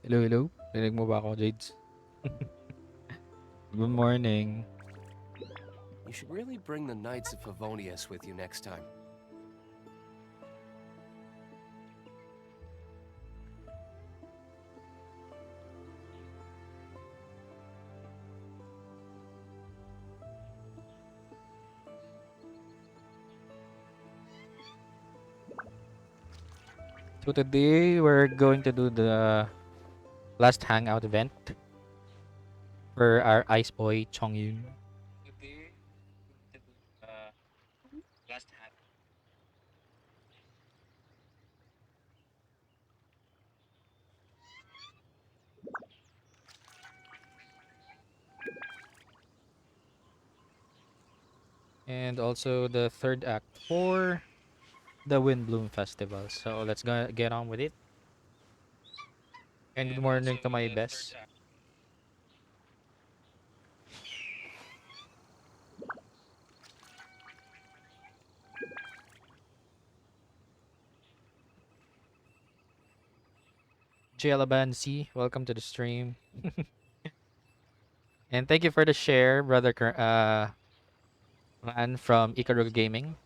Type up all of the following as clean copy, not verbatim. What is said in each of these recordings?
Hello, hello. Rinig mo ba ako, Jades? Good morning. You should really bring the Knights of Favonius with you next time. So today we're going to do the last hangout event for our Ice-Boi Chong. Today we're going to do the last hang. And also the third act for the Windblume Festival. So let's go get on with it. And good morning to my best. Jalaban C, welcome to the stream. And thank you for the share, brother man from Ikaruga Gaming.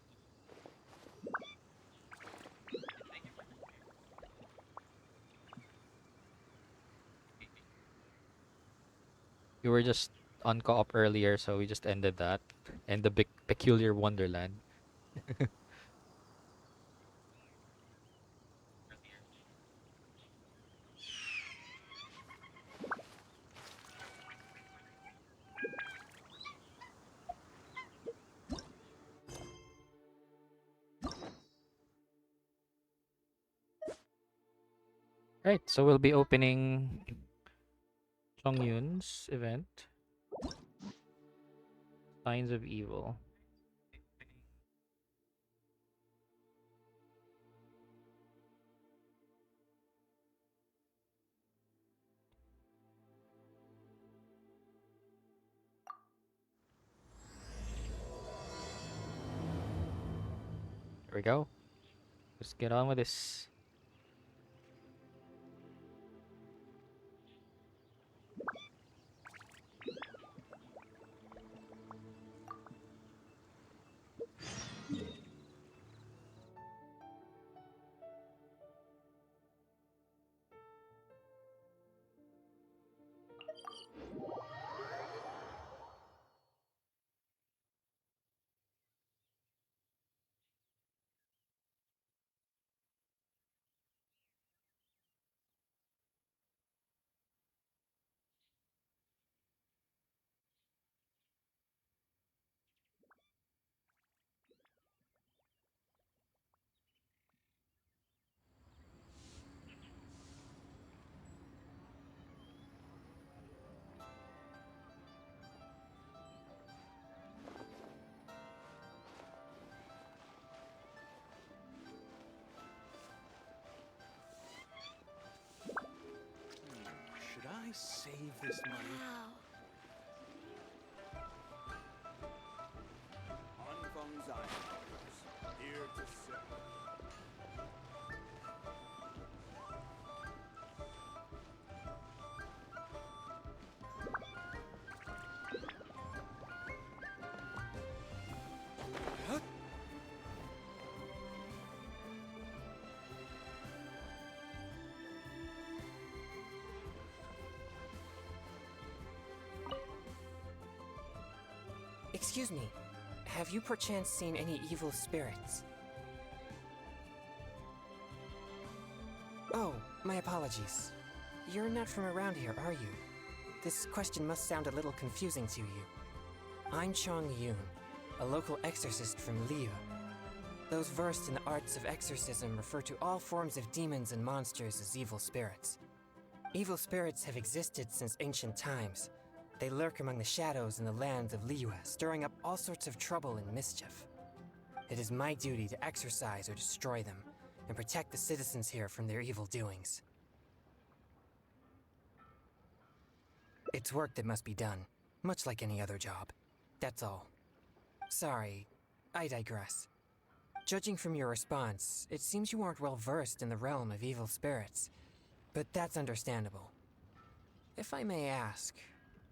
We were just on co-op earlier, so we just ended that. And the big peculiar wonderland. Right, so we'll be opening Chongyun's event, Signs of Evil. There we go. Let's get on with this. Should I save this money? Anfang's Iron here to sell. Excuse me, have you perchance seen any evil spirits? Oh, my apologies. You're not from around here, are you? This question must sound a little confusing to you. I'm Chong Yun, a local exorcist from Liu. Those versed in the arts of exorcism refer to all forms of demons and monsters as evil spirits. Evil spirits have existed since ancient times. They lurk among the shadows in the lands of Liyue, stirring up all sorts of trouble and mischief. It is my duty to exorcise or destroy them, and protect the citizens here from their evil doings. It's work that must be done, much like any other job. That's all. Sorry, I digress. Judging from your response, it seems you aren't well versed in the realm of evil spirits. but that's understandable. If I may ask,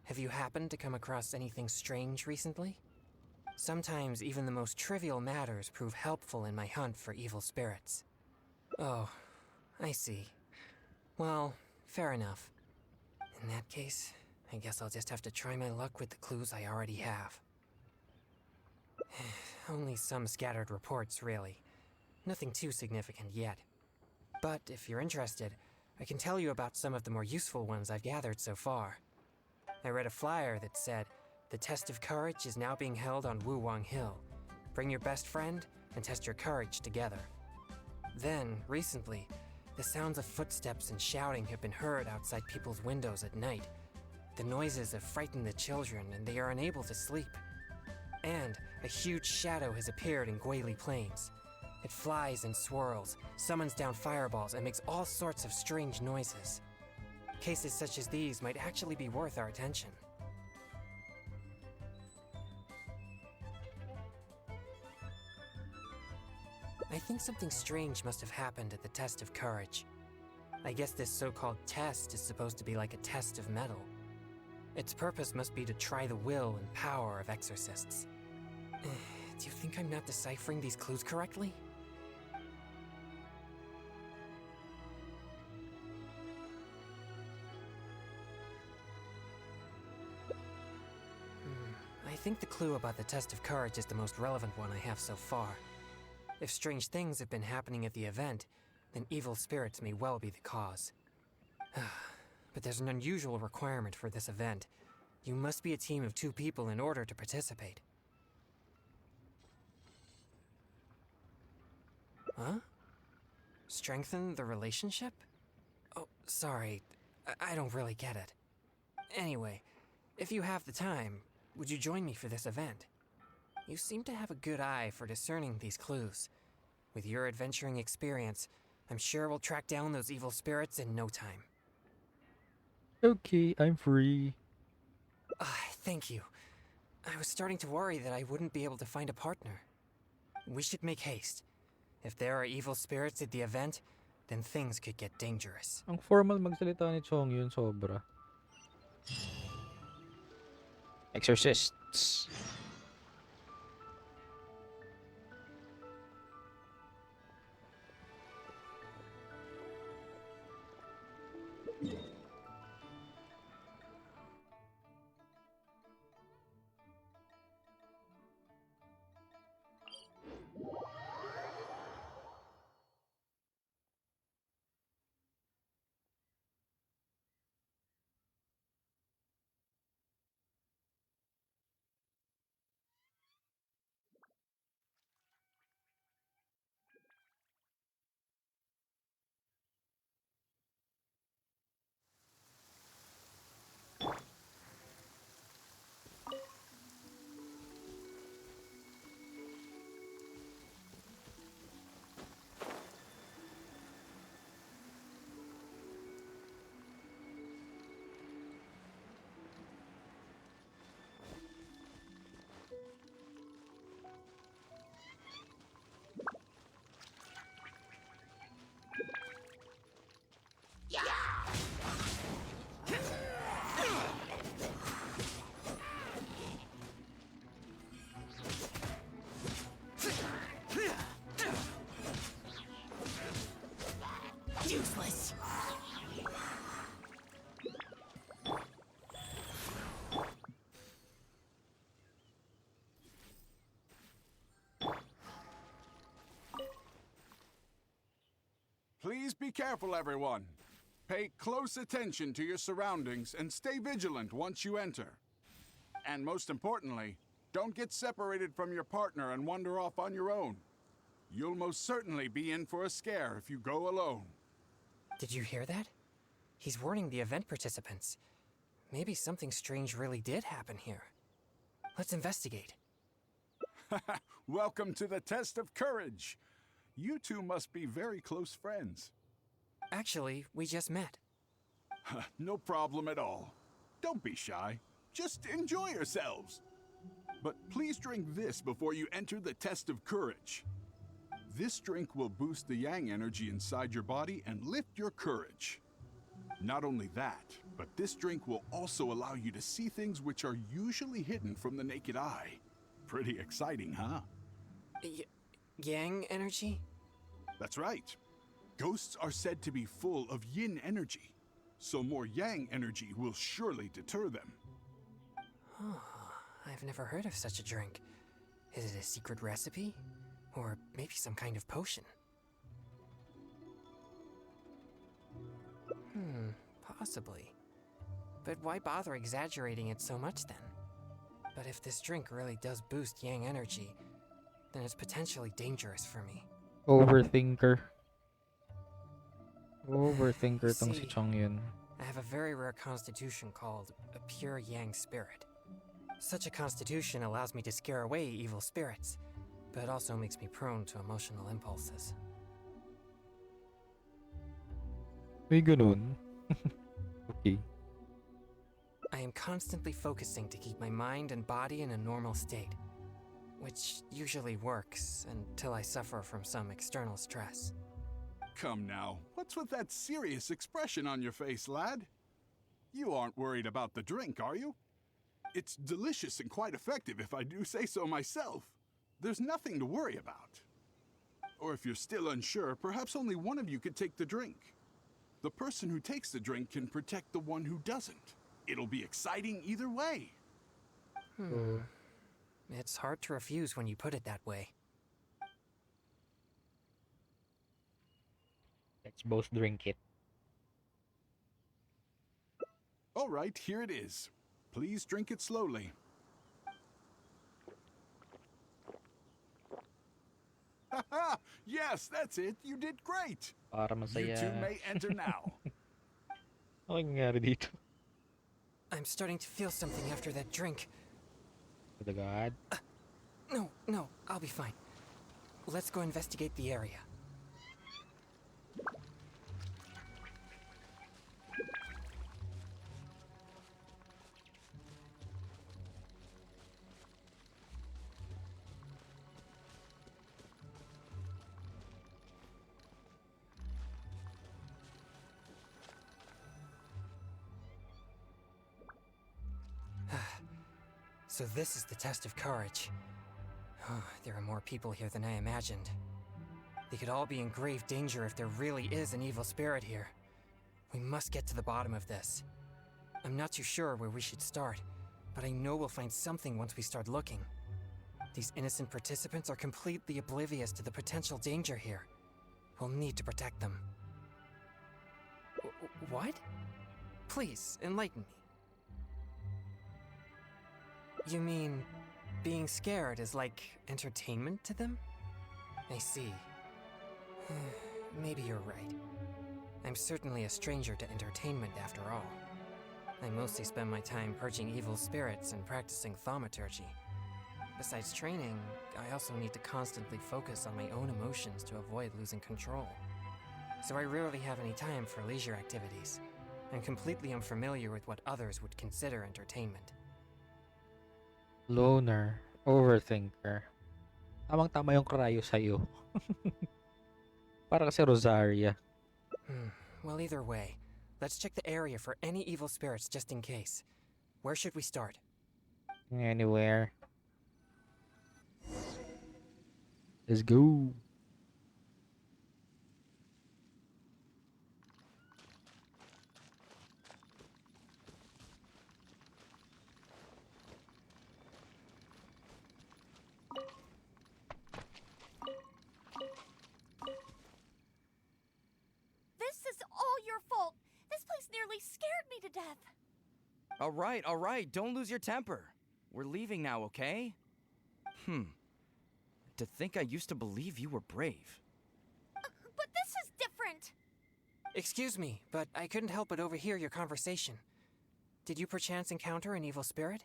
have you happened to come across anything strange recently? Sometimes even the most trivial matters prove helpful in my hunt for evil spirits. Oh, I see. Well, fair enough. In that case, I guess I'll just have to try my luck with the clues I already have. Only some scattered reports, really. Nothing too significant yet. But if you're interested, I can tell you about some of the more useful ones I've gathered so far. I read a flyer that said, "The test of courage is now being held on Wuwang Hill. Bring your best friend and test your courage together." Then, recently, the sounds of footsteps and shouting have been heard outside people's windows at night. The noises have frightened the children and they are unable to sleep. And a huge shadow has appeared in Guili Plains. It flies and swirls, summons down fireballs, and makes all sorts of strange noises. Cases such as these might actually be worth our attention. I think something strange must have happened at the test of courage. I guess this so-called test is supposed to be like a test of metal. Its purpose must be to try the will and power of exorcists. Do you think I'm not deciphering these clues correctly? I think the clue about the test of courage is the most relevant one I have so far. If strange things have been happening at the event, then evil spirits may well be the cause. But there's an unusual requirement for this event. You must be a team of 2 people in order to participate. Huh? Strengthen the relationship? Oh, sorry. I don't really get it. Anyway, if you have the time, would you join me for this event? You seem to have a good eye for discerning these clues. With your adventuring experience, I'm sure we'll track down those evil spirits in no time. Okay, I'm free. Thank you. I was starting to worry that I wouldn't be able to find a partner. We should make haste. If there are evil spirits at the event, then things could get dangerous. Ang formal magsalita ni Chong yun, sobra. Exorcists. Useless! Please be careful, everyone. Pay close attention to your surroundings and stay vigilant once you enter. And most importantly, don't get separated from your partner and wander off on your own. You'll most certainly be in for a scare if you go alone. Did you hear that? He's warning the event participants. Maybe something strange really did happen here. Let's investigate. Welcome to the test of courage. You two must be very close friends. Actually, we just met. No problem at all. Don't be shy. Just enjoy yourselves. But please drink this before you enter the test of courage. This drink will boost the yang energy inside your body and lift your courage. Not only that, but this drink will also allow you to see things which are usually hidden from the naked eye. Pretty exciting, huh? Yang energy? That's right. Ghosts are said to be full of yin energy, so more yang energy will surely deter them. Oh, I've never heard of such a drink. Is it a secret recipe? Or maybe some kind of potion? Possibly. But why bother exaggerating it so much then? But if this drink really does boost yang energy, then it's potentially dangerous for me. Overthinker. Overthinker tong si See. Chong Yun. I have a very rare constitution called a pure yang spirit. Such a constitution allows me to scare away evil spirits, but it also makes me prone to emotional impulses. May ganun. Okay. I am constantly focusing to keep my mind and body in a normal state, which usually works until I suffer from some external stress. Come now, what's with that serious expression on your face, lad? You aren't worried about the drink, are you? It's delicious and quite effective, if I do say so myself. There's nothing to worry about. Or if you're still unsure, perhaps only one of you could take the drink. The person who takes the drink can protect the one who doesn't. It'll be exciting either way. It's hard to refuse when you put it that way. Let's both drink it. All right, here it is. Please drink it slowly. Haha! Yes, that's it. You did great. Para You masaya. two may enter now. Ano nangyari dito? I'm starting to feel something after that drink. To the god. No, I'll be fine. Let's go investigate the area. So this is the test of courage. There are more people here than I imagined. They could all be in grave danger if there really is an evil spirit here. We must get to the bottom of this. I'm not too sure where we should start, but I know we'll find something once we start looking. These innocent participants are completely oblivious to the potential danger here. We'll need to protect them. What? Please, enlighten me. You mean, being scared is like entertainment to them? I see. Maybe you're right. I'm certainly a stranger to entertainment after all. I mostly spend my time purging evil spirits and practicing thaumaturgy. Besides training, I also need to constantly focus on my own emotions to avoid losing control. So I rarely have any time for leisure activities. I'm completely unfamiliar with what others would consider entertainment. Loner. Overthinker. Tamang-tama yung karyo sa'yo. Para kasi Rosaria. Well, either way, let's check the area for any evil spirits just in case. Where should we start? Anywhere. Let's go. This is all your fault. This place nearly scared me to death. All right, don't lose your temper. We're leaving now, okay? To think I used to believe you were brave. But this is different. Excuse me, but I couldn't help but overhear your conversation. Did you perchance encounter an evil spirit?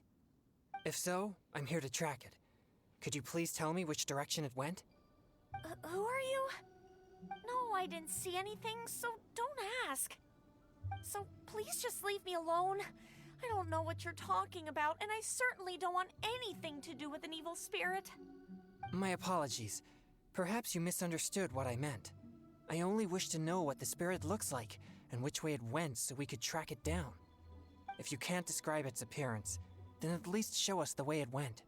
If so, I'm here to track it. Could you please tell me which direction it went? Who are you? No, I didn't see anything, so don't ask. So please just leave me alone. I don't know what you're talking about, and I certainly don't want anything to do with an evil spirit. My apologies. Perhaps you misunderstood what I meant. I only wish to know what the spirit looks like, and which way it went so we could track it down. If you can't describe its appearance, then at least show us the way it went.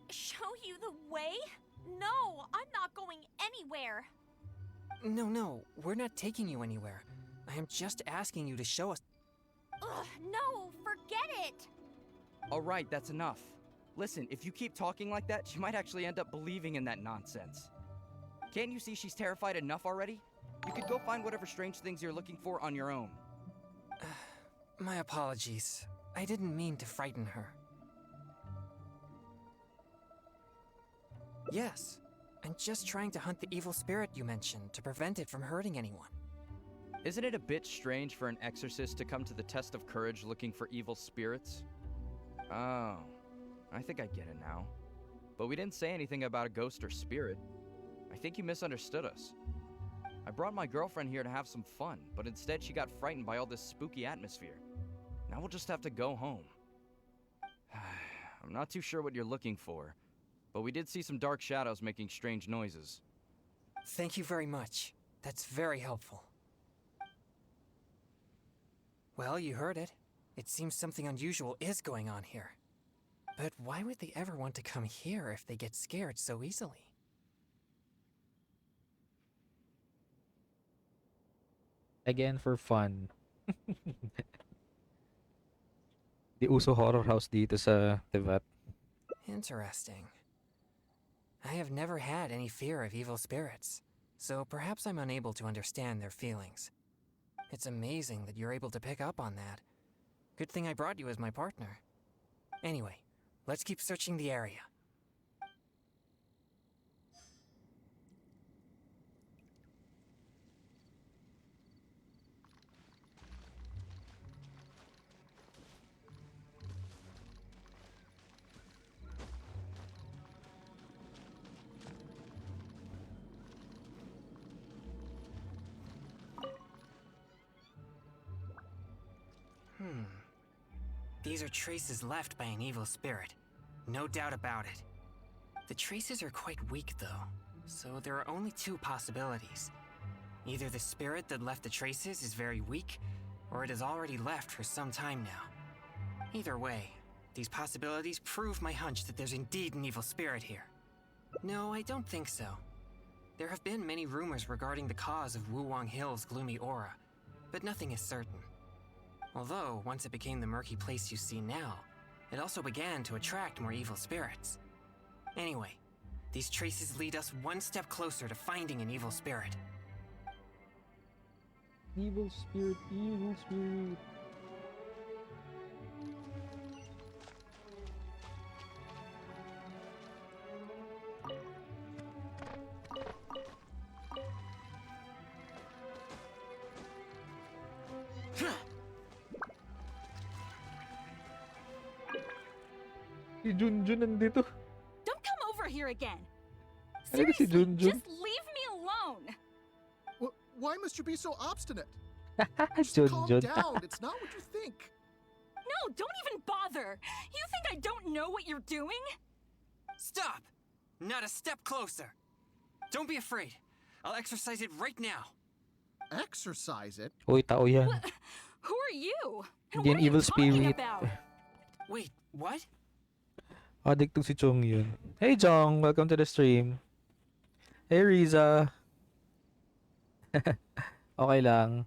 Show you the way? No, I'm not going anywhere. No, we're not taking you anywhere. I am just asking you to show us. Ugh, no, forget it. All right, that's enough. Listen, if you keep talking like that, she might actually end up believing in that nonsense. Can't you see she's terrified enough already? You could go find whatever strange things you're looking for on your own. My apologies. I didn't mean to frighten her. Yes, I'm just trying to hunt the evil spirit you mentioned to prevent it from hurting anyone. Isn't it a bit strange for an exorcist to come to the test of courage looking for evil spirits? Oh, I think I get it now. But we didn't say anything about a ghost or spirit. I think you misunderstood us. I brought my girlfriend here to have some fun, but instead she got frightened by all this spooky atmosphere. Now we'll just have to go home. I'm not too sure what you're looking for, but we did see some dark shadows making strange noises. Thank you very much. That's very helpful. Well, you heard it. It seems something unusual is going on here. But why would they ever want to come here if they get scared so easily? Again, for fun. Di uso horror house dito sa Tibet. Interesting. I have never had any fear of evil spirits, so perhaps I'm unable to understand their feelings. It's amazing that you're able to pick up on that. Good thing I brought you as my partner. Anyway, let's keep searching the area. These are traces left by an evil spirit. No doubt about it. The traces are quite weak, though, so there are only two possibilities. Either the spirit that left the traces is very weak, or it has already left for some time now. Either way, these possibilities prove my hunch that there's indeed an evil spirit here. No, I don't think so. There have been many rumors regarding the cause of Wuwang Hill's gloomy aura, but nothing is certain. Although, once it became the murky place you see now, it also began to attract more evil spirits. Anyway, these traces lead us one step closer to finding an evil spirit. Evil spirit, evil spirit. Si Junjun nandito. Don't come over here again. Ano si Seriously, Junjun? just leave me alone. Why must you be so obstinate? Just calm Junjun. down. It's not what you think. No, don't even bother. You think I don't know what you're doing? Stop! Not a step closer! Don't be afraid. I'll exercise it right now. Exercise it. Uy, tao yan. Who are you? And Hindi what yan are you evil talking spirit. about? Wait, what? Addict to si Chong yun. Hey Chong, welcome to the stream. Hey Riza. Okay lang.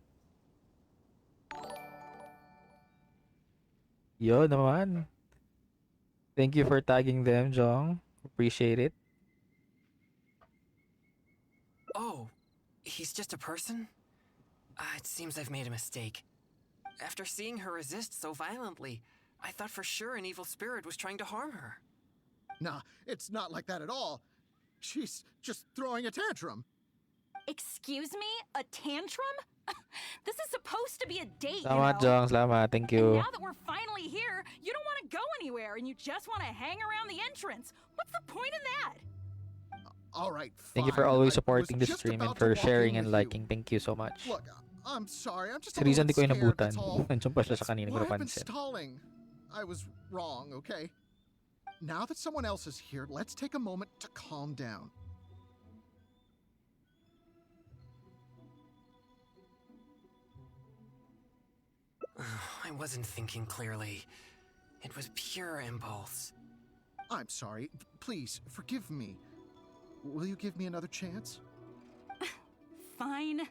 Yo naman. Thank you for tagging them, Chong. Appreciate it. Oh, he's just a person? It seems I've made a mistake. After seeing her resist so violently, I thought for sure an evil spirit was trying to harm her. Nah, it's not like that at all. She's just throwing a tantrum. Excuse me? A tantrum? This is supposed to be a date, Salamat, you know? Chong. Salamat. Thank And you. now that we're finally here, you don't want to go anywhere and you just want to hang around the entrance. What's the point in that? All right, Thank you for fine. always I supporting the was just stream and about to for walk sharing in and with liking. you. Thank you so much. Look, I'm sorry. I'm just Si a Riza little hindi ko scared, inabutan. that's all. Nandiyan pa siya sa That's kanina, why hindi ko I've been napansin. stalling. I was wrong, okay? Now that someone else is here, let's take a moment to calm down. I wasn't thinking clearly. It was pure impulse. I'm sorry. Please, forgive me. Will you give me another chance? Fine.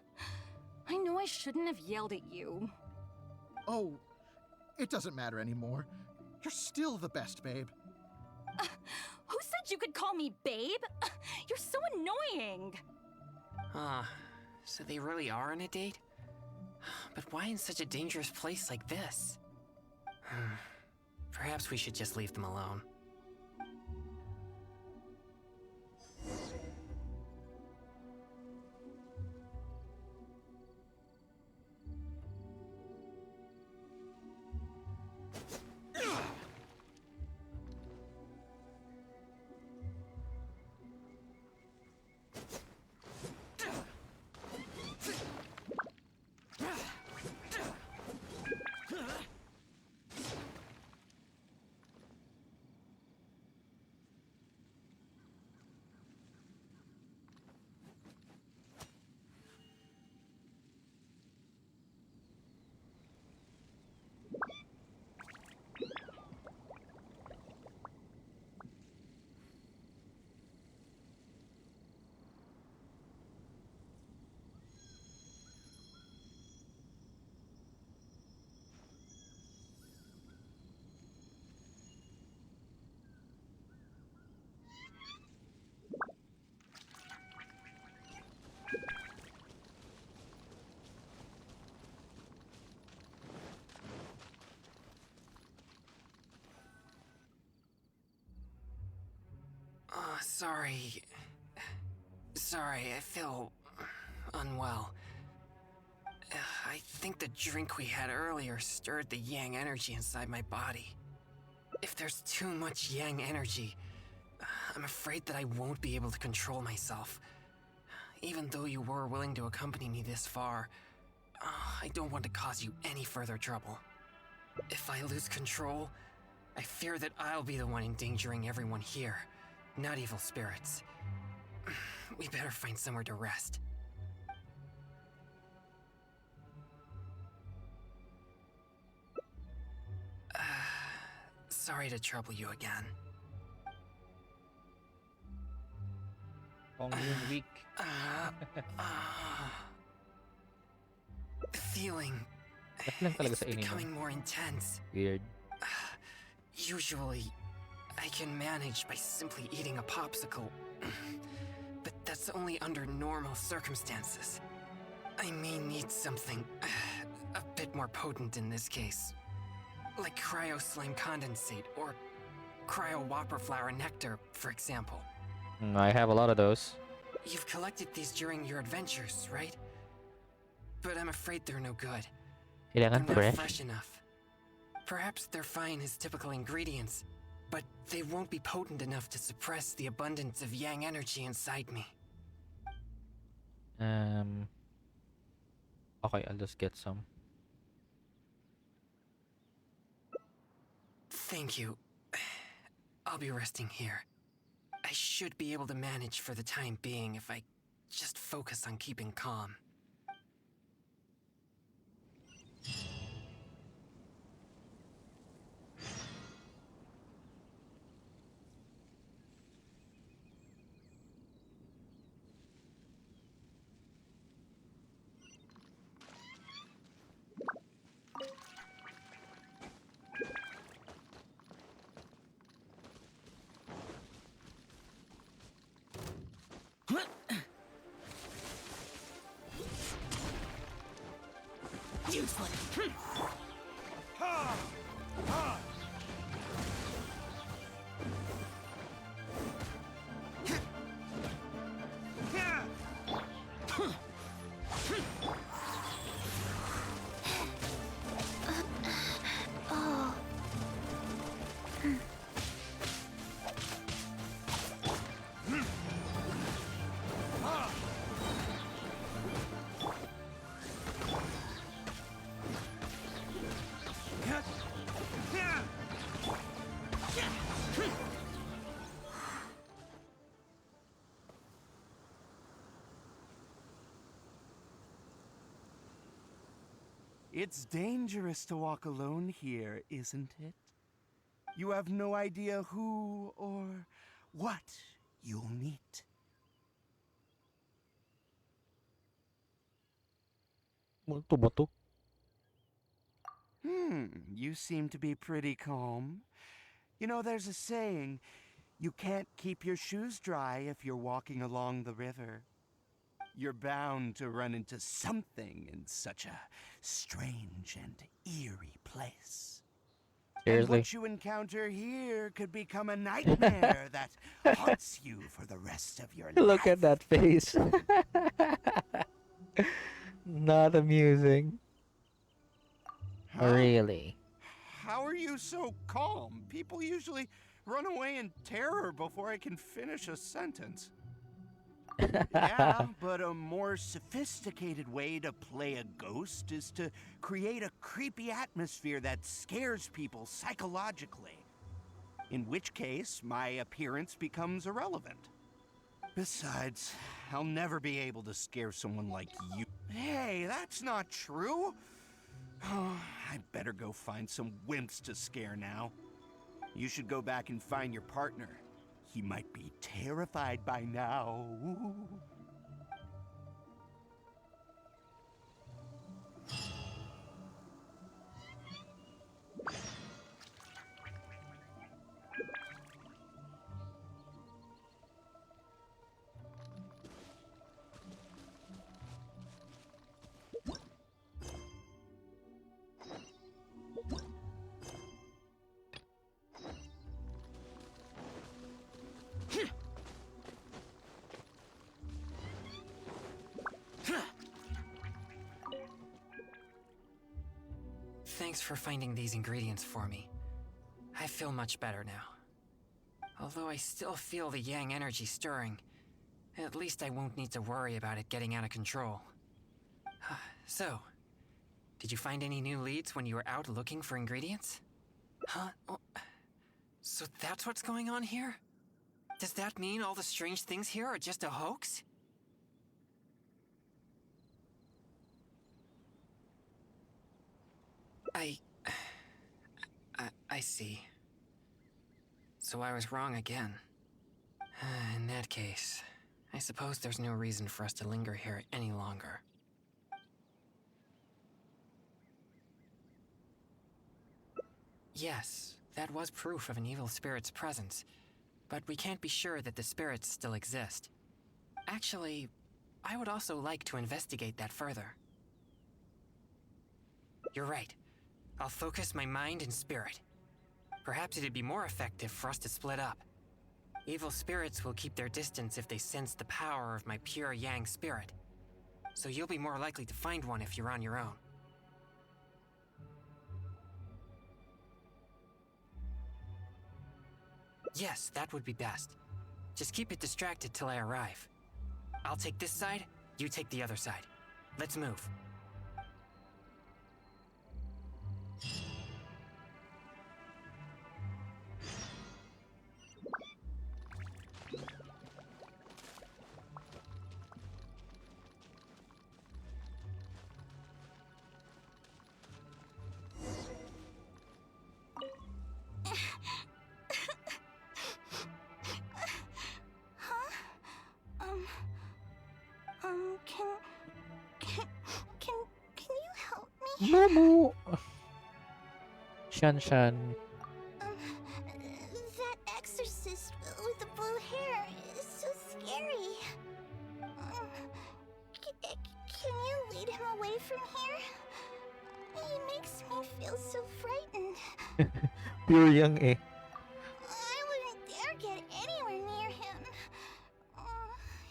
I know I shouldn't have yelled at you. Oh, it doesn't matter anymore. You're still the best, babe. Who said you could call me babe? You're so annoying. So they really are on a date? But why in such a dangerous place like this? Perhaps we should just leave them alone. Sorry. Sorry, I feel unwell. I think the drink we had earlier stirred the yang energy inside my body. If there's too much yang energy, I'm afraid that I won't be able to control myself. Even though you were willing to accompany me this far, I don't want to cause you any further trouble. If I lose control, I fear that I'll be the one endangering everyone here, not evil spirits. We better find somewhere to rest. Sorry to trouble you again. Chong Yun weak. The feeling Lang talaga it's sa inyo. becoming more intense. Weird. Usually, I can manage by simply eating a popsicle. But that's only under normal circumstances. I may need something a bit more potent in this case. Like cryo slime condensate or cryo whopper flower nectar, for example. I have a lot of those. You've collected these during your adventures, right? But I'm afraid they're no good. They're Kailangan not fresh. fresh enough. Perhaps they're fine as typical ingredients, but they won't be potent enough to suppress the abundance of yang energy inside me. Okay, I'll just get some. Thank you. I'll be resting here. I should be able to manage for the time being if I just focus on keeping calm. It's dangerous to walk alone here, isn't it? You have no idea who or what you'll meet. Multo ba to? You seem to be pretty calm. You know, there's a saying, you can't keep your shoes dry if you're walking along the river. You're bound to run into something in such a strange and eerie place. And Seriously. what you encounter here could become a nightmare that haunts you for the rest of your life. Look at that face. Not amusing. Huh? Really. How are you so calm? People usually run away in terror before I can finish a sentence. Yeah, but a more sophisticated way to play a ghost is to create a creepy atmosphere that scares people psychologically. In which case, my appearance becomes irrelevant. Besides, I'll never be able to scare someone like you. Hey, that's not true. I better go find some wimps to scare now. You should go back and find your partner. He might be terrified by now. Thanks for finding these ingredients for me. I feel much better now. Although I still feel the yang energy stirring, at least I won't need to worry about it getting out of control. So, did you find any new leads when you were out looking for ingredients? Huh? Oh, so that's what's going on here? Does that mean all the strange things here are just a hoax? I see. So I was wrong again. In that case, I suppose there's no reason for us to linger here any longer. Yes, that was proof of an evil spirit's presence, but we can't be sure that the spirits still exist. Actually, I would also like to investigate that further. You're right. I'll focus my mind and spirit. Perhaps it'd be more effective for us to split up. Evil spirits will keep their distance if they sense the power of my pure yang spirit. So you'll be more likely to find one if you're on your own. Yes, that would be best. Just keep it distracted till I arrive. I'll take this side, you take the other side. Let's move. Can you help me? Momo! Shan Shan. That exorcist with the blue hair is so scary. Can you lead him away from here? He makes me feel so frightened. Pure young eh. I wouldn't dare get anywhere near him.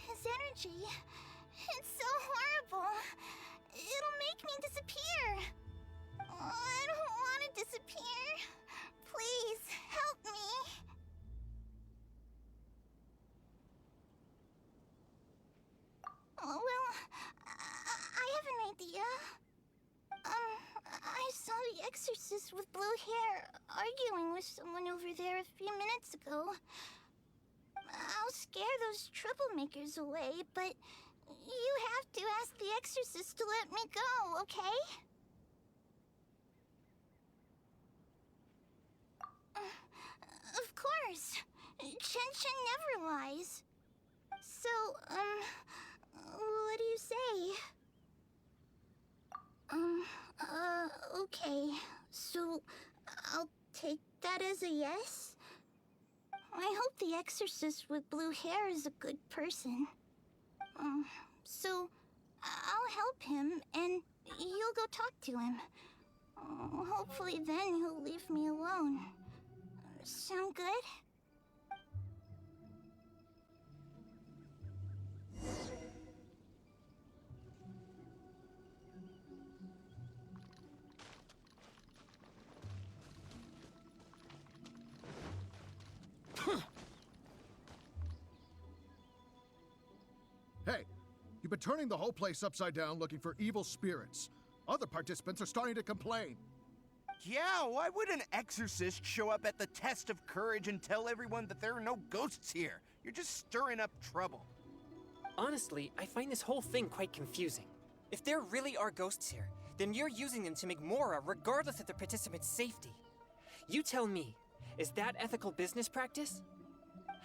His energy, it's so horrible. It'll make me disappear. I don't want to disappear. Please, help me. Well, I have an idea. I saw the exorcist with blue hair arguing with someone over there a few minutes ago. I'll scare those troublemakers away, but you have to ask the exorcist to let me go, okay? course. Genshin never lies. So, what do you say? Okay. So, I'll take that as a yes? I hope the exorcist with blue hair is a good person. So, I'll help him, and you'll go talk to him. Hopefully then he'll leave me alone. Sound good? Hey, you've been turning the whole place upside down looking for evil spirits. Other participants are starting to complain. Yeah, why would an exorcist show up at the test of courage and tell everyone that there are no ghosts here? You're just stirring up trouble. Honestly, I find this whole thing quite confusing. If there really are ghosts here, then you're using them to make Mora regardless of the participants' safety. You tell me, is that ethical business practice?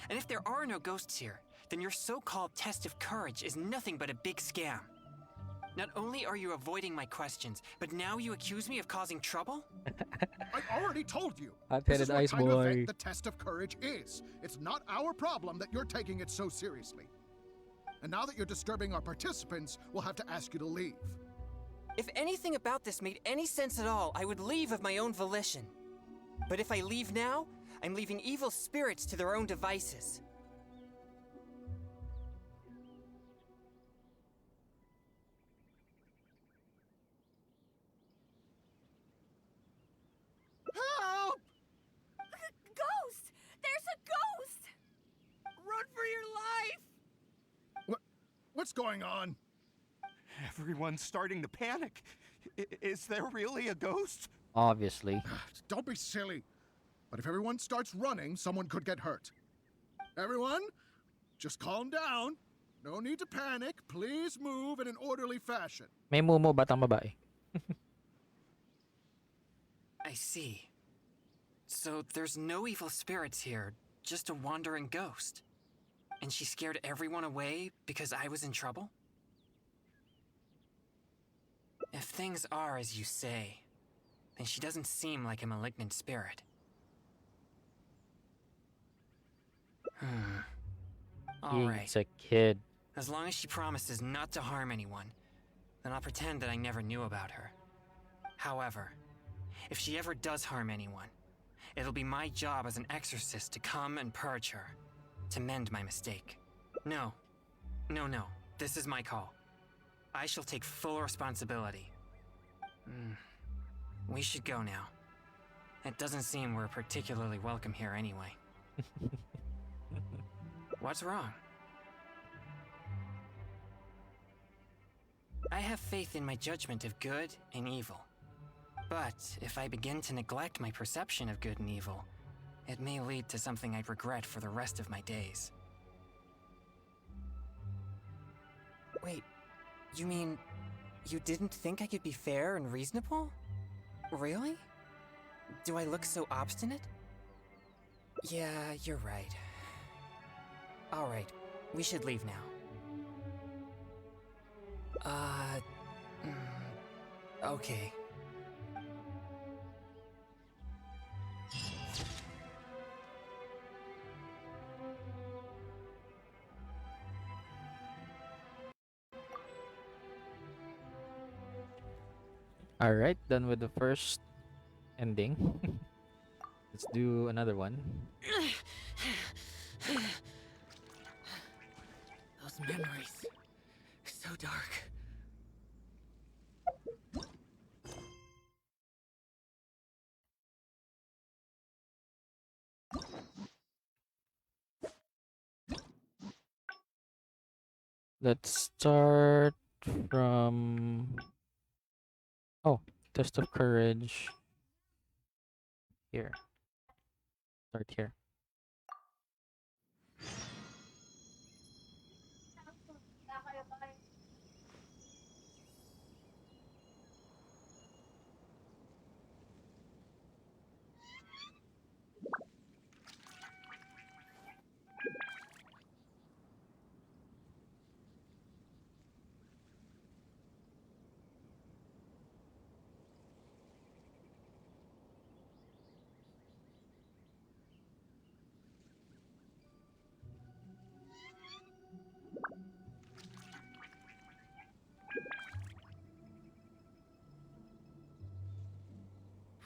And if there are no ghosts here, then your so-called test of courage is nothing but a big scam. Not only are you avoiding my questions, but now you accuse me of causing trouble? I already told you. Hot-headed This is what kind of Ice-Boi. event the test of courage is. It's not our problem that you're taking it so seriously. And now that you're disturbing our participants, we'll have to ask you to leave. If anything about this made any sense at all, I would leave of my own volition. But if I leave now, I'm leaving evil spirits to their own devices. Help! Ghost! There's a ghost! Run for your life! What's going on? Everyone's starting to panic. Is there really a ghost? Obviously. Don't be silly. But if everyone starts running, someone could get hurt. Everyone, just calm down. No need to panic. Please move in an orderly fashion. May mumo batang babae. I see. So there's no evil spirits here, just a wandering ghost. And she scared everyone away because I was in trouble? If things are as you say, then she doesn't seem like a malignant spirit. Alright. He's a kid. As long as she promises not to harm anyone, then I'll pretend that I never knew about her. However, if she ever does harm anyone, it'll be my job as an exorcist to come and purge her, to mend my mistake. No. This is my call. I shall take full responsibility. We should go now. It doesn't seem we're particularly welcome here anyway. What's wrong? I have faith in my judgment of good and evil. But if I begin to neglect my perception of good and evil, it may lead to something I'd regret for the rest of my days. Wait, you mean you didn't think I could be fair and reasonable? Really? Do I look so obstinate? Yeah, you're right. Alright, we should leave now. Okay. Alright, done with the first ending. Let's do another one. Those memories. So dark. Let's start from... Oh, test of courage. Here. Start here.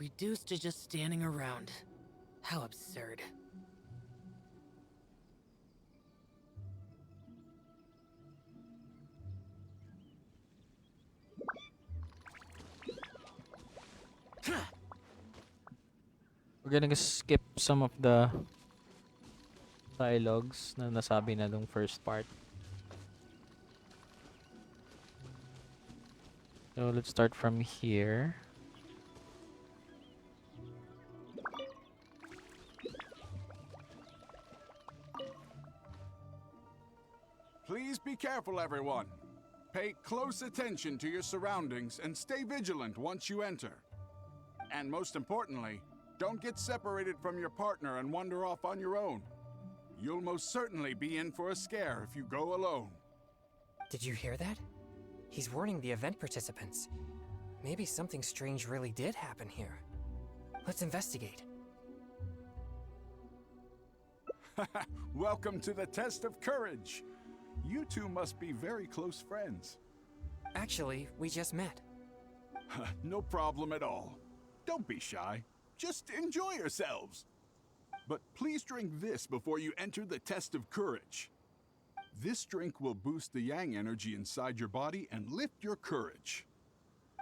reduced to just standing around. How absurd. We're gonna skip some of the dialogues na nasabi na nung first part. So let's start from here. Please be careful, everyone. Pay close attention to your surroundings and stay vigilant once you enter. And most importantly, don't get separated from your partner and wander off on your own. You'll most certainly be in for a scare if you go alone. Did you hear that? He's warning the event participants. Maybe something strange really did happen here. Let's investigate. Welcome to the test of courage. You two must be very close friends. Actually, we just met. No problem at all. Don't be shy. Just enjoy yourselves. But please drink this before you enter the test of courage. This drink will boost the yang energy inside your body and lift your courage.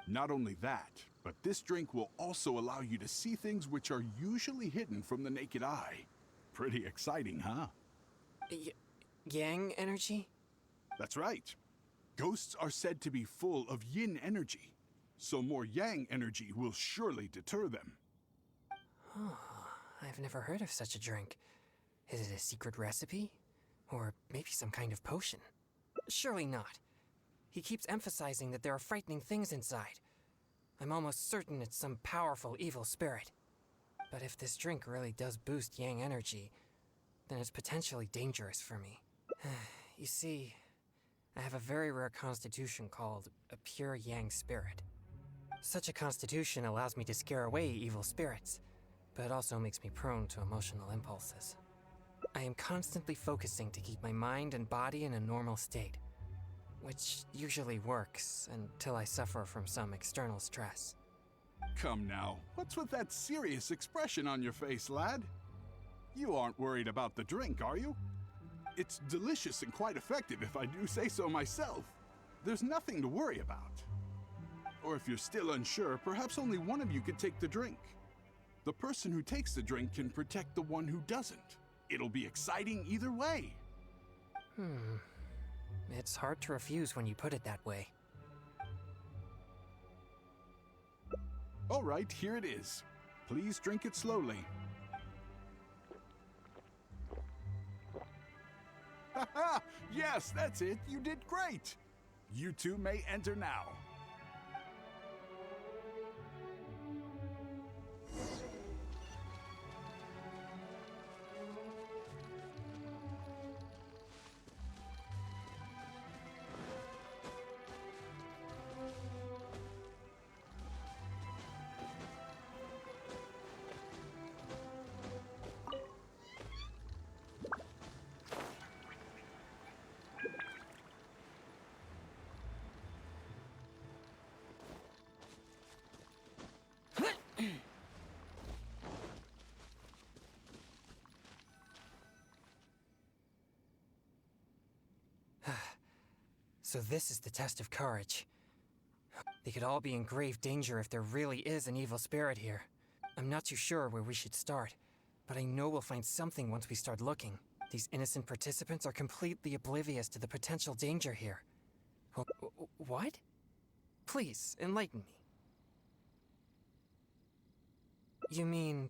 Not only that, but this drink will also allow you to see things which are usually hidden from the naked eye. Pretty exciting, huh? Yang energy? That's right. Ghosts are said to be full of yin energy, so more yang energy will surely deter them. Oh, I've never heard of such a drink. Is it a secret recipe? Or maybe some kind of potion? Surely not. He keeps emphasizing that there are frightening things inside. I'm almost certain it's some powerful evil spirit. But if this drink really does boost yang energy, then it's potentially dangerous for me. You see, I have a very rare constitution called a pure yang spirit. Such a constitution allows me to scare away evil spirits, but it also makes me prone to emotional impulses. I am constantly focusing to keep my mind and body in a normal state, which usually works until I suffer from some external stress. Come now, what's with that serious expression on your face, lad? You aren't worried about the drink, are you? It's delicious and quite effective if I do say so myself. There's nothing to worry about. Or if you're still unsure, perhaps only one of you could take the drink. The person who takes the drink can protect the one who doesn't. It'll be exciting either way. It's hard to refuse when you put it that way. All right, here it is. Please drink it slowly. Haha! Yes, that's it. You did great. You two may enter now. So this is the test of courage. They could all be in grave danger if there really is an evil spirit here. I'm not too sure where we should start, but I know we'll find something once we start looking. These innocent participants are completely oblivious to the potential danger here. What? Please, enlighten me. You mean,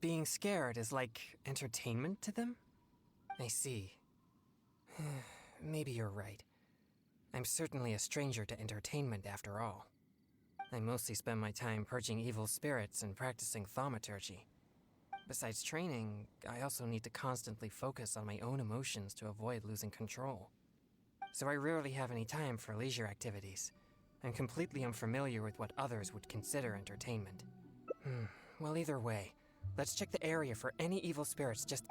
being scared is like entertainment to them? I see. Maybe you're right. I'm certainly a stranger to entertainment after all. I mostly spend my time purging evil spirits and practicing thaumaturgy. Besides training, I also need to constantly focus on my own emotions to avoid losing control. So I rarely have any time for leisure activities. I'm completely unfamiliar with what others would consider entertainment. Well, either way, let's check the area for any evil spirits just...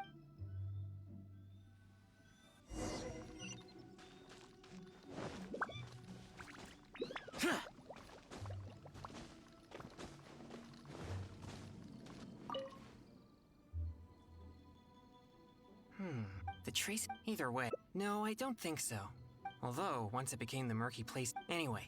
The trace. Either way. No, I don't think so. Although, once it became the murky place. Anyway.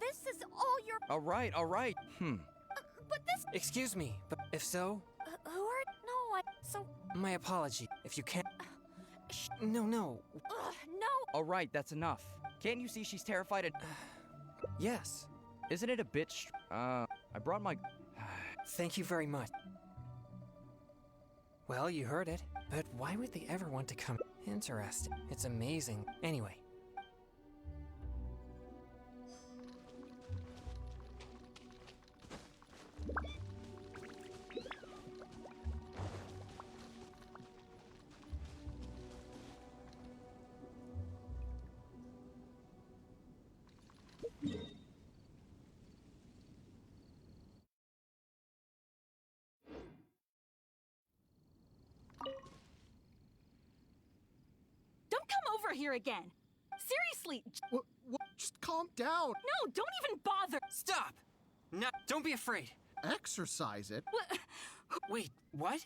This is all your. All right. But this. Excuse me, but if so, Who are. No, I. So. my apology. If you can't. No. No. All right, that's enough. Can't you see she's terrified and... Yes. Isn't it a bit I brought my... Thank you very much. Well, you heard it. But why would they ever want to come? Interesting. It's amazing. Anyway. Don't come over here again. Seriously. What? Just calm down. No, don't even bother. Stop! No, don't be afraid. Exercise it. Wait, what?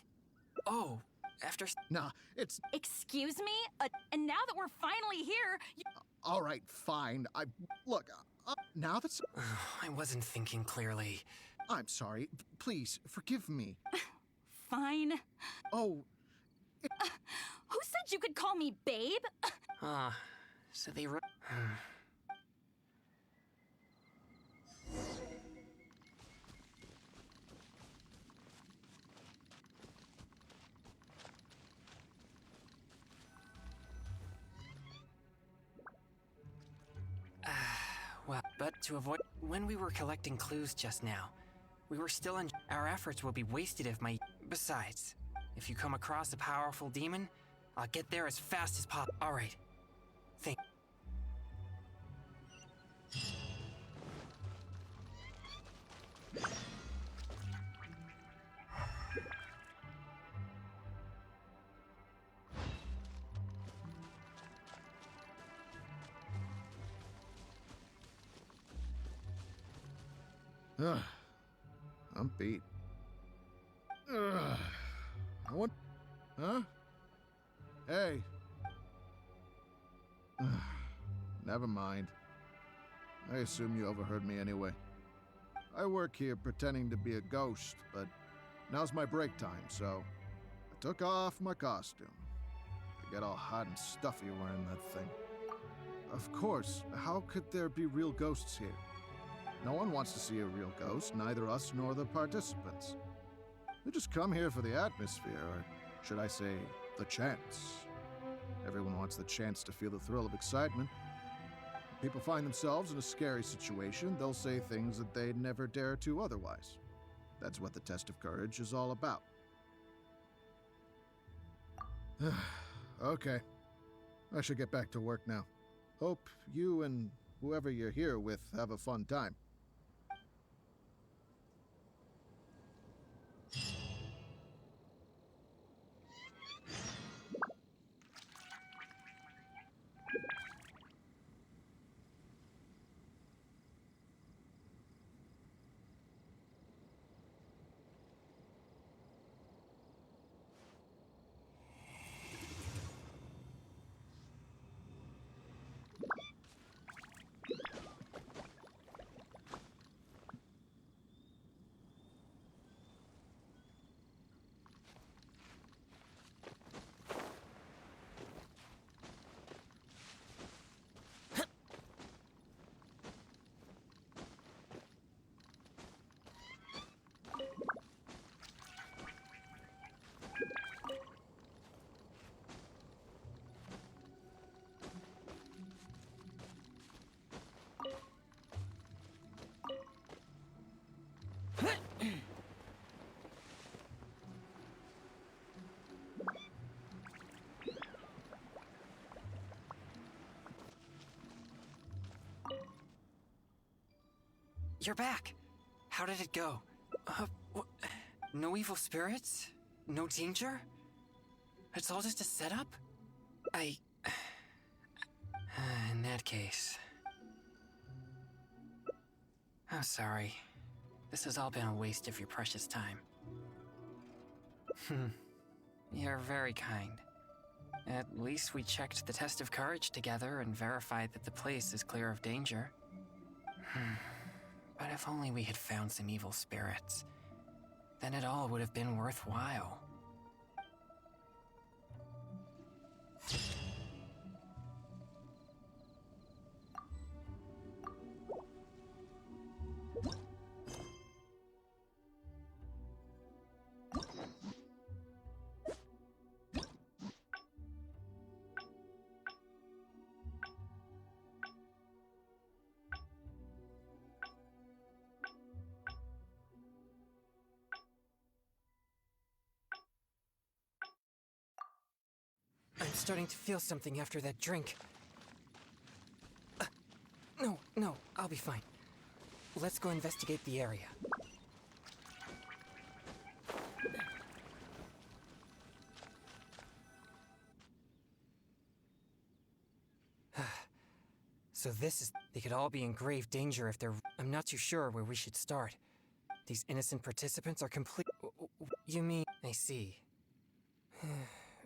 Oh, after. Nah, it's Excuse me? And now that we're finally here, all right. Fine. Look. Now that's. I wasn't thinking clearly. I'm sorry. Please forgive me. fine. Oh, Who said you could call me babe? So they well, but to avoid... When we were collecting clues just now, we were still in... Our efforts will be wasted if my... Besides, if you come across a powerful demon, I'll get there as fast as possible. Alright. Think... I'm beat. I want... Huh? Hey. Never mind. I assume you overheard me anyway. I work here pretending to be a ghost, but now's my break time, so I took off my costume. I get all hot and stuffy wearing that thing. Of course, how could there be real ghosts here? No one wants to see a real ghost, neither us nor the participants. We just come here for the atmosphere, or should I say, the chance. Everyone wants the chance to feel the thrill of excitement. When people find themselves in a scary situation, they'll say things that they'd never dare to otherwise. That's what the test of courage is all about. Okay. I should get back to work now. Hope you and whoever you're here with have a fun time. You're back! How did it go? No evil spirits? No danger? It's all just a setup? In that case... I'm sorry. This has all been a waste of your precious time. You're very kind. At least we checked the test of courage together and verified that the place is clear of danger. But if only we had found some evil spirits, then it all would have been worthwhile. I'm starting to feel something after that drink. No, I'll be fine. Let's go investigate the area. So this is... They could all be in grave danger if they're... I'm not too sure where we should start. These innocent participants are complete... You mean... I see.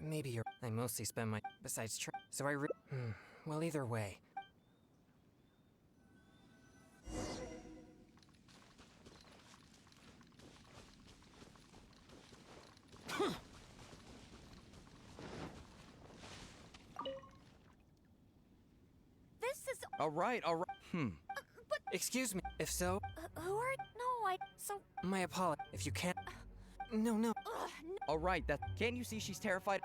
Maybe you're... I mostly spend my... Besides so I well, either way. This is. All right. But. Excuse me, if so... Who are. No, So. My apologies. If you can't... No. No. All right, that... Can't you see she's terrified?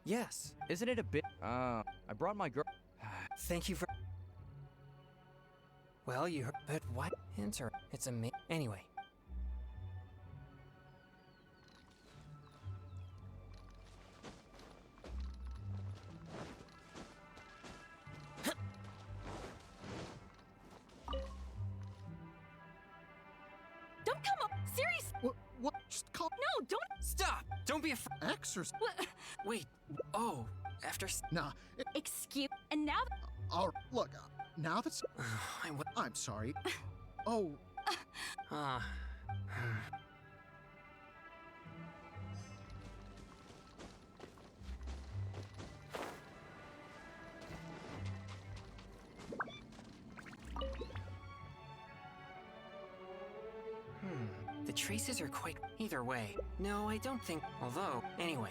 Yes. Isn't it a bit... I brought my girl... Thank you for... Well, you heard... But what? Enter. It's amazing. Anyway. Don't come up! Serious! What? Just call... No, don't... Stop! Don't be afraid. Exorcist. What? Wait. Oh, after... Nah. Excuse... And now... All right, look, now that's... I'm sorry. Oh. The traces are quite... Either way. No, I don't think... Although... Anyway.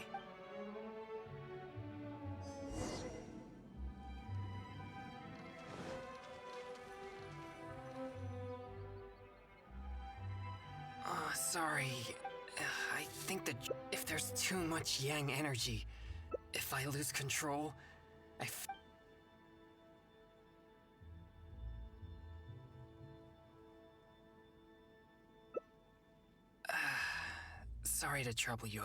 Sorry. I think that if there's too much yang energy, if I lose control, sorry to trouble you.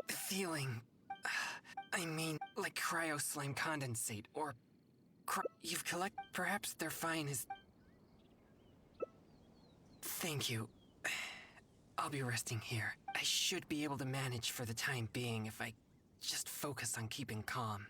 Feeling... I mean, like cryo slime condensate, or... You've collected... Perhaps they're fine as... Thank you. I'll be resting here. I should be able to manage for the time being if I just focus on keeping calm.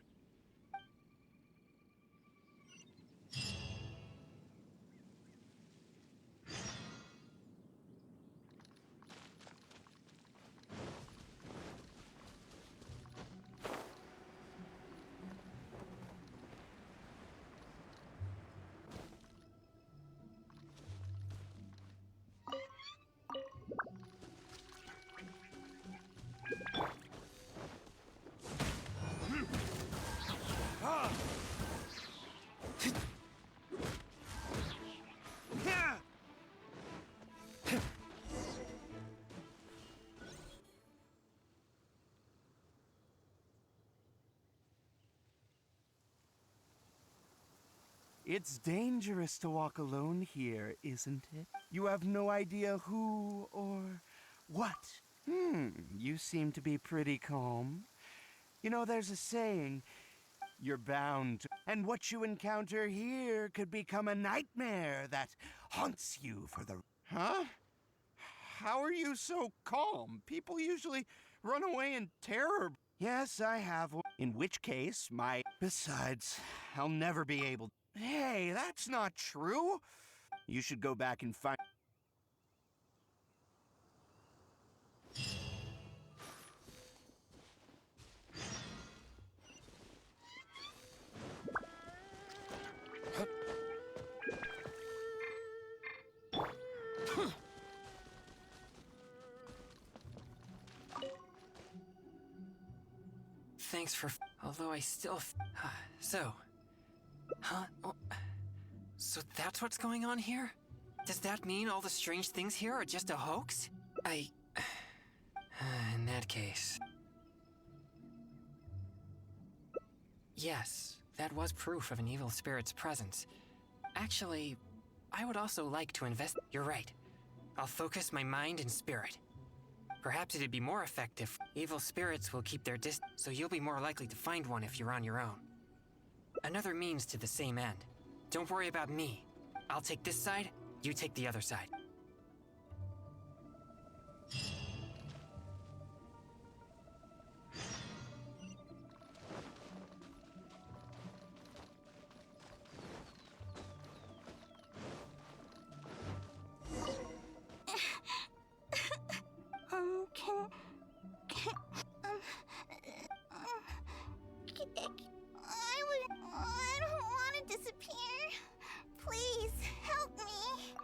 It's dangerous to walk alone here, isn't it? You have no idea who or what. You seem to be pretty calm. You know, there's a saying, you're bound to, and what you encounter here could become a nightmare that haunts you for the... Huh? How are you so calm? People usually run away in terror. Yes, I have one. In which case, Besides, I'll never be able... Hey, that's not true. You should go back and find... Thanks for. Although I still. So. Huh? Oh, so that's what's going on here? Does that mean all the strange things here are just a hoax? In that case. Yes, that was proof of an evil spirit's presence. Actually, I would also like to invest. You're right. I'll focus my mind and spirit. Perhaps it'd be more effective. Evil spirits will keep their distance, so you'll be more likely to find one if you're on your own. Another means to the same end. Don't worry about me. I'll take this side, you take the other side. I don't want to disappear. Please, help me.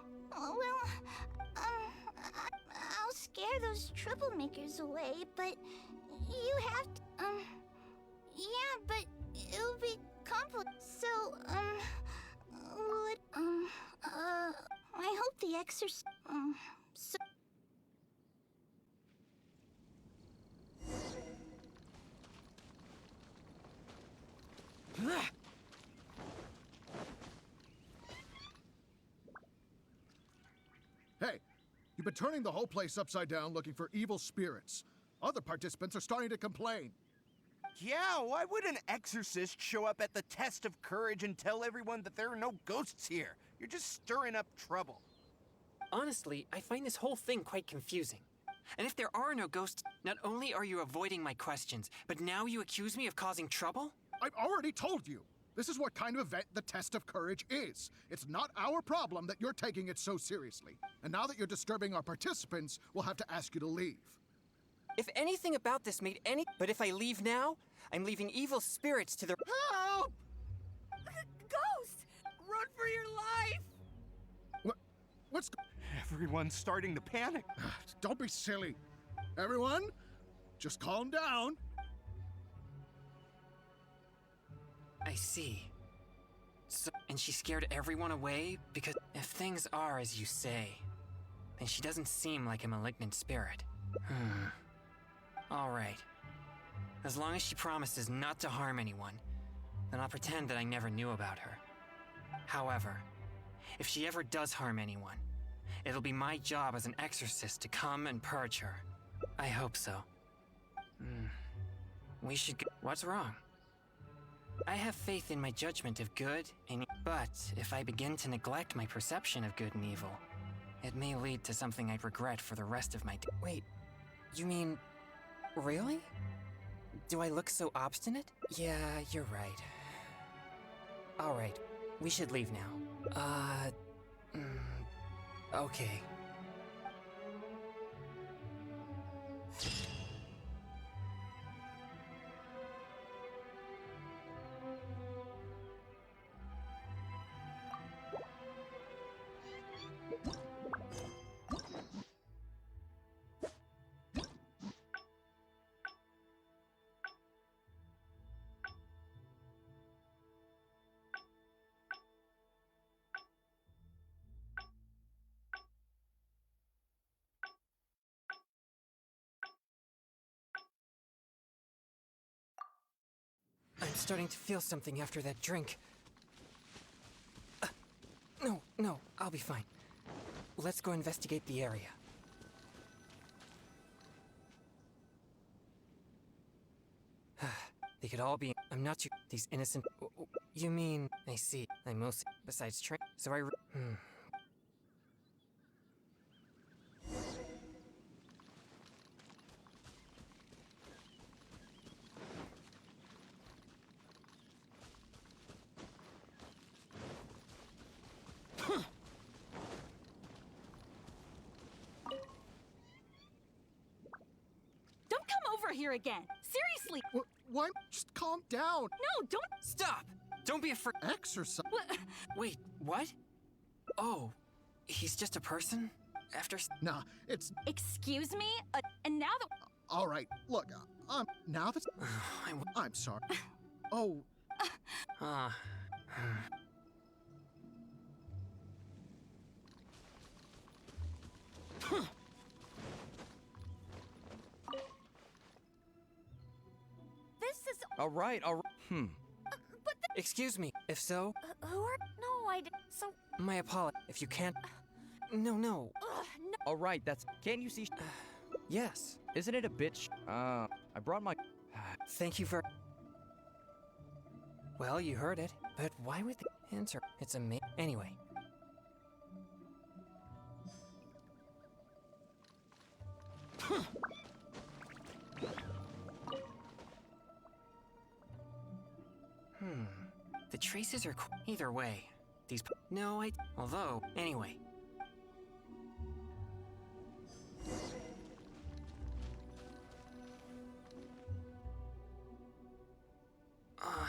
I'll scare those troublemakers away, but you have to, yeah, but it'll be complicated. So, I hope the exorcist, so... Hey, you've been turning the whole place upside down looking for evil spirits. Other participants are starting to complain. Yeah, why would an exorcist show up at the test of courage and tell everyone that there are no ghosts here? You're just stirring up trouble. Honestly, I find this whole thing quite confusing. And if there are no ghosts, not only are you avoiding my questions, but now you accuse me of causing trouble? I've already told you. This is what kind of event the test of courage is. It's not our problem that you're taking it so seriously. And now that you're disturbing our participants, we'll have to ask you to leave. If anything about this made any... But if I leave now, I'm leaving evil spirits to their... Help! Ghost! Run for your life! What's... Everyone's starting to panic. Don't be silly. Everyone, just calm down. I see. So, and she scared everyone away because if things are as you say, then she doesn't seem like a malignant spirit. All right. As long as she promises not to harm anyone, then I'll pretend that I never knew about her. However, if she ever does harm anyone, it'll be my job as an exorcist to come and purge her. I hope so. We should go. What's wrong? I have faith in my judgment of good and but if I begin to neglect my perception of good and evil, it may lead to something I'd regret for the rest of my day. Wait, you mean... really? Do I look so obstinate? Yeah, you're right. Alright, we should leave now. Okay. I'm starting to feel something after that drink. No, I'll be fine. Let's go investigate the area. They could all be. I'm not too. These innocent. You mean? I see. I mostly. Besides train. So I. Don't come over here again. Seriously. Why? Just calm down. No, don't. Stop! Don't be afraid. Exercise. What? Wait, what? Oh, he's just a person? After. Nah, it's Excuse me? And now that. all right. Look, now that I'm sorry. Oh, Ah. This is. All right. Excuse me. If so, Who are. No, I didn't. So. my apology. If you can't. No, no. No. All right. That's. Can't you see? Yes. Isn't it a bit? I brought my. Thank you for. Well, you heard it. But why would they answer? It's amazing. Anyway. The traces are either way. These. No, I. Although, anyway.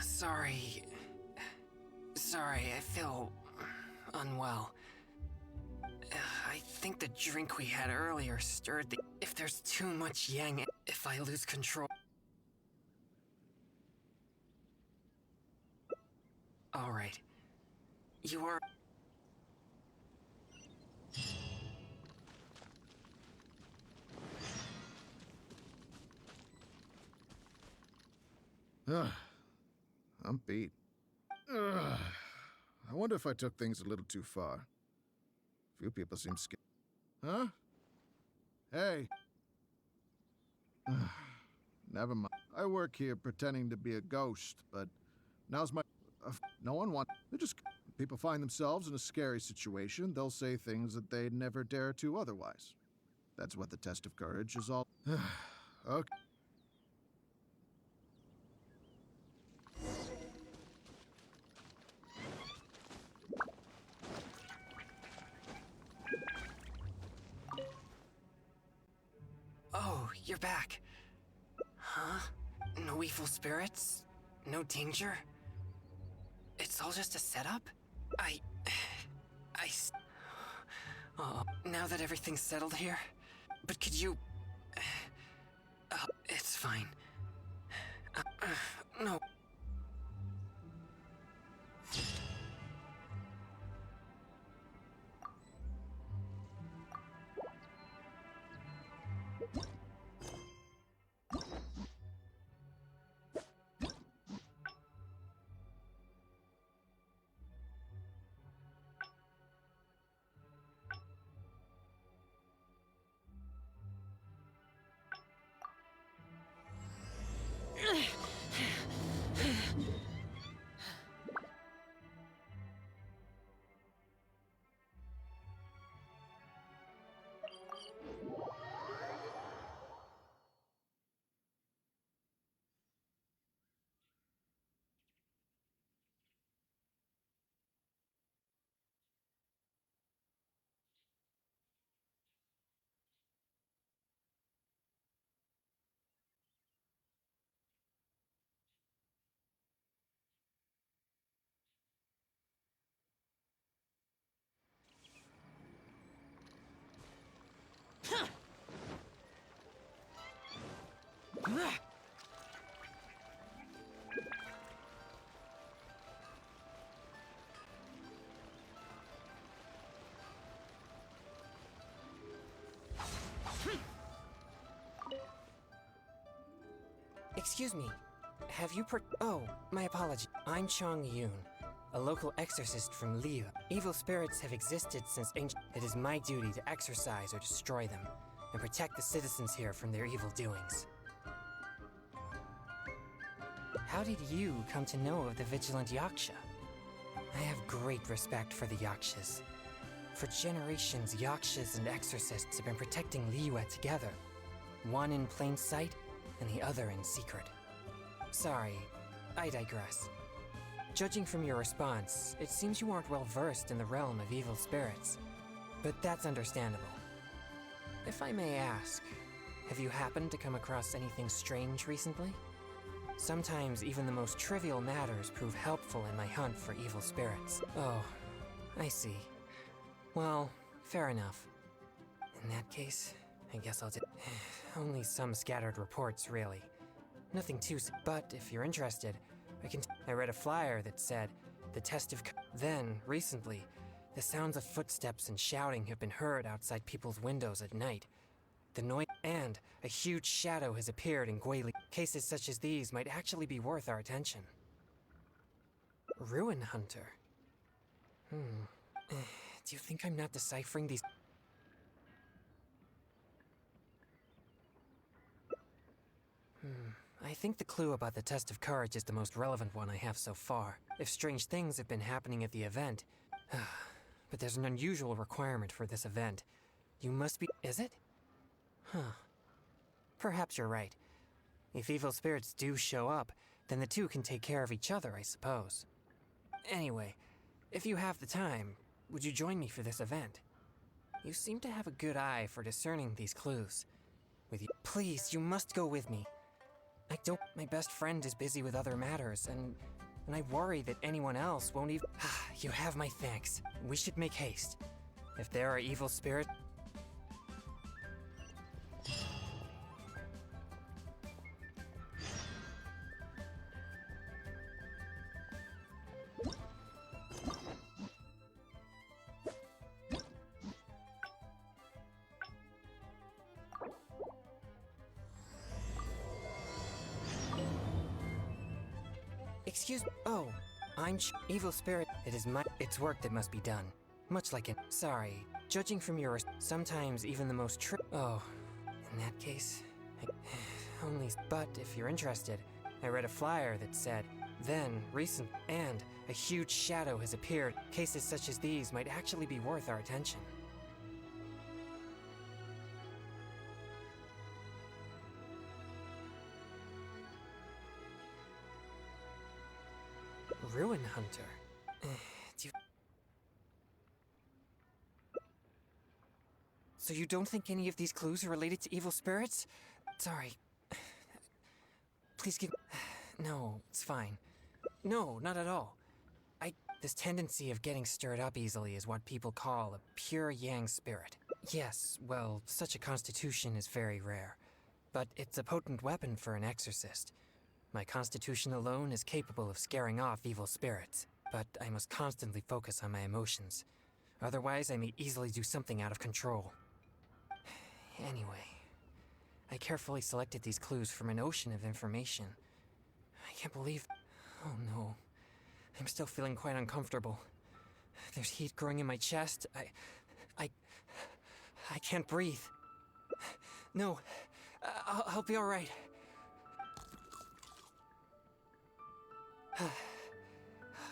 Sorry. Sorry, I feel unwell. I think the drink we had earlier stirred the. If there's too much yang, if I lose control. All right. You are. I'm beat. I wonder if I took things a little too far. Few people seem scared. Huh? Hey. Never mind. I work here pretending to be a ghost, but now's my. No one wants. They just. People find themselves in a scary situation, they'll say things that they'd never dare to otherwise. That's what the test of courage is all. Okay. Oh, you're back. Huh? No evil spirits? No danger? It's all just a setup? Oh, now that everything's settled here? But could you... it's fine. No. Excuse me. Have you Oh, my apology. I'm Chong Yoon, a local exorcist from Liyue. Evil spirits have existed since ancient. It is my duty to exorcise or destroy them, and protect the citizens here from their evil doings. How did you come to know of the Vigilant Yaksha? I have great respect for the Yakshas. For generations, Yakshas and exorcists have been protecting Liyue together. One in plain sight, and the other in secret. Sorry, I digress. Judging from your response, it seems you aren't well versed in the realm of evil spirits. But that's understandable. If I may ask, have you happened to come across anything strange recently? Sometimes even the most trivial matters prove helpful in my hunt for evil spirits. Oh, I see. Well, fair enough. In that case, I guess I'll only some scattered reports, really. Nothing too but if you're interested, I read a flyer that said, the test of Then, recently, the sounds of footsteps and shouting have been heard outside people's windows at night. The noise and a huge shadow has appeared in Guili. Cases such as these might actually be worth our attention. Ruin Hunter. Do you think I'm not deciphering these? I think the clue about the test of courage is the most relevant one I have so far. If strange things have been happening at the event, but there's an unusual requirement for this event. You must be. Is it? Huh. Perhaps you're right. If evil spirits do show up, then the two can take care of each other, I suppose. Anyway, if you have the time, would you join me for this event? You seem to have a good eye for discerning these clues. With you, please, you must go with me. My best friend is busy with other matters, and I worry that anyone else won't even. You have my thanks. We should make haste. If there are evil spirits. Excuse me. Oh, evil spirit. It's work that must be done. Much like it. Sorry. Judging from your sometimes even the most Oh, in that case, only. But if you're interested, I read a flyer that said, then, recent, and a huge shadow has appeared. Cases such as these might actually be worth our attention. Ruin Hunter. So you don't think any of these clues are related to evil spirits? Sorry. Please give. No, it's fine. No, not at all. This tendency of getting stirred up easily is what people call a pure yang spirit. Yes, well, such a constitution is very rare. But it's a potent weapon for an exorcist. My constitution alone is capable of scaring off evil spirits, but I must constantly focus on my emotions. Otherwise, I may easily do something out of control. Anyway, I carefully selected these clues from an ocean of information. I can't believe... Oh no. I'm still feeling quite uncomfortable. There's heat growing in my chest. I can't breathe. No, I'll be alright.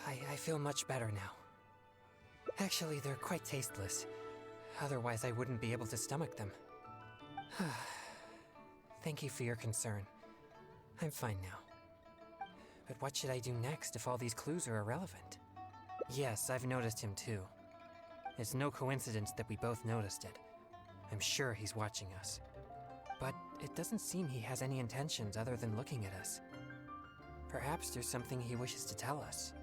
I feel much better now. Actually, they're quite tasteless. Otherwise, I wouldn't be able to stomach them. Thank you for your concern. I'm fine now. But what should I do next if all these clues are irrelevant? Yes, I've noticed him too. It's no coincidence that we both noticed it. I'm sure he's watching us. But it doesn't seem he has any intentions other than looking at us. Perhaps there's something he wishes to tell us.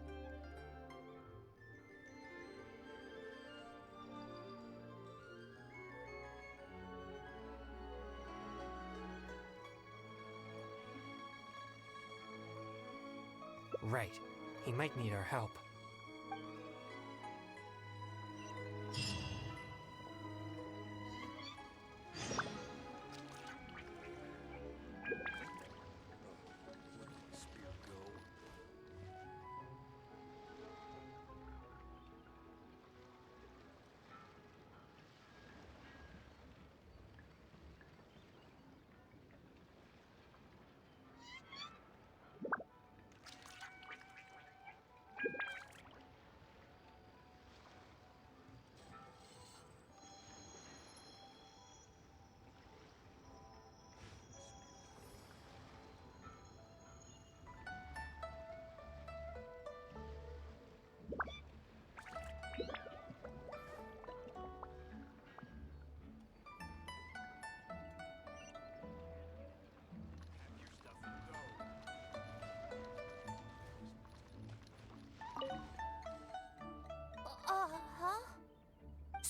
Right. He might need our help.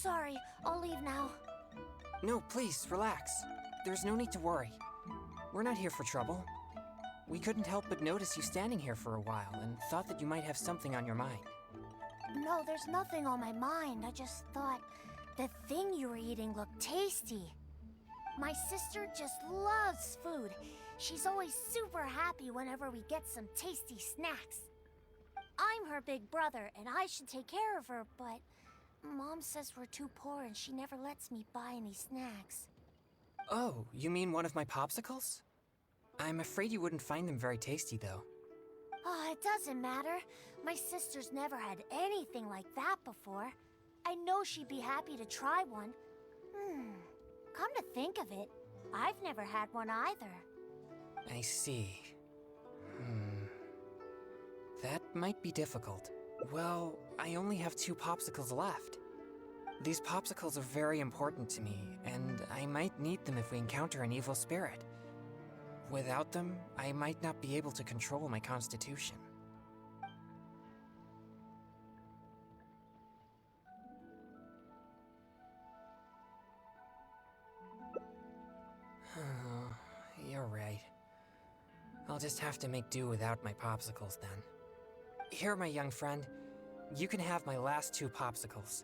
sorry. I'll leave now. No, please, relax. There's no need to worry. We're not here for trouble. We couldn't help but notice you standing here for a while and thought that you might have something on your mind. No, there's nothing on my mind. I just thought the thing you were eating looked tasty. My sister just loves food. She's always super happy whenever we get some tasty snacks. I'm her big brother, and I should take care of her, but Mom says we're too poor and she never lets me buy any snacks. Oh, you mean one of my popsicles? I'm afraid you wouldn't find them very tasty, though. Oh, it doesn't matter. My sister's never had anything like that before. I know she'd be happy to try one. Come to think of it, I've never had one either. I see. That might be difficult. Well, I only have 2 popsicles left. These popsicles are very important to me, and I might need them if we encounter an evil spirit. Without them, I might not be able to control my constitution. You're right. I'll just have to make do without my popsicles then. Here, my young friend. You can have my last 2 popsicles.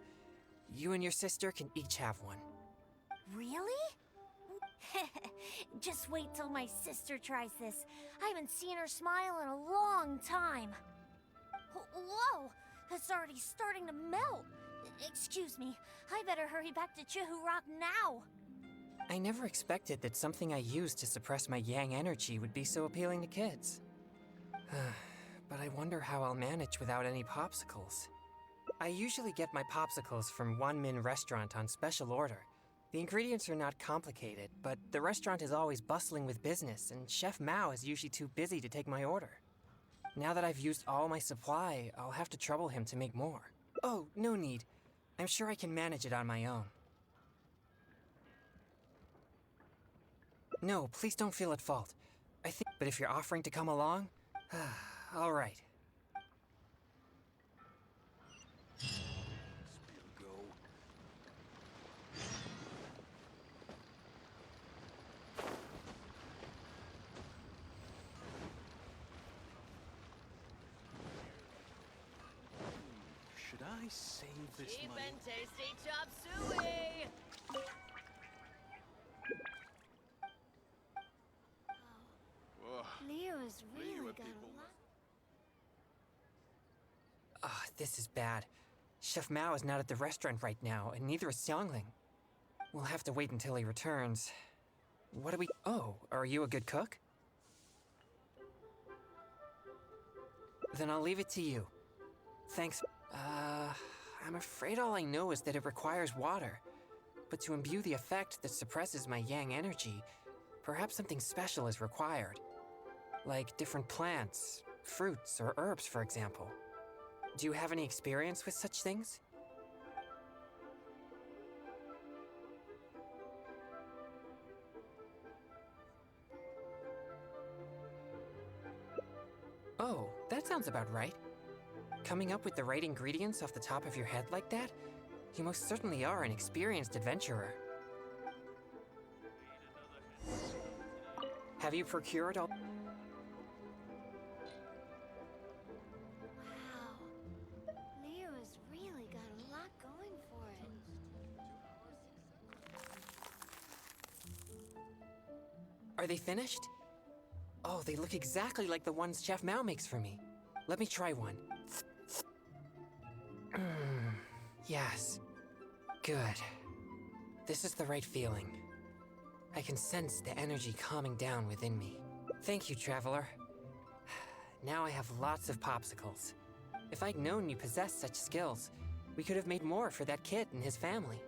You and your sister can each have one. Really? Just wait till my sister tries this. I haven't seen her smile in a long time. Whoa! It's already starting to melt. Excuse me. I better hurry back to Chihu Rock now. I never expected that something I used to suppress my yang energy would be so appealing to kids. But I wonder how I'll manage without any popsicles. I usually get my popsicles from One Min Restaurant on special order. The ingredients are not complicated, but the restaurant is always bustling with business, and Chef Mao is usually too busy to take my order. Now that I've used all my supply, I'll have to trouble him to make more. Oh, no need. I'm sure I can manage it on my own. No, please don't feel at fault. But if you're offering to come along, all right. Should I save this Cheap money? and tasty chop suey! Leo's really got a lot. Ah, this is bad. Chef Mao is not at the restaurant right now, and neither is Xiangling. We'll have to wait until he returns. What do we... Oh, are you a good cook? Then I'll leave it to you. Thanks. I'm afraid all I know is that it requires water. But to imbue the effect that suppresses my yang energy, perhaps something special is required. Like different plants, fruits, or herbs, for example. Do you have any experience with such things? Oh, that sounds about right. Coming up with the right ingredients off the top of your head like that? You most certainly are an experienced adventurer. Have you procured all... Wow. Leo's really got a lot going for it. Are they finished? Oh, they look exactly like the ones Chef Mao makes for me. Let me try one. Yes. Good. This is the right feeling. I can sense the energy calming down within me. Thank you, Traveler. Now I have lots of popsicles. If I'd known you possessed such skills, we could have made more for that kid and his family.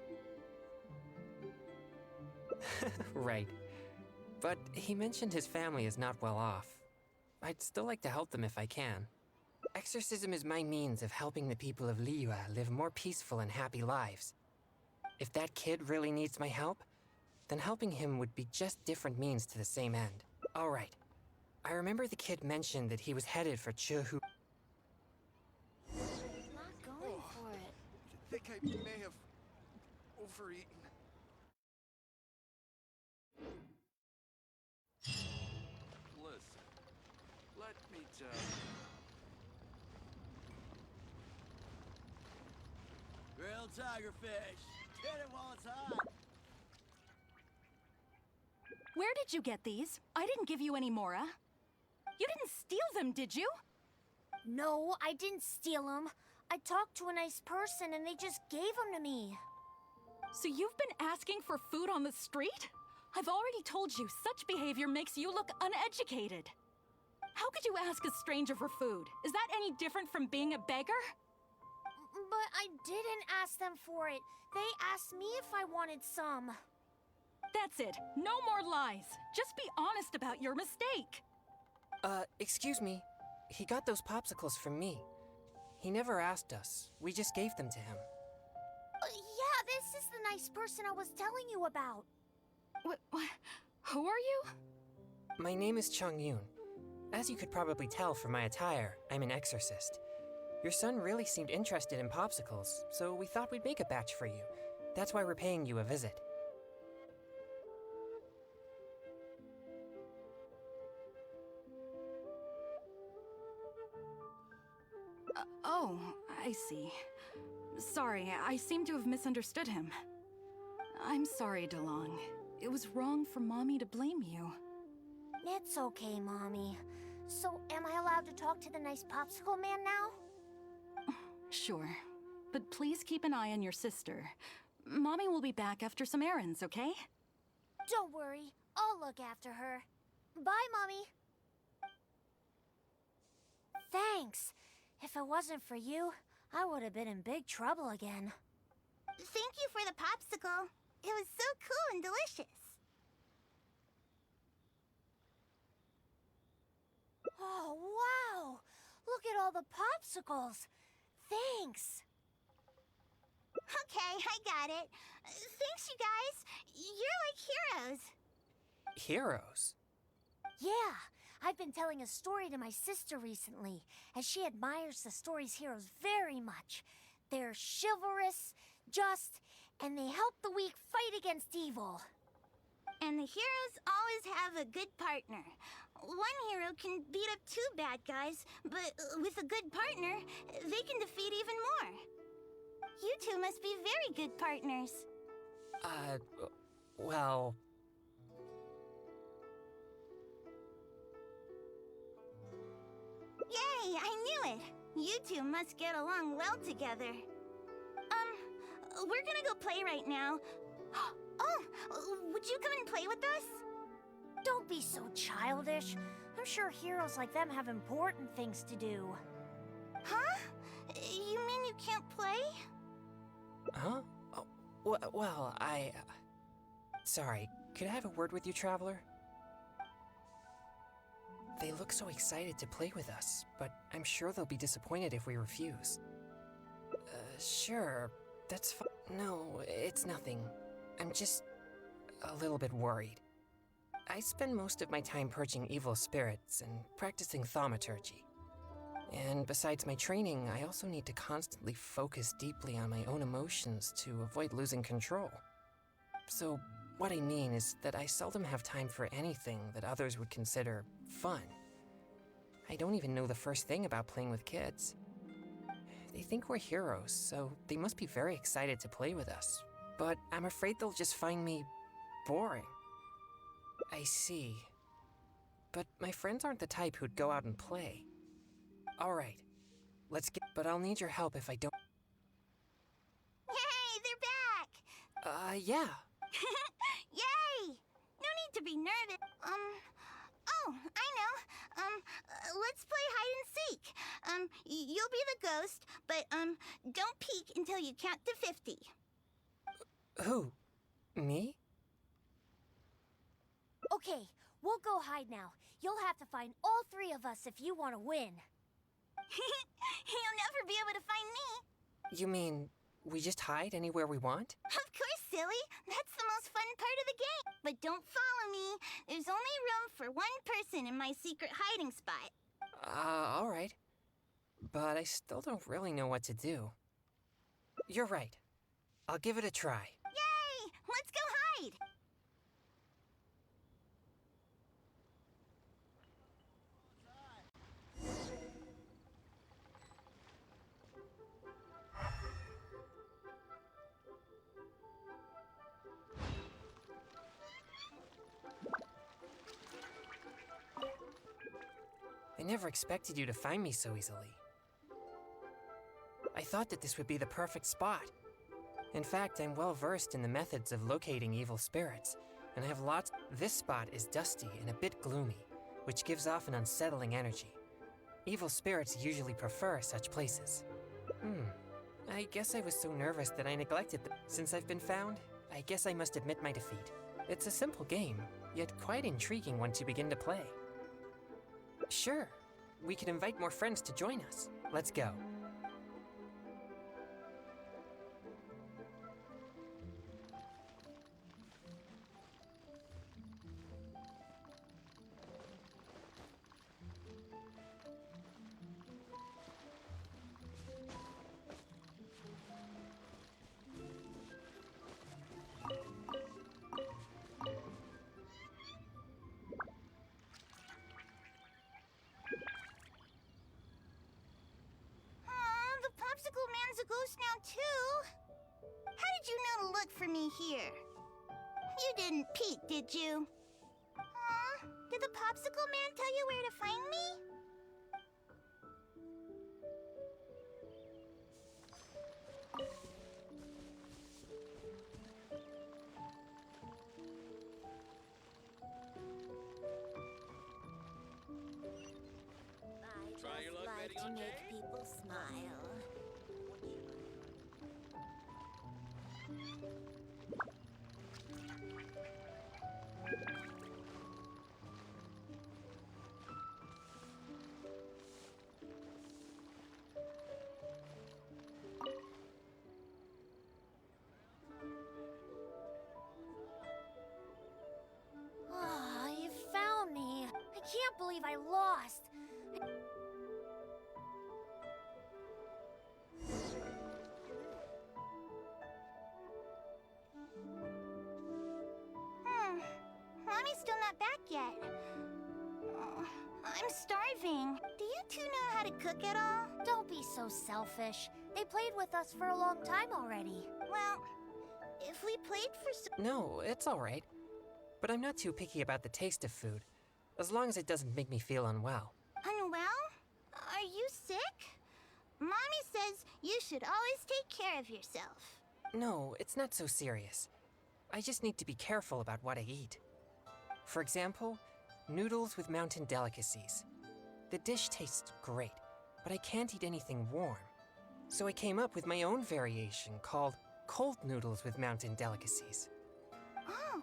Right. But he mentioned his family is not well off. I'd still like to help them if I can. Exorcism is my means of helping the people of Liyue live more peaceful and happy lives. If that kid really needs my help, then helping him would be just different means to the same end. All right. I remember the kid mentioned that he was headed for Chihu. Not going for it. I think I may have for eating. Listen, let me tell you. Grilled tiger fish. Get it while it's hot. Where did you get these? I didn't give you any, Mora. You didn't steal them, did you? No, I didn't steal them. I talked to a nice person and they just gave them to me. So you've been asking for food on the street? I've already told you such behavior makes you look uneducated. How could you ask a stranger for food? Is that any different from being a beggar? But I didn't ask them for it. They asked me if I wanted some. That's it. No more lies. Just be honest about your mistake. Excuse me. He got those popsicles from me. He never asked us. We just gave them to him. Yeah, this is the nice person I was telling you about. Who are you? My name is Chong Yoon. As you could probably tell from my attire, I'm an exorcist. Your son really seemed interested in popsicles, so we thought we'd make a batch for you. That's why we're paying you a visit. Oh, I see. Sorry, I seem to have misunderstood him. I'm sorry, DeLong. It was wrong for Mommy to blame you. It's okay, Mommy. So, am I allowed to talk to the nice popsicle man now? Sure. But please keep an eye on your sister. Mommy will be back after some errands, okay? Don't worry. I'll look after her. Bye, Mommy. Thanks. If it wasn't for you, I would have been in big trouble again. Thank you for the popsicle. It was so cool and delicious. Oh, wow! Look at all the popsicles. Thanks. Okay, I got it. Thanks, you guys. You're like heroes. Heroes? Yeah, I've been telling a story to my sister recently, as she admires the story's heroes very much. They're chivalrous, just, and they help the weak fight against evil. And the heroes always have a good partner. One hero can beat up two bad guys, but with a good partner, they can defeat even more. You two must be very good partners. Well... Yay, I knew it! You two must get along well together. We're gonna go play right now. Oh, would you come and play with us? Don't be so childish. I'm sure heroes like them have important things to do. Huh? You mean you can't play? Huh? Oh, well, Sorry, could I have a word with you, Traveler? They look so excited to play with us, but I'm sure they'll be disappointed if we refuse. Sure, that's fine. No, it's nothing. I'm just a little bit worried. I spend most of my time purging evil spirits and practicing thaumaturgy. And besides my training, I also need to constantly focus deeply on my own emotions to avoid losing control. So, what I mean is that I seldom have time for anything that others would consider fun. I don't even know the first thing about playing with kids. They think we're heroes, so they must be very excited to play with us. But I'm afraid they'll just find me boring. I see. But my friends aren't the type who'd go out and play. Alright, let's get... But I'll need your help if I don't... Yay, they're back! Yeah. Yay! No need to be nervous. Oh, I know. Let's play hide and seek. You'll be the ghost, but, don't peek until you count to 50. Who? Me? Okay, we'll go hide now. You'll have to find all three of us if you want to win. You'll never be able to find me. You mean, we just hide anywhere we want? Of course, silly. That's the most fun part of the game. But don't follow me. There's only room for one person in my secret hiding spot. Alright. But I still don't really know what to do. You're right. I'll give it a try. Yay! Let's go hide! I never expected you to find me so easily. I thought that this would be the perfect spot. In fact, I'm well versed in the methods of locating evil spirits, and I have lots. This spot is dusty and a bit gloomy, which gives off an unsettling energy. Evil spirits usually prefer such places. I guess I was so nervous that I neglected them. Since I've been found, I guess I must admit my defeat. It's a simple game, yet quite intriguing once you begin to play. Sure, we can invite more friends to join us. Let's go. The Popsicle Man's a ghost now, too. How did you know to look for me here? You didn't peek, did you? Did the Popsicle Man tell you where to find me? Try your luck betting on Jay? People smile. Ah, you found me. I can't believe I lost. Mommy's still not back yet. I'm starving. Do you two know how to cook at all? Don't be so selfish. They played with us for a long time already. Well, if we played for so... No, it's all right. But I'm not too picky about the taste of food, as long as it doesn't make me feel unwell. Unwell? Are you sick? Mommy says you should always take care of yourself. No, it's not so serious. I just need to be careful about what I eat. For example, noodles with mountain delicacies. The dish tastes great, but I can't eat anything warm. So I came up with my own variation called cold noodles with mountain delicacies. Oh,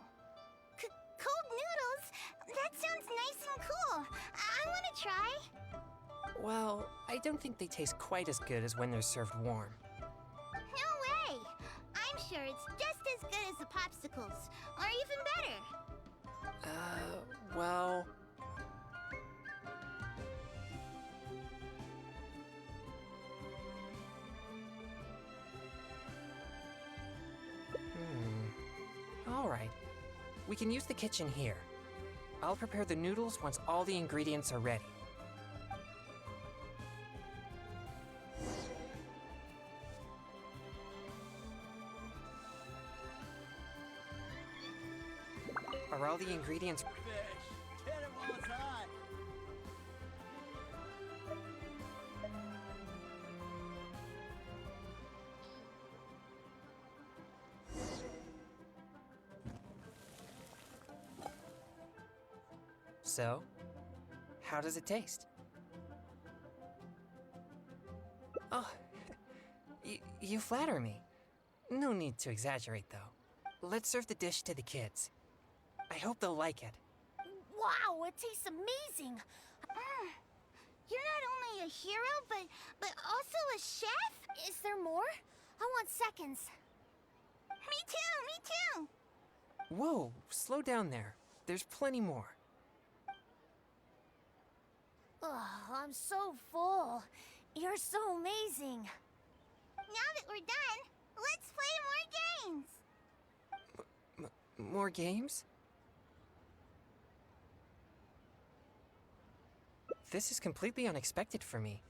cold noodles? That sounds nice and cool. I want to try. Well, I don't think they taste quite as good as when they're served warm. No way! I'm sure it's just as good as the popsicles, or even better. Well... All right. We can use the kitchen here. I'll prepare the noodles once all the ingredients are ready. Are all the ingredients... Fish. Hit it while it's hot. So, how does it taste? Oh, you flatter me. No need to exaggerate, though. Let's serve the dish to the kids. I hope they'll like it. Wow, it tastes amazing. You're not only a hero, but also a chef? Is there more? I want seconds. Me too! Whoa, slow down there. There's plenty more. Ugh, I'm so full. You're so amazing. Now that we're done, let's play more games. More games? This is completely unexpected for me.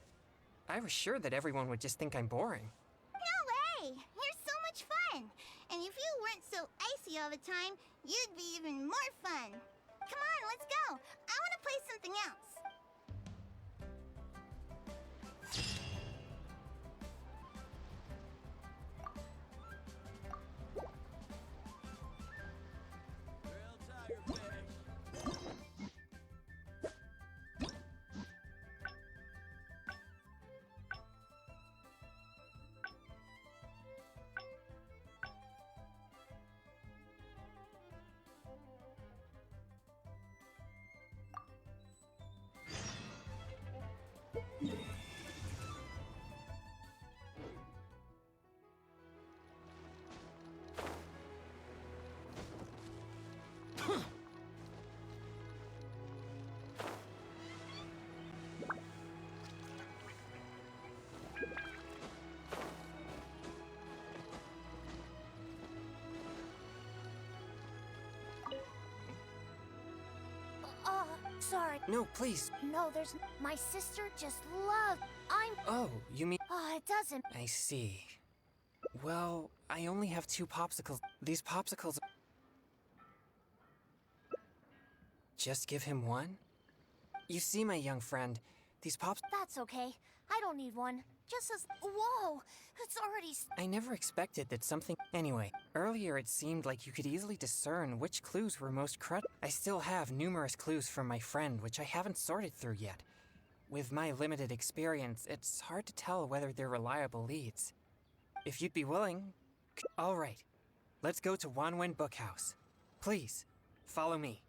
I was sure that everyone would just think I'm boring. No way! You're so much fun! And if you weren't so icy all the time, you'd be even more fun. Come on, let's go! I want to play something else. Real tiger fish. Sorry. No, please. No, there's... My sister just loved... I'm... Oh, you mean... It doesn't... I see. Well, I only have 2 popsicles. These popsicles... Just give him one? You see, my young friend, these pops... That's okay. I don't need one. Just as... Whoa! It's already... I never expected that something... Anyway, earlier it seemed like you could easily discern which clues were most I still have numerous clues from my friend which I haven't sorted through yet. With my limited experience, it's hard to tell whether they're reliable leads. If you'd be willing... Alright, let's go to Wanwen Bookhouse. Please, follow me.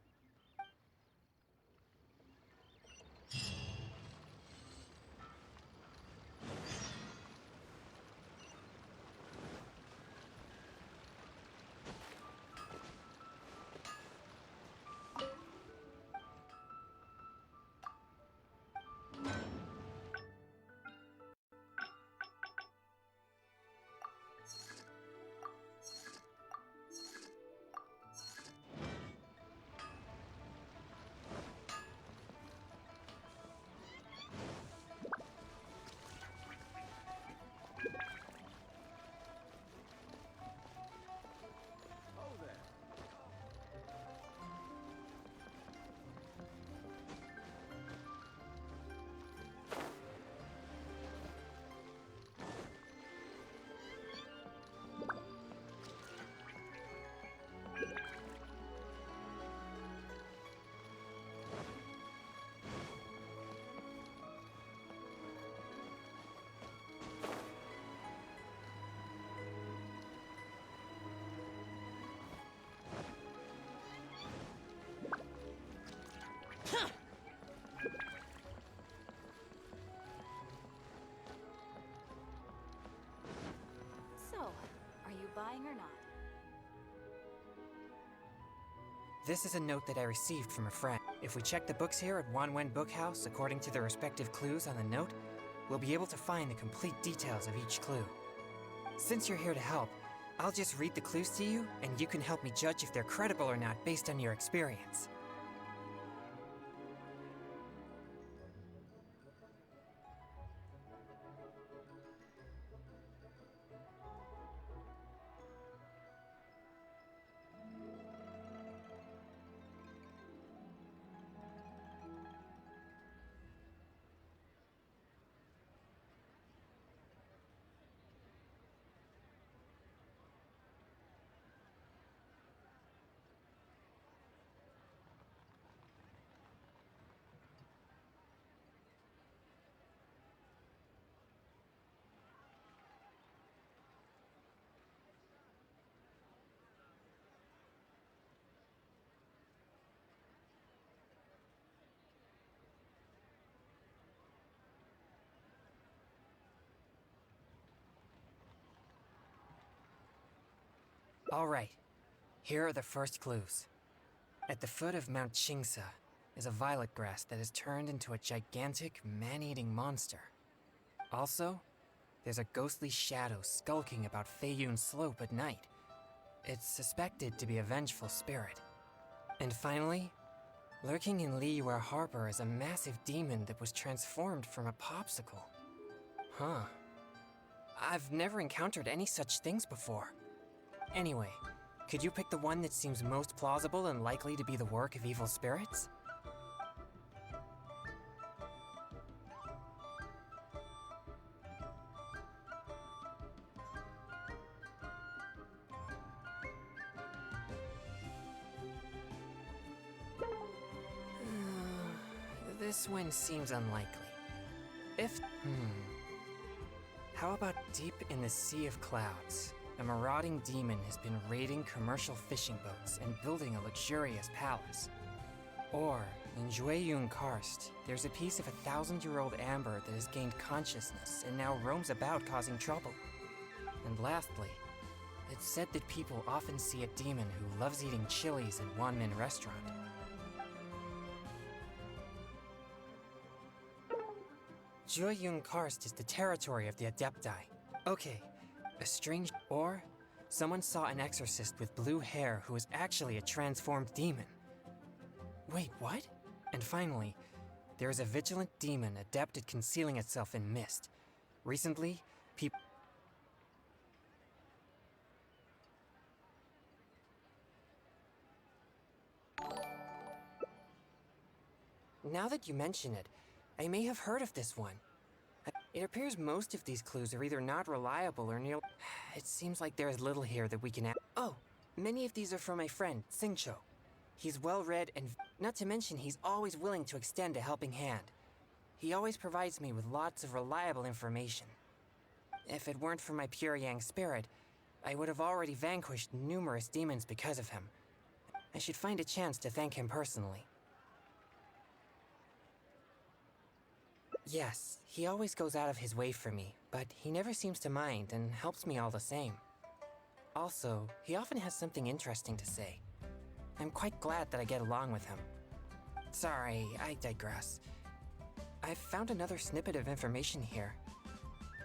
So, are you buying or not? This is a note that I received from a friend. If we check the books here at Wanwen Bookhouse according to the respective clues on the note, we'll be able to find the complete details of each clue. Since you're here to help, I'll just read the clues to you, and you can help me judge if they're credible or not based on your experience. All right, here are the first clues. At the foot of Mount Chingsa is a violet grass that has turned into a gigantic, man-eating monster. Also, there's a ghostly shadow skulking about Feiyun Slope at night. It's suspected to be a vengeful spirit. And finally, lurking in Liyue Harbor is a massive demon that was transformed from a popsicle. Huh. I've never encountered any such things before. Anyway, could you pick the one that seems most plausible and likely to be the work of evil spirits? This one seems unlikely. How about deep in the Sea of Clouds? A marauding demon has been raiding commercial fishing boats and building a luxurious palace. Or, in Jueyun Karst, there's a piece of 1,000-year-old amber that has gained consciousness and now roams about causing trouble. And lastly, it's said that people often see a demon who loves eating chilies at Wanmin Restaurant. Jueyun Karst is the territory of the Adepti. Okay, a strange... Or, someone saw an exorcist with blue hair who is actually a transformed demon. Wait, what? And finally, there is a vigilant demon adept at concealing itself in mist. Recently, people... Now that you mention it, I may have heard of this one. It appears most of these clues are either not reliable or near... It seems like there is little here that we can... Oh, many of these are from my friend, Singcho. He's well-read and... Not to mention, he's always willing to extend a helping hand. He always provides me with lots of reliable information. If it weren't for my pure yang spirit, I would have already vanquished numerous demons because of him. I should find a chance to thank him personally. Yes, he always goes out of his way for me, but he never seems to mind and helps me all the same. Also, he often has something interesting to say. I'm quite glad that I get along with him. Sorry, I digress. I've found another snippet of information here.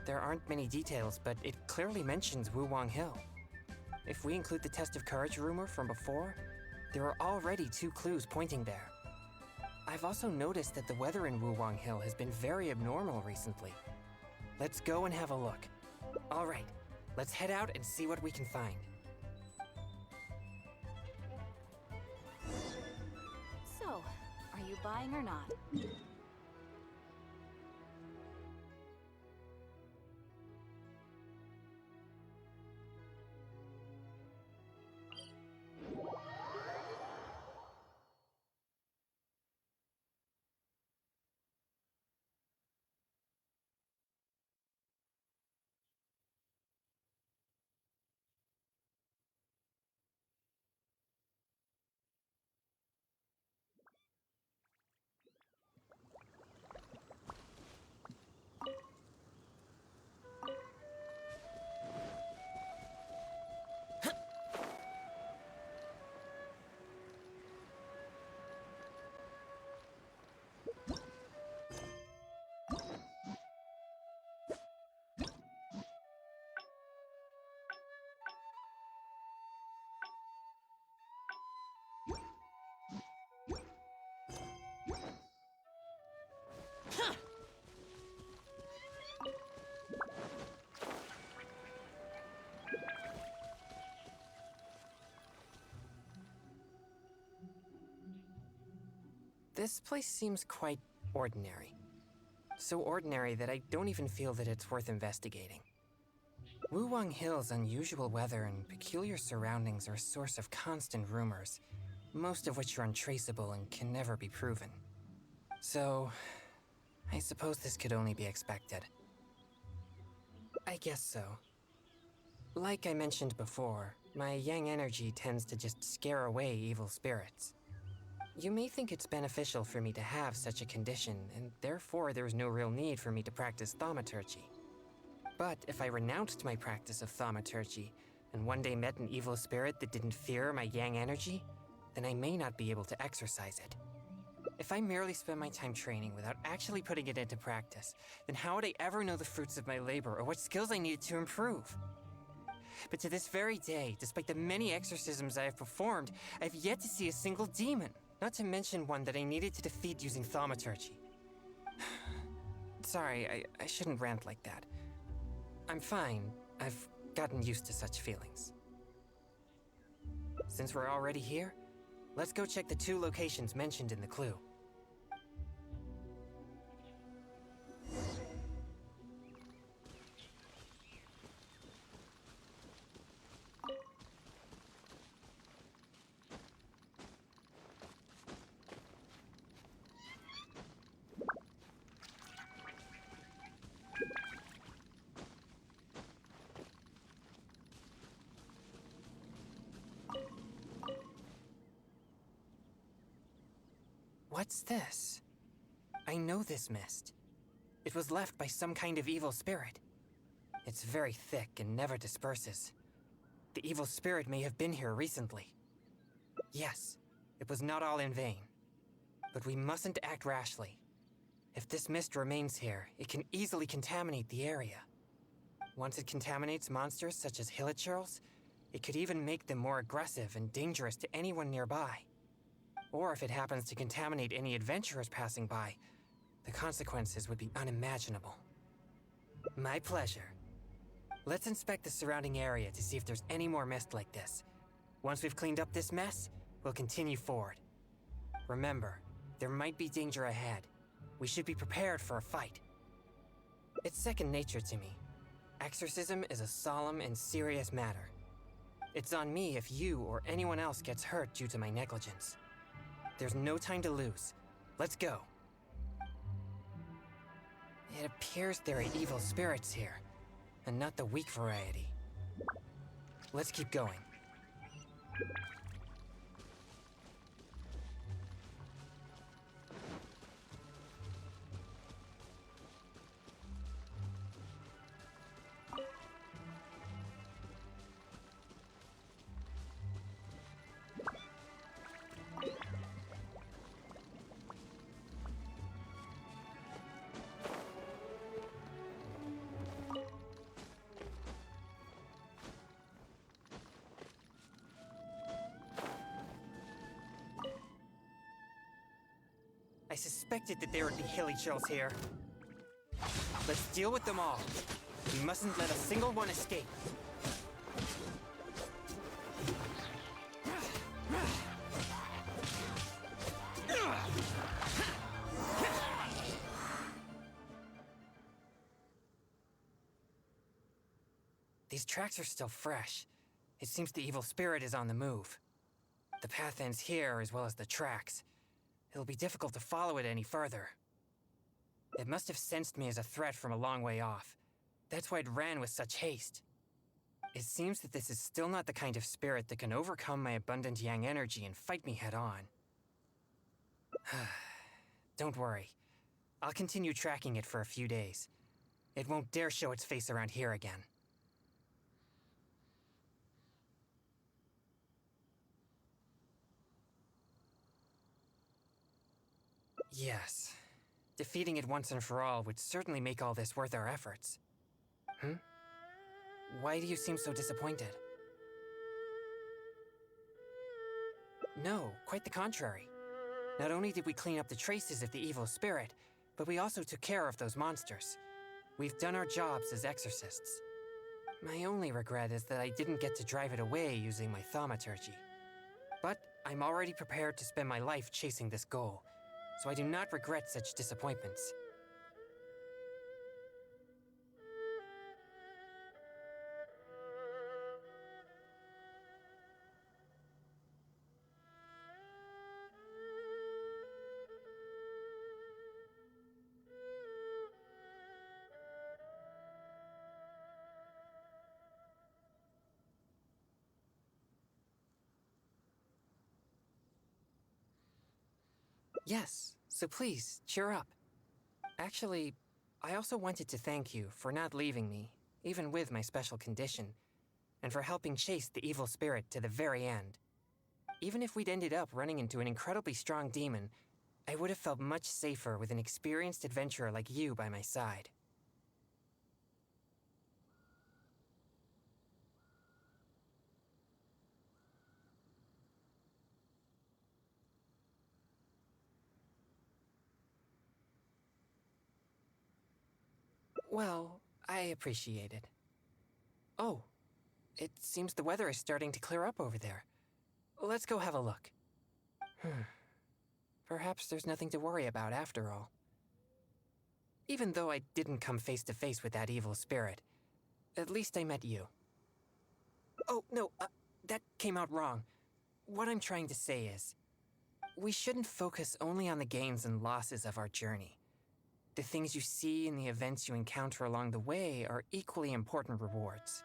There aren't many details, but it clearly mentions Wuwang Hill. If we include the test of courage rumor from before, there are already 2 clues pointing there. I've also noticed that the weather in Wuwang Hill has been very abnormal recently. Let's go and have a look. All right, let's head out and see what we can find. So, are you buying or not? This place seems quite ordinary. So ordinary that I don't even feel that it's worth investigating. Wuwang Hill's unusual weather and peculiar surroundings are a source of constant rumors, most of which are untraceable and can never be proven. So, I suppose this could only be expected. I guess so. Like I mentioned before, my yang energy tends to just scare away evil spirits. You may think it's beneficial for me to have such a condition, and therefore there's no real need for me to practice thaumaturgy. But if I renounced my practice of thaumaturgy, and one day met an evil spirit that didn't fear my yang energy, then I may not be able to exercise it. If I merely spend my time training without actually putting it into practice, then how would I ever know the fruits of my labor or what skills I needed to improve? But to this very day, despite the many exorcisms I have performed, I have yet to see a single demon. Not to mention one that I needed to defeat using thaumaturgy. Sorry, I shouldn't rant like that. I'm fine. I've gotten used to such feelings. Since we're already here, let's go check the 2 locations mentioned in the clue. What's this? I know this mist. It was left by some kind of evil spirit. It's very thick and never disperses. The evil spirit may have been here recently. Yes, it was not all in vain. But we mustn't act rashly. If this mist remains here, it can easily contaminate the area. Once it contaminates monsters such as hilichurls, it could even make them more aggressive and dangerous to anyone nearby. Or if it happens to contaminate any adventurers passing by, the consequences would be unimaginable. My pleasure. Let's inspect the surrounding area to see if there's any more mist like this. Once we've cleaned up this mess, we'll continue forward. Remember, there might be danger ahead. We should be prepared for a fight. It's second nature to me. Exorcism is a solemn and serious matter. It's on me if you or anyone else gets hurt due to my negligence. There's no time to lose. Let's go. It appears there are evil spirits here, and not the weak variety. Let's keep going. I suspected that there would be hilichurls here. Let's deal with them all. We mustn't let a single one escape. These tracks are still fresh. It seems the evil spirit is on the move. The path ends here as well as the tracks. It'll be difficult to follow it any further. It must have sensed me as a threat from a long way off. That's why it ran with such haste. It seems that this is still not the kind of spirit that can overcome my abundant yang energy and fight me head on. Don't worry. I'll continue tracking it for a few days. It won't dare show its face around here again. Yes. Defeating it once and for all would certainly make all this worth our efforts. Why do you seem so disappointed? No, quite the contrary. Not only did we clean up the traces of the evil spirit, but we also took care of those monsters. We've done our jobs as exorcists. My only regret is that I didn't get to drive it away using my thaumaturgy. But I'm already prepared to spend my life chasing this goal, so I do not regret such disappointments. Yes, so please, cheer up. Actually, I also wanted to thank you for not leaving me, even with my special condition, and for helping chase the evil spirit to the very end. Even if we'd ended up running into an incredibly strong demon, I would have felt much safer with an experienced adventurer like you by my side. Well, I appreciate it. Oh, it seems the weather is starting to clear up over there. Let's go have a look. Perhaps there's nothing to worry about after all. Even though I didn't come face to face with that evil spirit, at least I met you. Oh, no, that came out wrong. What I'm trying to say is, we shouldn't focus only on the gains and losses of our journey. The things you see and the events you encounter along the way are equally important rewards.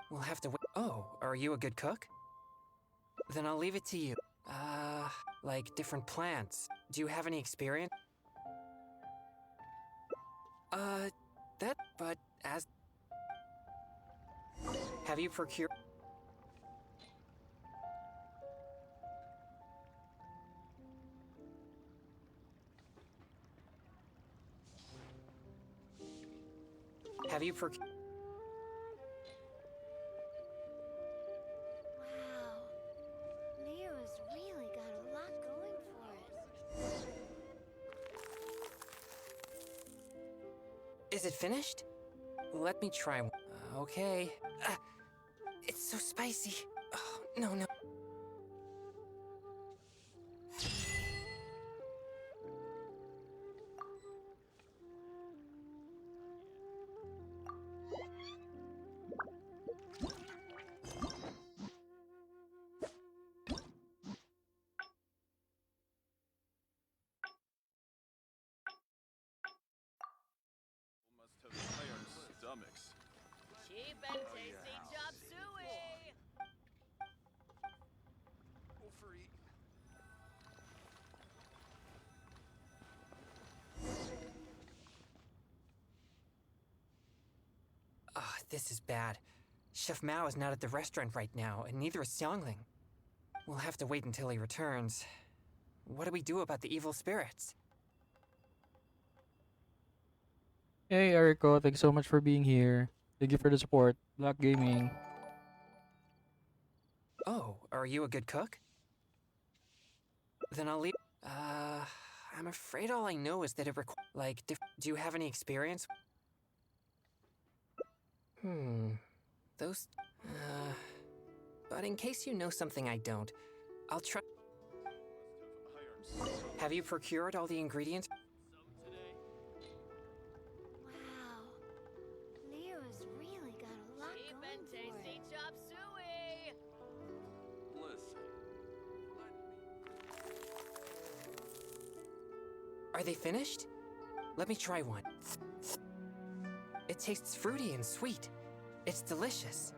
We'll have to wait. Oh, are you a good cook? Then I'll leave it to you. Like different plants. Do you have any experience? But as... Have you procured... Have you procured... Wow. Leo's really got a lot going for it. Is it finished? Let me try one. Okay. It's so spicy. Oh, no. Cheap and tasty chop suey! This is bad. Chef Mao is not at the restaurant right now, and neither is Xiangling. We'll have to wait until he returns. What do we do about the evil spirits? Hey, Erico, thanks so much for being here. Thank you for the support. Black Gaming. Oh, are you a good cook? Then I'll leave... I'm afraid all I know is that it requires... Like, do you have any experience? Those... But in case you know something I don't, I'll try... Have you procured all the ingredients? Wow. Leo's really got a lot Cheap going and for tasty it. chop suey! Are they finished? Let me try one. It tastes fruity and sweet. It's delicious.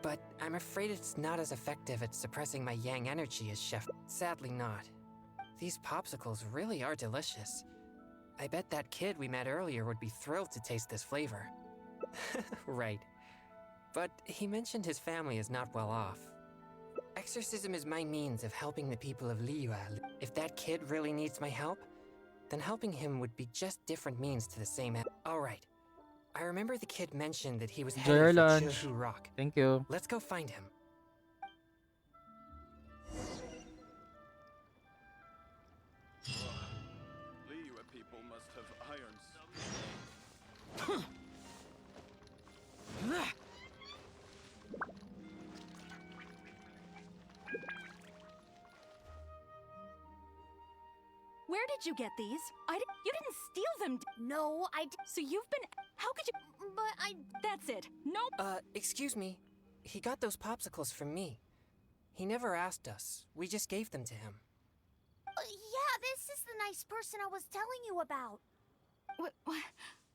But I'm afraid it's not as effective at suppressing my yang energy as Chef. Sadly not. These popsicles really are delicious. I bet that kid we met earlier would be thrilled to taste this flavor. Right. But he mentioned his family is not well off. Exorcism is my means of helping the people of Liyue. If that kid really needs my help, then helping him would be just different means to the same end. All right. I remember the kid mentioned that he was Enjoy your headed for lunch. Jehu Rock. Thank you. Let's go find him. Liyue people must have iron. Where did you get these? You didn't steal them. No, So you've been. How could you? but I. That's it. Nope. Excuse me. He got those popsicles from me. He never asked us. We just gave them to him. Yeah, this is the nice person I was telling you about. What?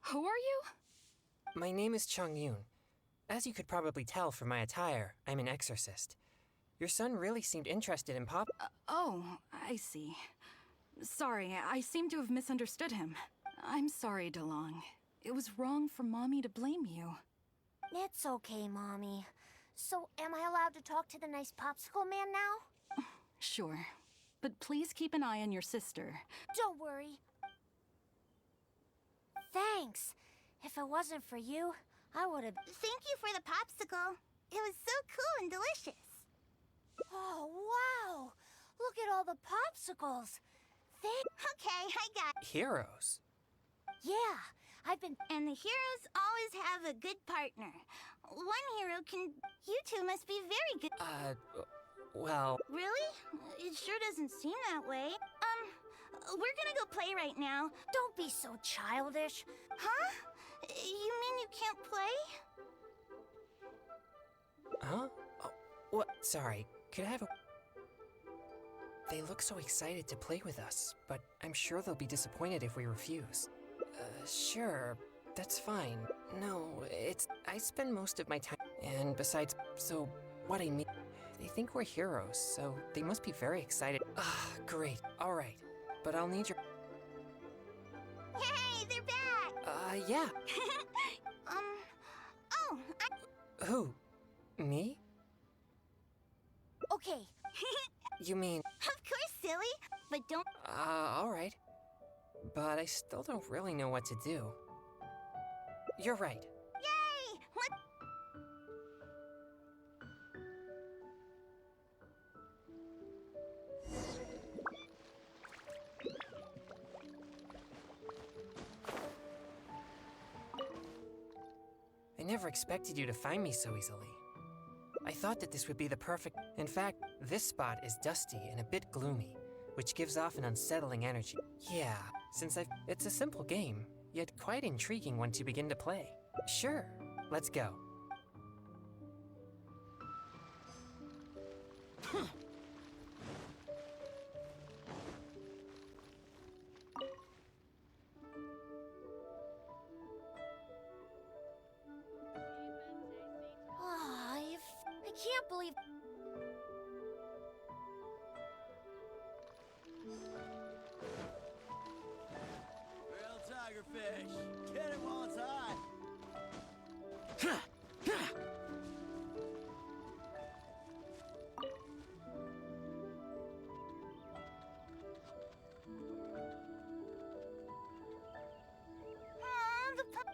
Who are you? My name is Chong Yun. As you could probably tell from my attire, I'm an exorcist. Your son really seemed interested in pop. Oh, I see. Sorry, I seem to have misunderstood him. I'm sorry, DeLong. It was wrong for Mommy to blame you. It's okay, Mommy. So, am I allowed to talk to the nice popsicle man now? Sure. But please keep an eye on your sister. Don't worry. Thanks. If it wasn't for you, I would have. Thank you for the popsicle. It was so cool and delicious. Oh, wow! Look at all the popsicles. Okay, I got. Heroes? Yeah, I've been. And the heroes always have a good partner. One hero can. You two must be very good. Well. Really? It sure doesn't seem that way. We're gonna go play right now. Don't be so childish. Huh? You mean you can't play? Huh? Oh, what? Sorry. Could I have a. They look so excited to play with us, but I'm sure they'll be disappointed if we refuse. Sure. That's fine. No, I spend most of my time. And besides, so what I mean. They think we're heroes, so they must be very excited. Ah, great. Alright. But I'll need your. Hey, they're back! Yeah. Oh, Who? Me? Okay. You mean. Of course, silly. But don't. Alright. But I still don't really know what to do. You're right. Yay! What? I never expected you to find me so easily. I thought that this would be the perfect. In fact, this spot is dusty and a bit gloomy, which gives off an unsettling energy. Yeah, it's a simple game, yet quite intriguing once you begin to play. Sure, let's go. I can't believe. Real tigerfish. Get it while it's hot.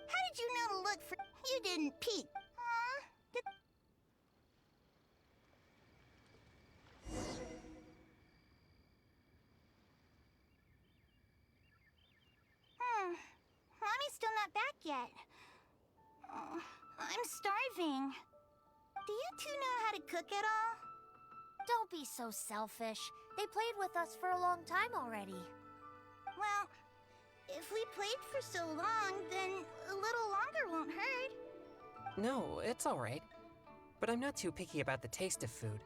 How did you know to look for? You didn't peek. Mommy's still not back yet. I'm starving. Do you two know how to cook at all? Don't be so selfish. They played with us for a long time already. Well, if we played for so long, then a little longer won't hurt. No, it's alright. But I'm not too picky about the taste of food,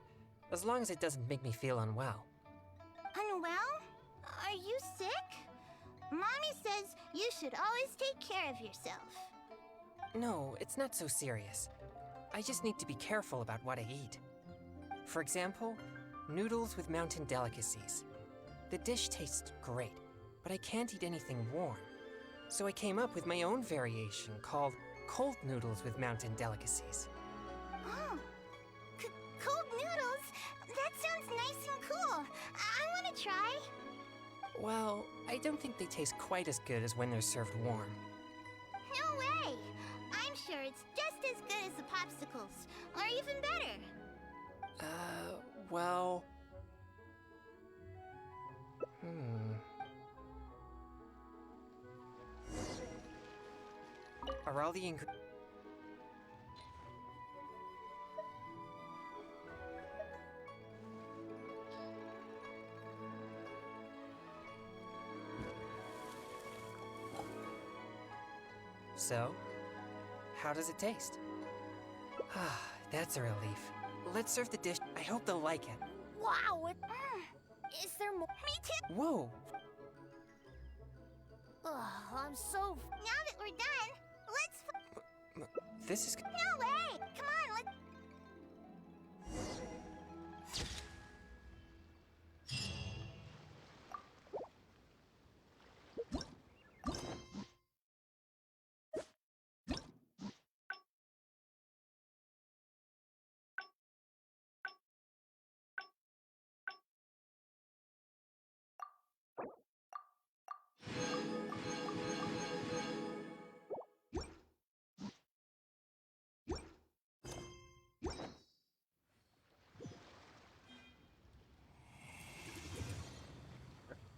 as long as it doesn't make me feel unwell. Unwell? Are you sick? Mommy says you should always take care of yourself. No, it's not so serious. I just need to be careful about what I eat. For example, noodles with mountain delicacies. The dish tastes great, but I can't eat anything warm. So I came up with my own variation called cold noodles with mountain delicacies. Oh, cold noodles? That sounds nice and cool. I want to try. Well, I don't think they taste quite as good as when they're served warm. No way. sure it's just as good as the popsicles, or even better. Well... Are all the ingredients... So, how does it taste? Ah, that's a relief. Let's serve the dish. I hope they'll like it. Wow, is there more? Me too. Whoa! Ugh, I'm so... Now that we're done, let's... This is... No way! Come on, let's...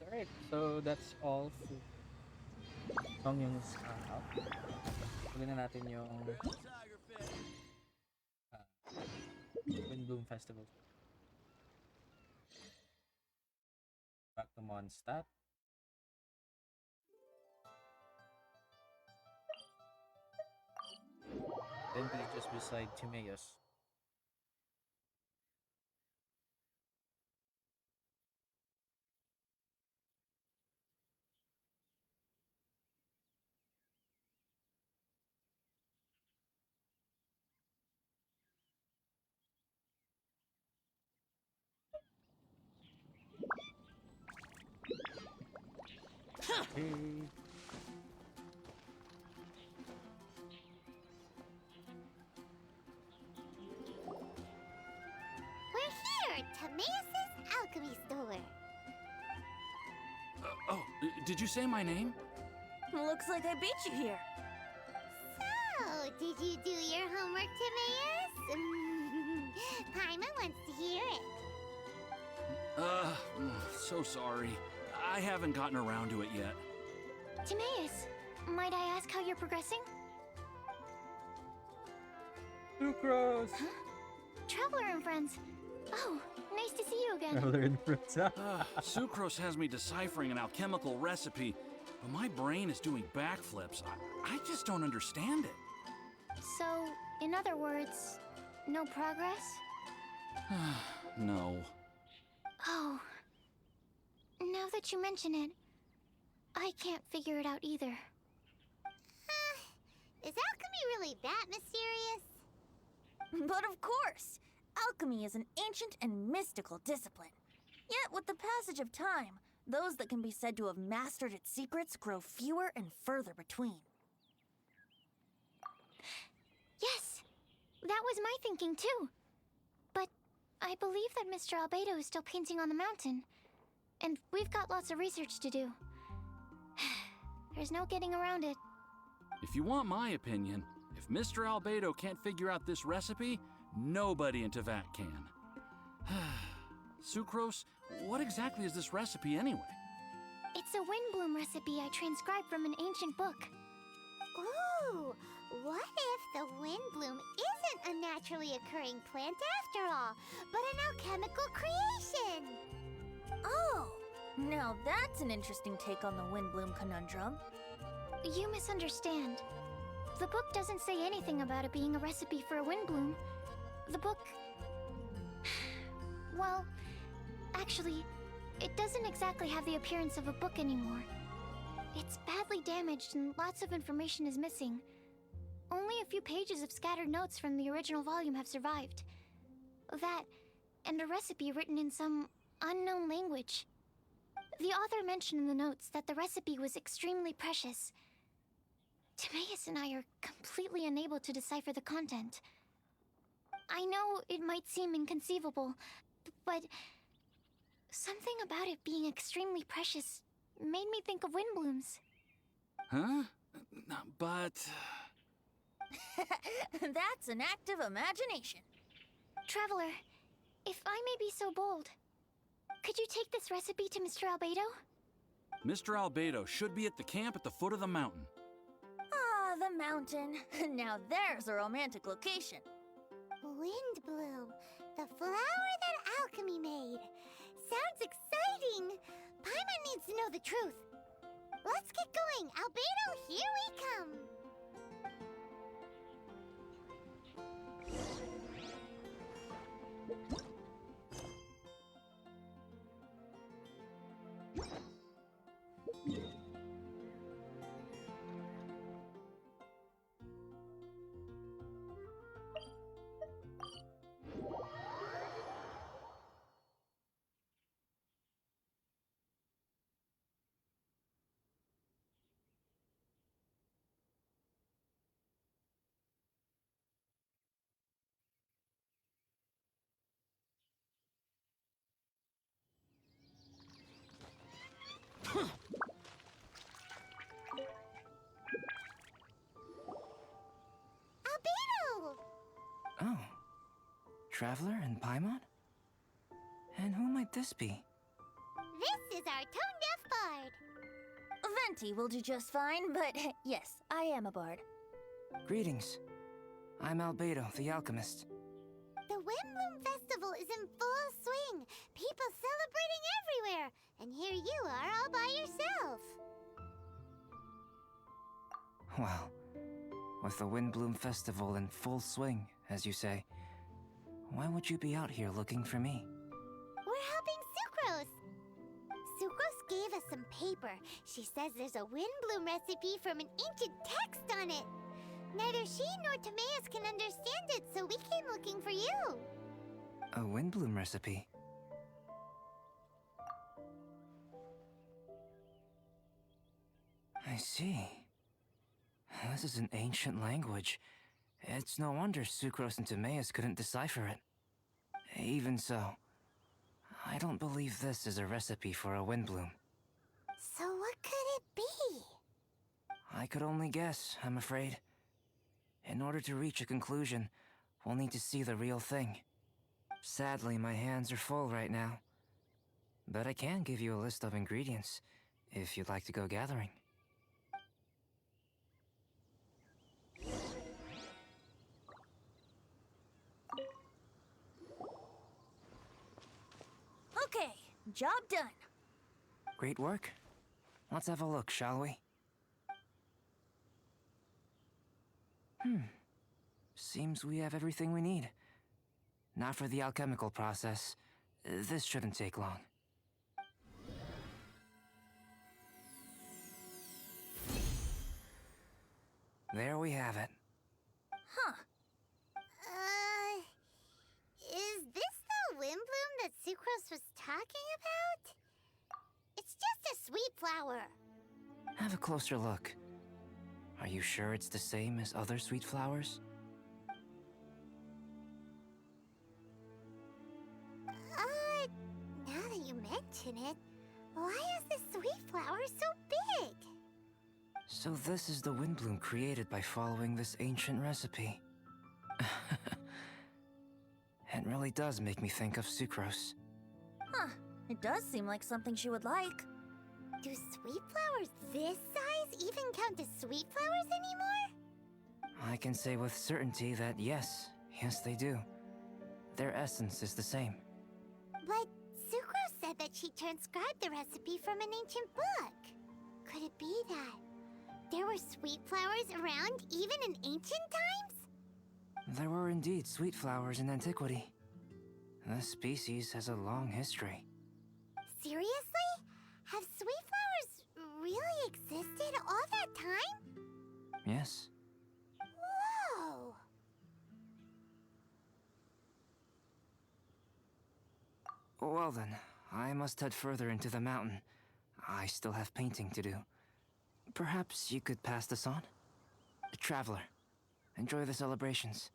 Alright, so that's all for Chong Yung's out. Tuloy na natin yung Real tiger fish. Windblume Festival. Back to Mondstadt. Then be just beside Timaeus. Okay. We're here at Timaeus' Alchemy Store. Did you say my name? Looks like I beat you here. So, did you do your homework, Timaeus? Paimon wants to hear it. So sorry. I haven't gotten around to it yet. Timaeus, might I ask how you're progressing? Sucrose! Huh? Traveler and friends. Oh, nice to see you again. Traveler in fruits. Sucrose has me deciphering an alchemical recipe, but my brain is doing backflips. I just don't understand it. So, in other words, no progress? No. Oh. Now that you mention it, I can't figure it out either. Is alchemy really that mysterious? But of course! Alchemy is an ancient and mystical discipline. Yet, with the passage of time, those that can be said to have mastered its secrets grow fewer and further between. Yes, that was my thinking too. But I believe that Mr. Albedo is still painting on the mountain. And we've got lots of research to do. There's no getting around it. If you want my opinion, if Mr. Albedo can't figure out this recipe, nobody in Tevat can. Sucrose, what exactly is this recipe anyway? It's a Windblume recipe I transcribed from an ancient book. Ooh, what if the Windblume isn't a naturally occurring plant after all, but an alchemical creation? Oh! Now that's an interesting take on the Windblume conundrum. You misunderstand. The book doesn't say anything about it being a recipe for a Windblume. The book... Well, actually, it doesn't exactly have the appearance of a book anymore. It's badly damaged and lots of information is missing. Only a few pages of scattered notes from the original volume have survived. That, and a recipe written in some unknown language. The author mentioned in the notes that the recipe was extremely precious. Timaeus and I are completely unable to decipher the content. I know it might seem inconceivable, but something about it being extremely precious made me think of Windblooms. Huh? But... That's an act of imagination. Traveler, if I may be so bold, could you take this recipe to Mr. Albedo? Mr. Albedo should be at the camp at the foot of the mountain. Ah, the mountain. Now there's a romantic location. Windblume, the flower that alchemy made. Sounds exciting. Paimon needs to know the truth. Let's get going. Albedo, here we come. Albedo! Oh. Traveler and Paimon? And who might this be? This is our tone-deaf bard. Venti will do just fine, but yes, I am a bard. Greetings. I'm Albedo, the alchemist. The Windblume Festival is in full swing. People celebrating everywhere. And here you are all by yourself. Well, with the Windblume Festival in full swing, as you say, why would you be out here looking for me? We're helping Sucrose. Sucrose gave us some paper. She says there's a Windblume recipe from an ancient text on it. Neither she nor Timaeus can understand it, so we came looking for you. A Windblume recipe? I see. This is an ancient language. It's no wonder Sucrose and Timaeus couldn't decipher it. Even so, I don't believe this is a recipe for a Windblume. So what could it be? I could only guess, I'm afraid. In order to reach a conclusion, we'll need to see the real thing. Sadly, my hands are full right now. But I can give you a list of ingredients, if you'd like to go gathering. Okay, job done. Great work. Let's have a look, shall we? Seems we have everything we need. Now for the alchemical process. This shouldn't take long. There we have it. Huh. Is this the Windblume that Sucrose was talking about? It's just a sweet flower. Have a closer look. Are you sure it's the same as other sweet flowers? Now that you mention it, why is this sweet flower so big? So this is the Windblume created by following this ancient recipe. It really does make me think of Sucrose. Huh. It does seem like something she would like. Do sweet flowers this size even count as sweet flowers anymore? I can say with certainty that yes, they do. Their essence is the same. But Sucrose said that she transcribed the recipe from an ancient book. Could it be that there were sweet flowers around even in ancient times? There were indeed sweet flowers in antiquity. This species has a long history. Seriously? Have sweet flowers really existed all that time? Yes. Whoa! Well then, I must head further into the mountain. I still have painting to do. Perhaps you could pass this on? Traveler, enjoy the celebrations.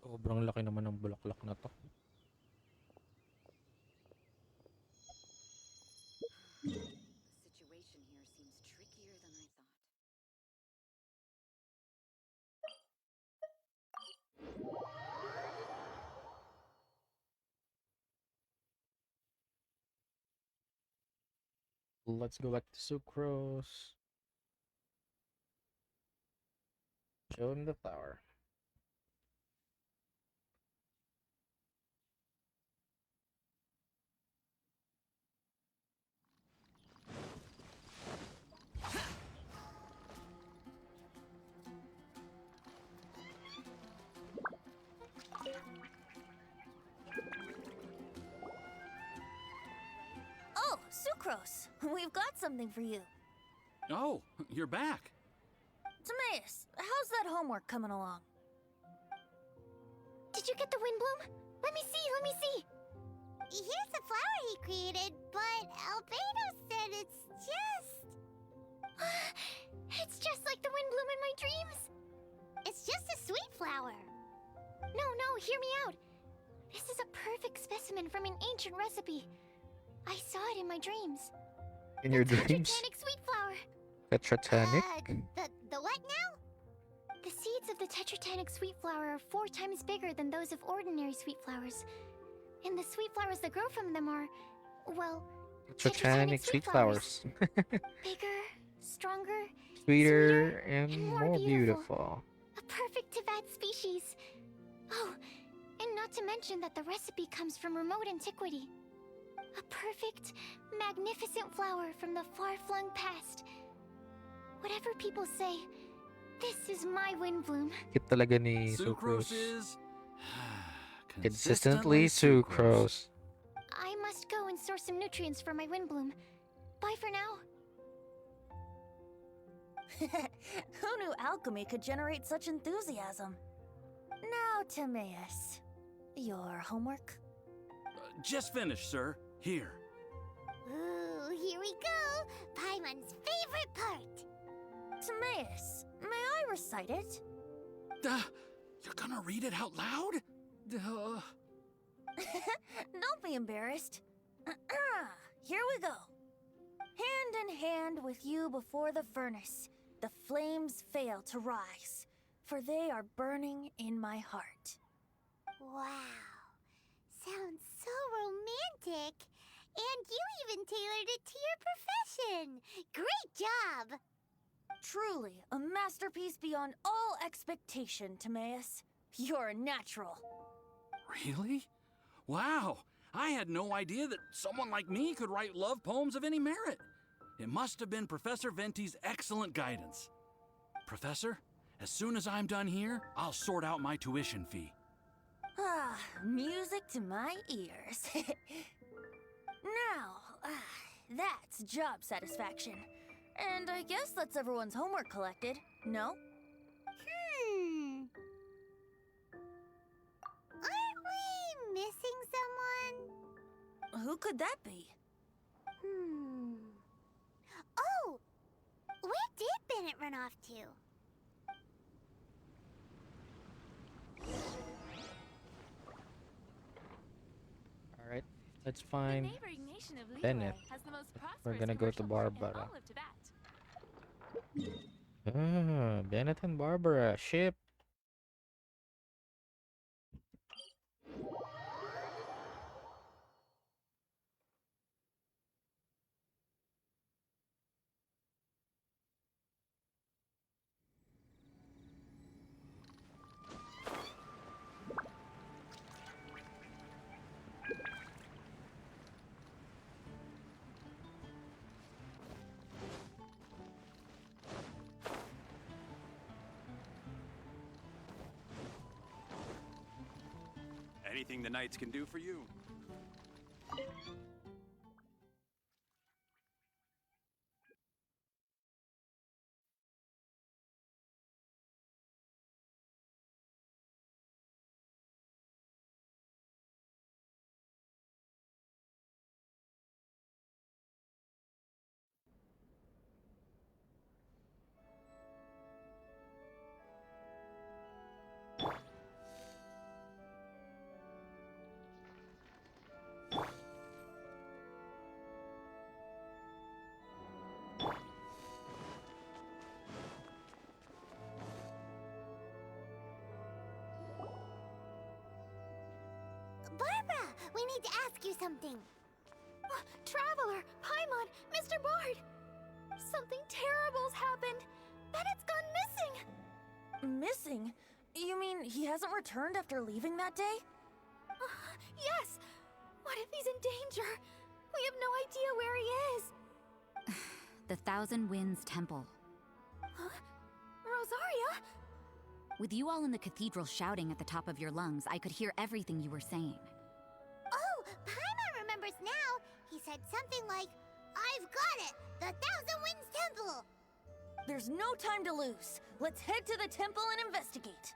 Sobrang laki naman ng bulaklak na to. The situation here seems trickier than I thought. Let's go back to Sucrose. Show him the flower. Oh, Sucrose! We've got something for you. Oh, you're back. Timaeus, how's that homework coming along? Did you get the Windblume? Let me see. Here's the flower he created, but Albedo said it's just... it's just like the Windblume in my dreams. It's just a sweet flower. No, hear me out. This is a perfect specimen from an ancient recipe. I saw it in my dreams. In your dreams? Tetractanic sweet flower. Tetractanic? The what now? The seeds of the tetractanic sweet flower are 4 times bigger than those of ordinary sweet flowers. And the sweet flowers that grow from them are, well, Tetractanic sweet flowers. bigger, stronger, Sweeter and more more beautiful. beautiful. A perfect Tivat species. Oh, and not to mention that the recipe comes from remote antiquity. A perfect, magnificent flower from the far-flung past. Whatever people say, this is my Windblume. Kit talaga ni Sucrose Sucrose. is Consistently Sucrose. I must go and source some nutrients for my Windblume. Bye for now. Who knew alchemy could generate such enthusiasm? Now, Timaeus, your homework? Just finished, sir. Here. Ooh, here we go. Paimon's favorite part. Timaeus, may I recite it? You're gonna read it out loud? Don't be embarrassed. Here we go. Hand in hand with you before the furnace, the flames fail to rise, for they are burning in my heart. Wow. Sounds so romantic. And you even tailored it to your profession. Great job. Truly, a masterpiece beyond all expectation, Timaeus. You're a natural. Really? Wow! I had no idea that someone like me could write love poems of any merit. It must have been Professor Venti's excellent guidance. Professor, as soon as I'm done here, I'll sort out my tuition fee. Ah, music to my ears. Now, that's job satisfaction. And I guess that's everyone's homework collected, no? Aren't we missing someone? Who could that be? Oh! Where did Bennett run off to? Alright, let's find Bennett. We're gonna go to Barbara. Bennett and Barbara, ship. Anything the Knights can do for you? need to ask you something. Traveler, Paimon, Mr. Bard! Something terrible's happened. Bennett's gone missing! Missing? You mean he hasn't returned after leaving that day? Yes! What if he's in danger? We have no idea where he is. The Thousand Winds Temple. Huh? Rosaria? With you all in the cathedral shouting at the top of your lungs, I could hear everything you were saying. Oh, Paimon remembers now. He said something like, I've got it! The Thousand Winds Temple! There's no time to lose. Let's head to the temple and investigate.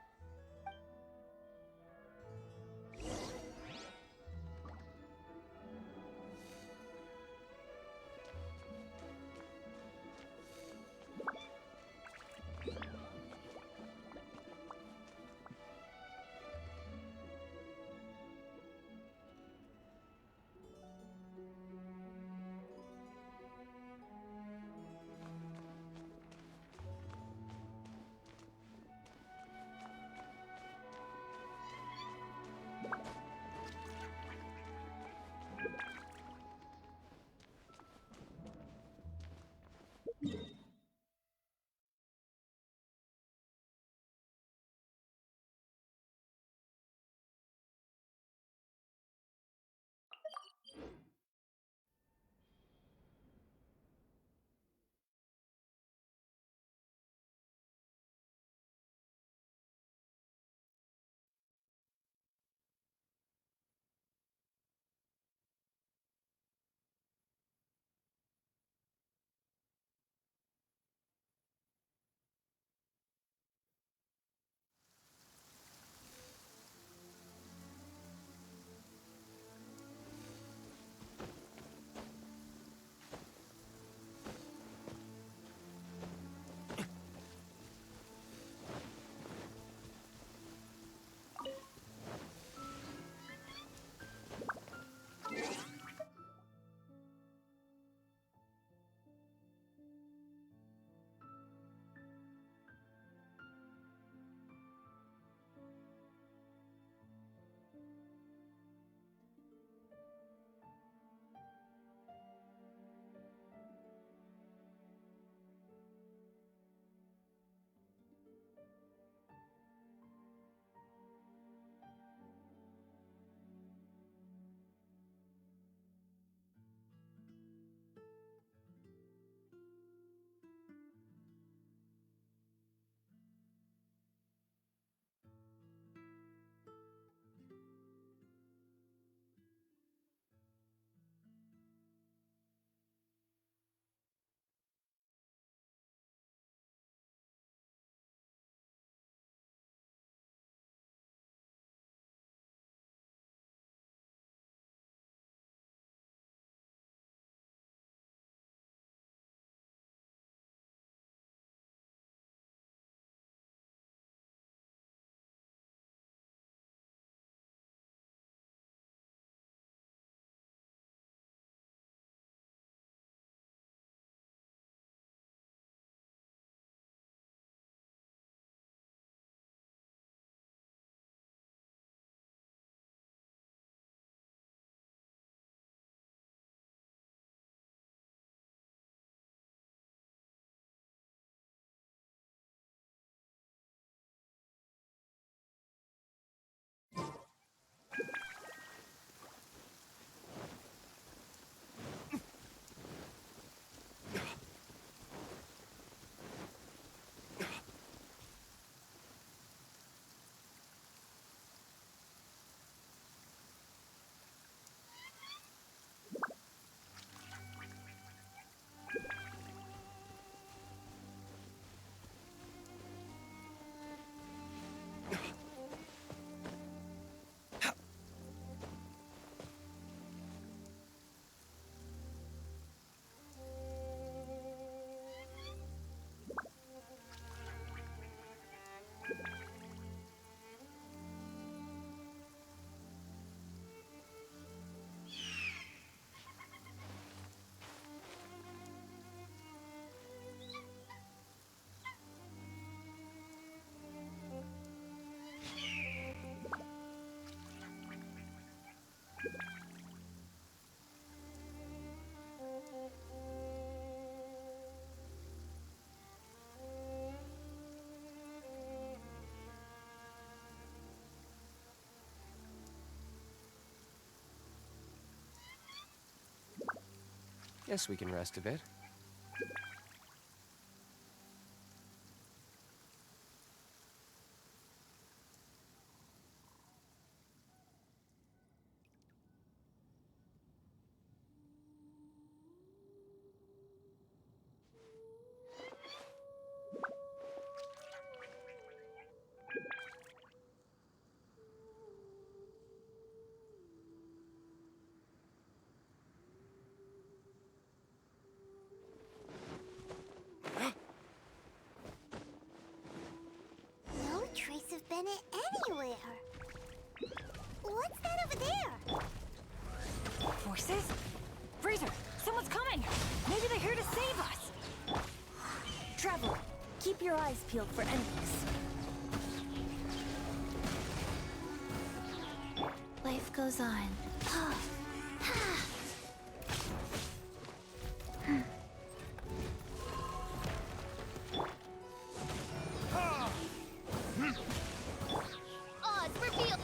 Guess we can rest a bit. No trace of Bennett anywhere. What's that over there? Forces? Fraser, someone's coming! Maybe they're here to save us! Traveler, keep your eyes peeled for enemies. Life goes on. Odds revealed.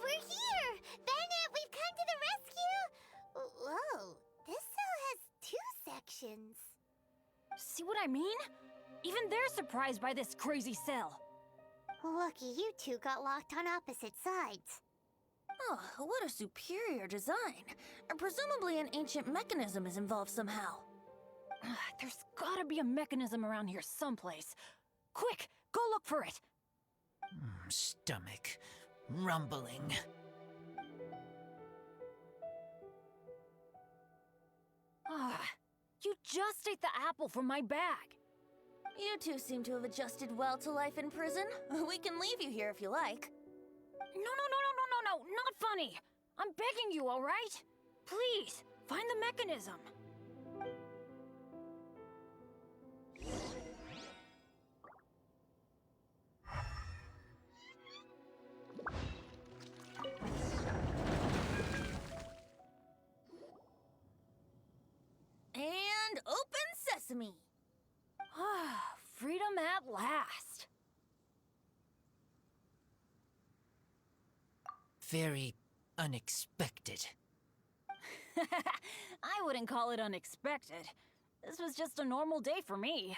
We're here! Bennett, we've come to the rescue! Whoa, this cell has 2 sections. See what I mean? Even they're surprised by this crazy cell. Lucky you two got locked on opposite sides. Oh, what a superior design. Presumably an ancient mechanism is involved somehow. There's gotta be a mechanism around here someplace. Quick, go look for it! Stomach rumbling. You just ate the apple from my bag. You two seem to have adjusted well to life in prison. We can leave you here if you like. No, not funny. I'm begging you, all right? Please, find the mechanism. And open sesame. Freedom at last. Very unexpected. I wouldn't call it unexpected. This was just a normal day for me.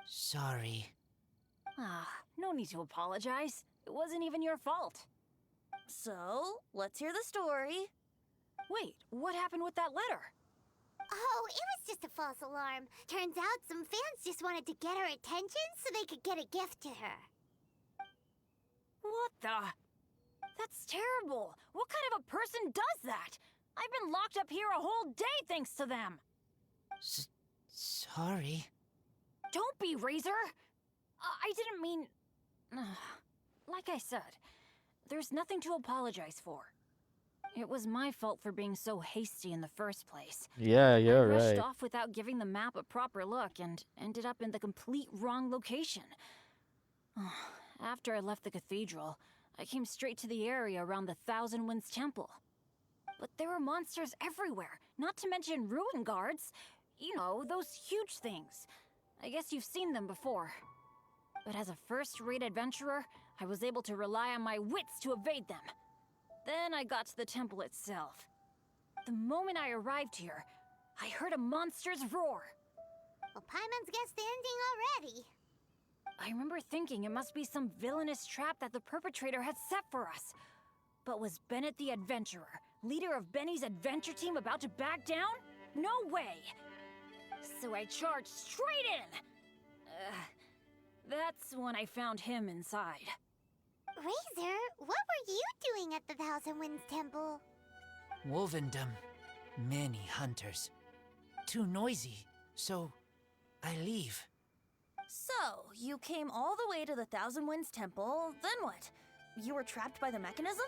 Sorry. No need to apologize. It wasn't even your fault. So, let's hear the story. Wait, what happened with that letter? Oh, it was just a false alarm. Turns out some fans just wanted to get her attention so they could get a gift to her. What the? That's terrible. What kind of a person does that? I've been locked up here a whole day thanks to them. Sorry. Don't be, Razor. I didn't mean... Like I said, there's nothing to apologize for. It was my fault for being so hasty in the first place. Yeah, you're I rushed right. off without giving the map a proper look and ended up in the complete wrong location. After I left the cathedral, I came straight to the area around the Thousand Winds Temple. But there were monsters everywhere, not to mention ruin guards. You know, those huge things. I guess you've seen them before. But as a first-rate adventurer, I was able to rely on my wits to evade them. Then I got to the temple itself. The moment I arrived here, I heard a monster's roar. Well, Paimon's guessed the ending already. I remember thinking it must be some villainous trap that the perpetrator had set for us. But was Bennett the adventurer, leader of Benny's adventure team, about to back down? No way! So I charged straight in! That's when I found him inside. Razor, what were you doing at the Thousand Winds Temple? Wovendom. Many hunters. Too noisy, so I leave. So, you came all the way to the Thousand Winds Temple, then what? You were trapped by the mechanism?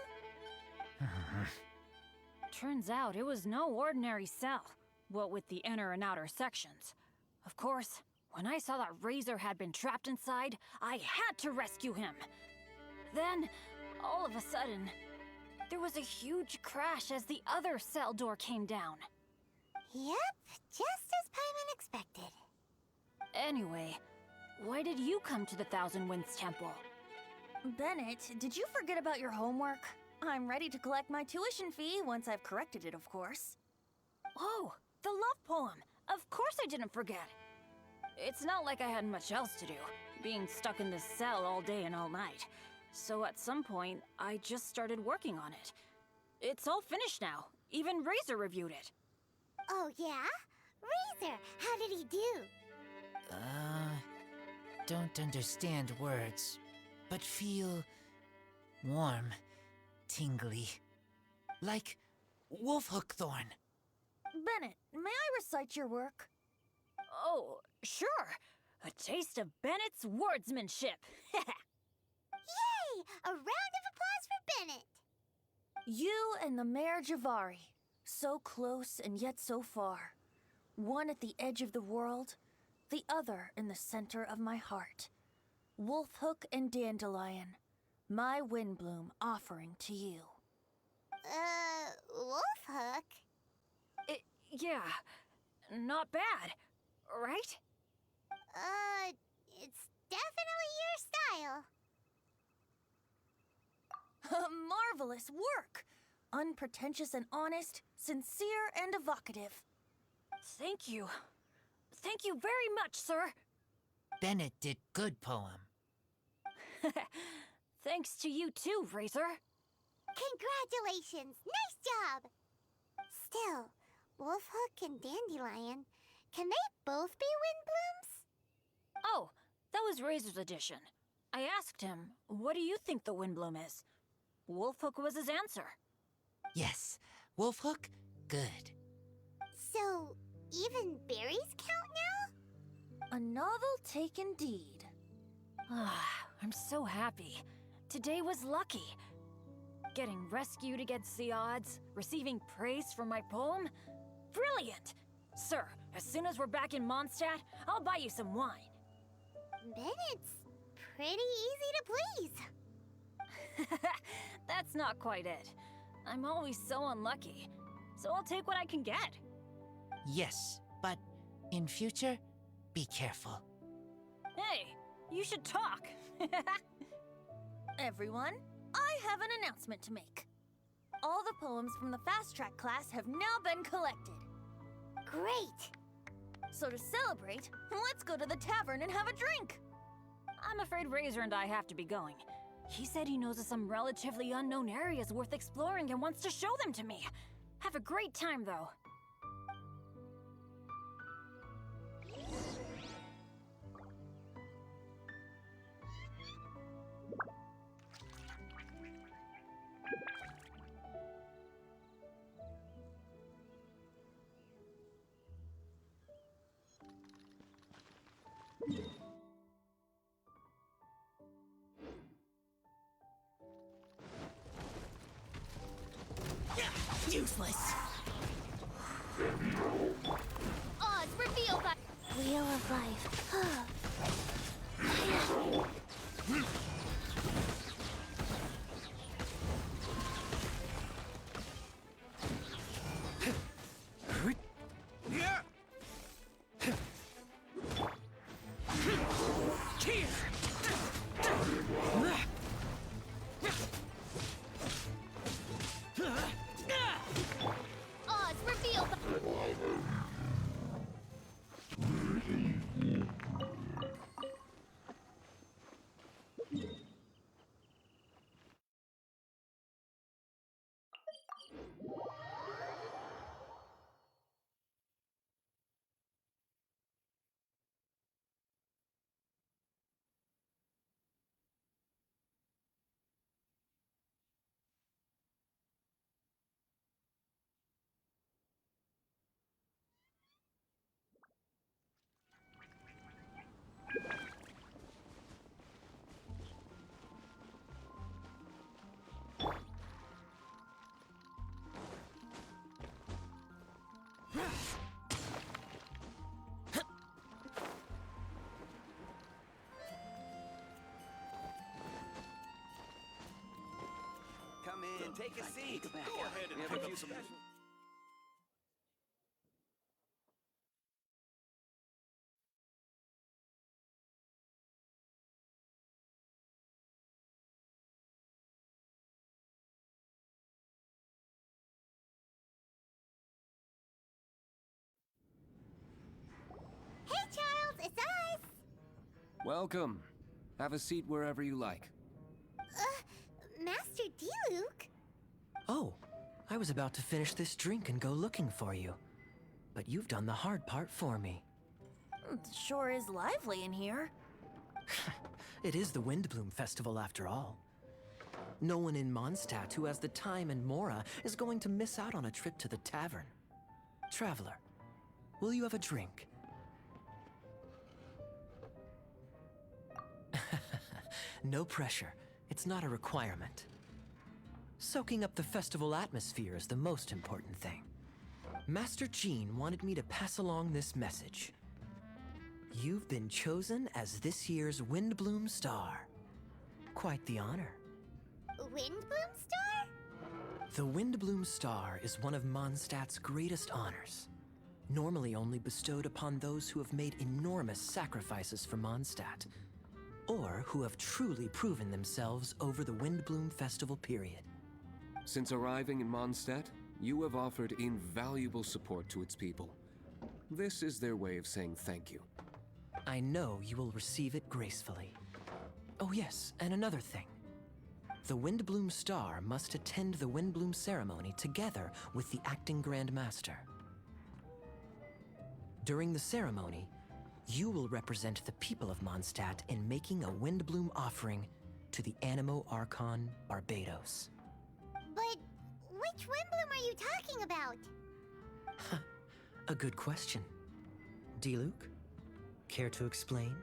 Turns out it was no ordinary cell, what with the inner and outer sections. Of course, when I saw that Razor had been trapped inside, I had to rescue him. Then, all of a sudden, there was a huge crash as the other cell door came down. Yep, just as Paimon expected. Anyway, why did you come to the Thousand Winds Temple? Bennett, did you forget about your homework? I'm ready to collect my tuition fee once I've corrected it, of course. Oh, the love poem! Of course I didn't forget! It's not like I had much else to do, being stuck in this cell all day and all night. So at some point, I just started working on it. It's all finished now. Even Razor reviewed it. Oh, yeah? Razor, how did he do? Don't understand words, but feel warm, tingly. Like wolfhook thorn. Bennett, may I recite your work? Oh, sure. A taste of Bennett's wordsmanship. Yay! A round of applause for Bennett! You and the Mayor Javari, so close and yet so far. One at the edge of the world, the other in the center of my heart. Wolfhook and Dandelion, my Windblume offering to you. Wolfhook? Yeah, not bad, right? It's definitely your style. Marvelous work! Unpretentious and honest, sincere and evocative. Thank you. Thank you very much, sir. Bennett did good poem. Thanks to you too, Razor. Congratulations! Nice job! Still, Wolfhook and Dandelion, can they both be Windblooms? Oh, that was Razor's addition. I asked him, what do you think the Windblume is? Wolfhook was his answer. Yes, Wolfhook, good. So, even berries count now? A novel take indeed. I'm so happy. Today was lucky. Getting rescued against the odds, receiving praise for my poem. Brilliant! Sir, as soon as we're back in Mondstadt, I'll buy you some wine. Bennett's pretty easy to please. That's not quite it. I'm always so unlucky, so I'll take what I can get. Yes, but in future, be careful. Hey, you should talk. Everyone, I have an announcement to make. All the poems from the Fast Track class have now been collected. Great! So to celebrate, let's go to the tavern and have a drink. I'm afraid Razor and I have to be going. He said he knows of some relatively unknown areas worth exploring and wants to show them to me. Have a great time, though. Useless. Odds revealed by Wheel of Life. and take a seat. Go ahead and pick up some. Hey, Charles, it's us! Welcome. Have a seat wherever you like. Master D-Luke? Oh, I was about to finish this drink and go looking for you. But you've done the hard part for me. Sure is lively in here. It is the Windblume Festival after all. No one in Mondstadt who has the time and mora is going to miss out on a trip to the tavern. Traveler, will you have a drink? No pressure. It's not a requirement. Soaking up the festival atmosphere is the most important thing. Master Jean wanted me to pass along this message. You've been chosen as this year's Windblume Star. Quite the honor. Windblume Star? The Windblume Star is one of Mondstadt's greatest honors. Normally only bestowed upon those who have made enormous sacrifices for Mondstadt, or who have truly proven themselves over the Windblume Festival period. Since arriving in Mondstadt, you have offered invaluable support to its people. This is their way of saying thank you. I know you will receive it gracefully. Oh yes, and another thing. The Windblume Star must attend the Windblume ceremony together with the acting Grand Master. During the ceremony, you will represent the people of Mondstadt in making a Windblume offering to the Animo Archon Barbados. But which Windblume are you talking about? A good question. D-Luke, care to explain?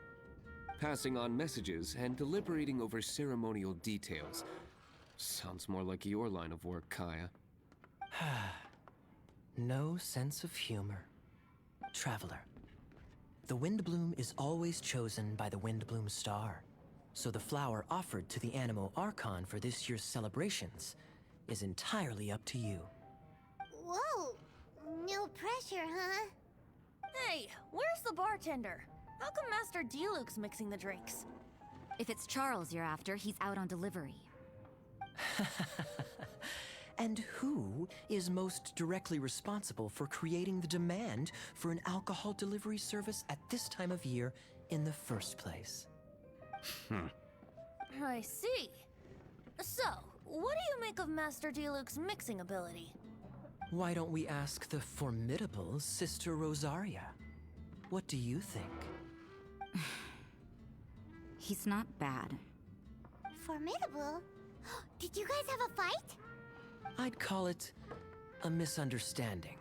Passing on messages and deliberating over ceremonial details. Sounds more like your line of work, Kaya. No sense of humor. Traveler, the Windblume is always chosen by the Windblume Star, so the flower offered to the Animo Archon for this year's celebrations is entirely up to you. Whoa! No pressure, huh? Hey, where's the bartender? How come Master D-Luke's mixing the drinks? If it's Charles you're after, he's out on delivery. And who is most directly responsible for creating the demand for an alcohol delivery service at this time of year in the first place? I see. So, what do you make of Master D-Luke's mixing ability? Why don't we ask the formidable Sister Rosaria? What do you think? He's not bad. Formidable? Did you guys have a fight? I'd call it a misunderstanding.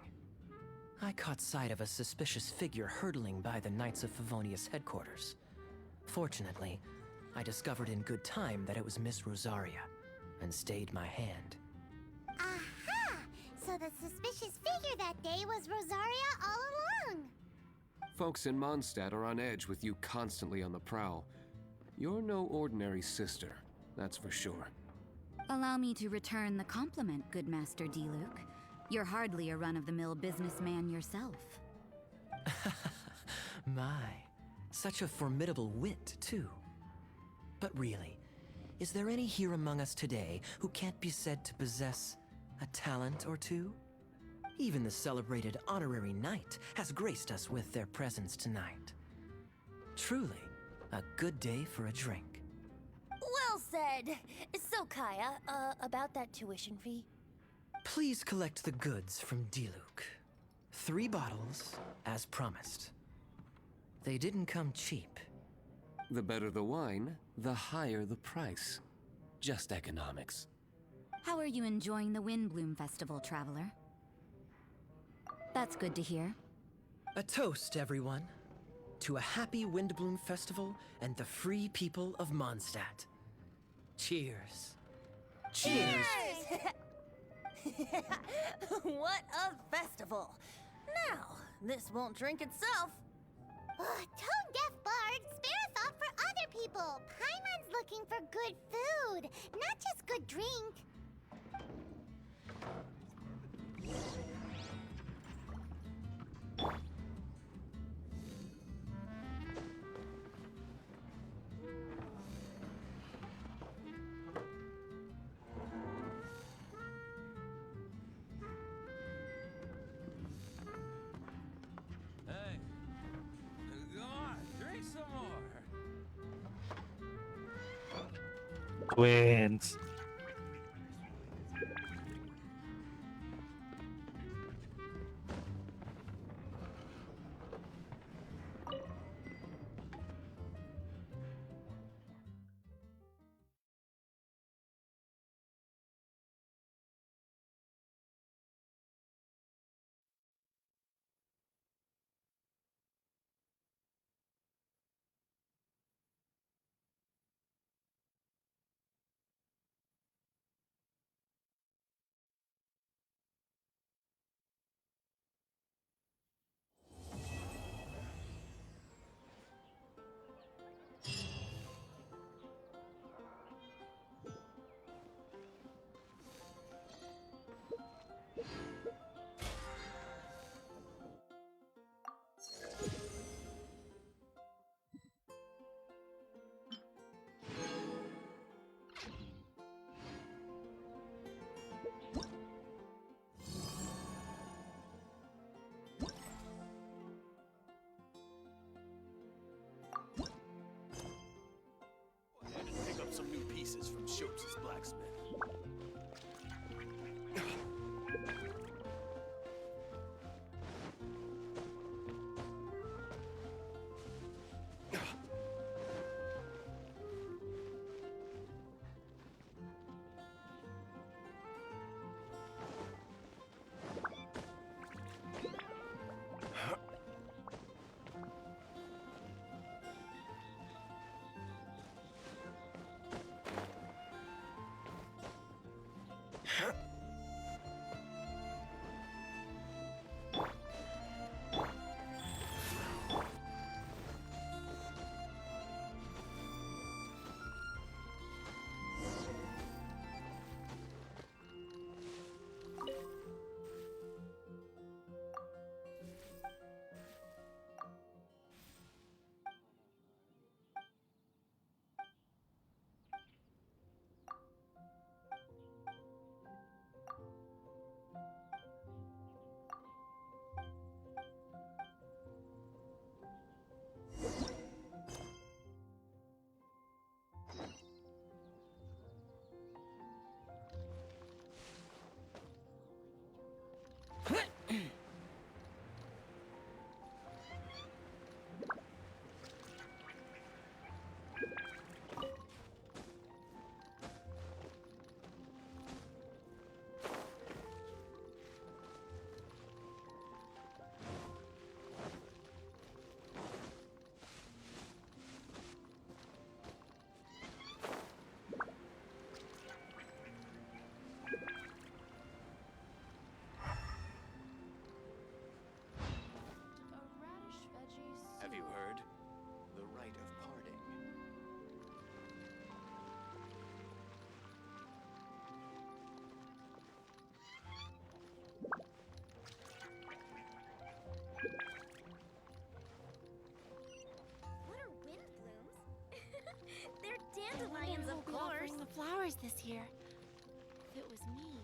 I caught sight of a suspicious figure hurtling by the Knights of Favonius headquarters. Fortunately, I discovered in good time that it was Miss Rosaria, and stayed my hand. Aha! So the suspicious figure that day was Rosaria all along! Folks in Mondstadt are on edge with you constantly on the prowl. You're no ordinary sister, that's for sure. Allow me to return the compliment, good Master D-Luke. You're hardly a run-of-the-mill businessman yourself. My, such a formidable wit, too. But really, is there any here among us today who can't be said to possess a talent or two? Even the celebrated honorary knight has graced us with their presence tonight. Truly, a good day for a drink. Well said. So, Kaya, about that tuition fee? Please collect the goods from D-Luke. 3 bottles, as promised. They didn't come cheap. The better the wine, the higher the price. Just economics. How are you enjoying the Windblume Festival, Traveler? That's good to hear. A toast, everyone, to a happy Windblume Festival and the free people of Mondstadt. Cheers. Cheers! What a festival! Now, this won't drink itself. Tone-deaf bard, spare a thought for other people. Paimon's looking for good food, not just good drink. Twins. Pick up some new pieces from Shopes' blacksmith. Have you heard? The rite of parting. What are Windblumes? They're dandelions, of course. The flowers this year. If it was me.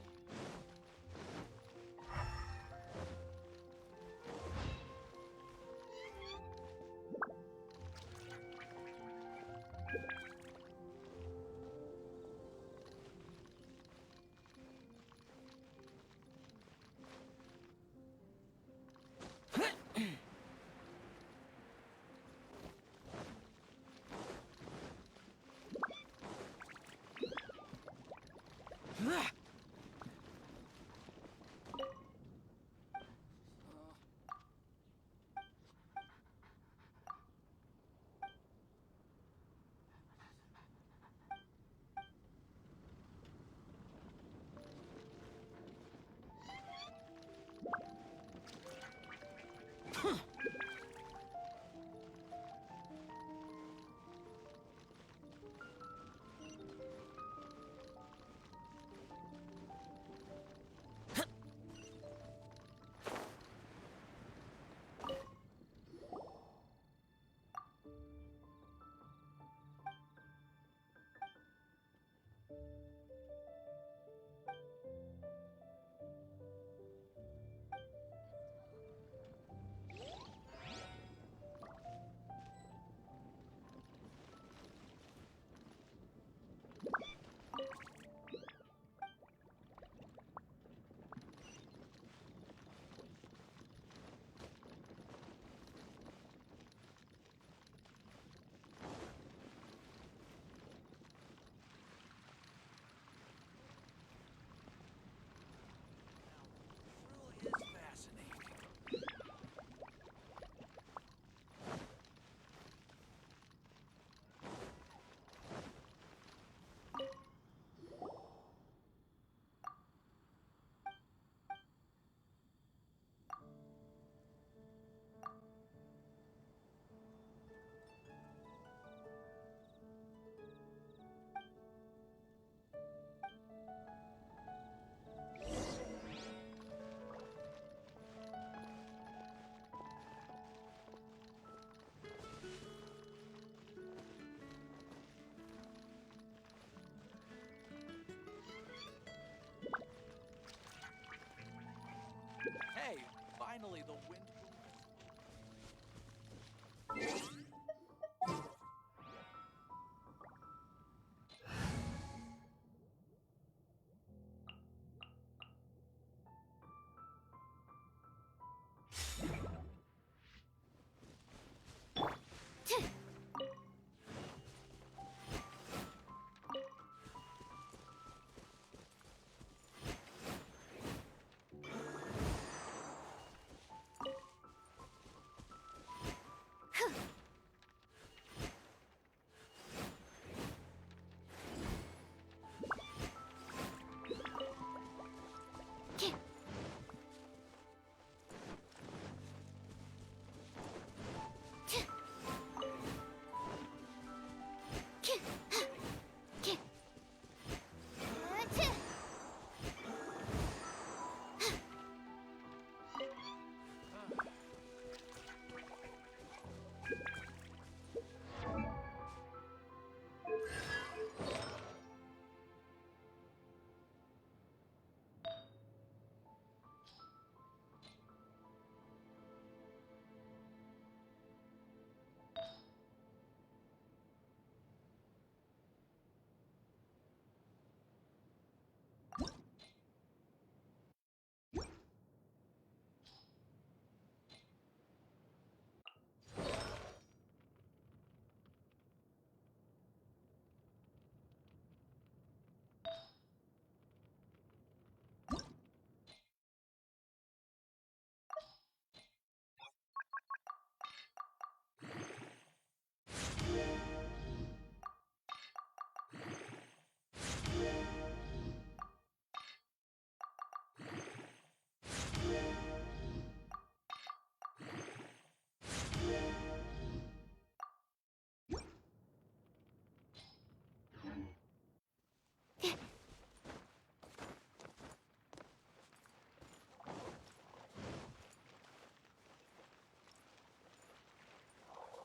Finally, the Windblume.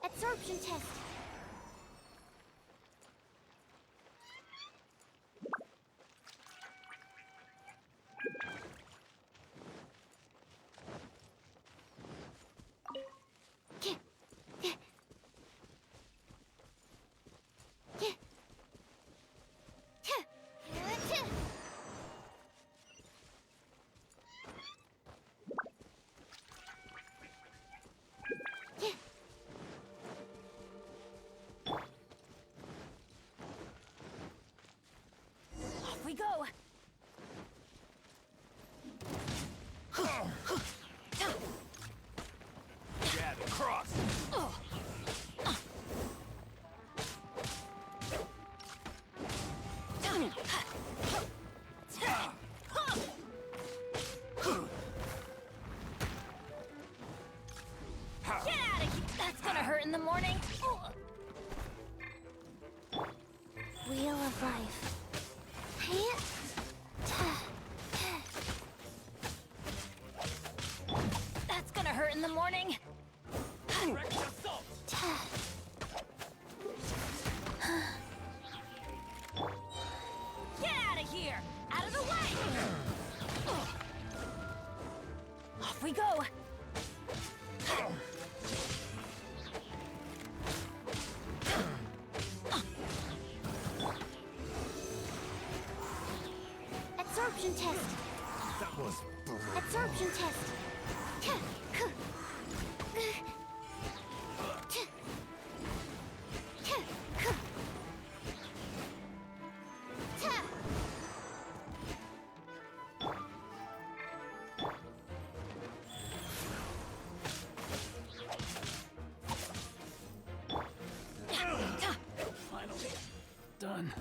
Absorption test. Off we go. Jab and cross. Get out of here! That's gonna hurt in the morning. Wheel of life. That's gonna hurt in the morning. Get out of here! Out of the way! Off we go. Absorption test. That was Absorption test. finally done.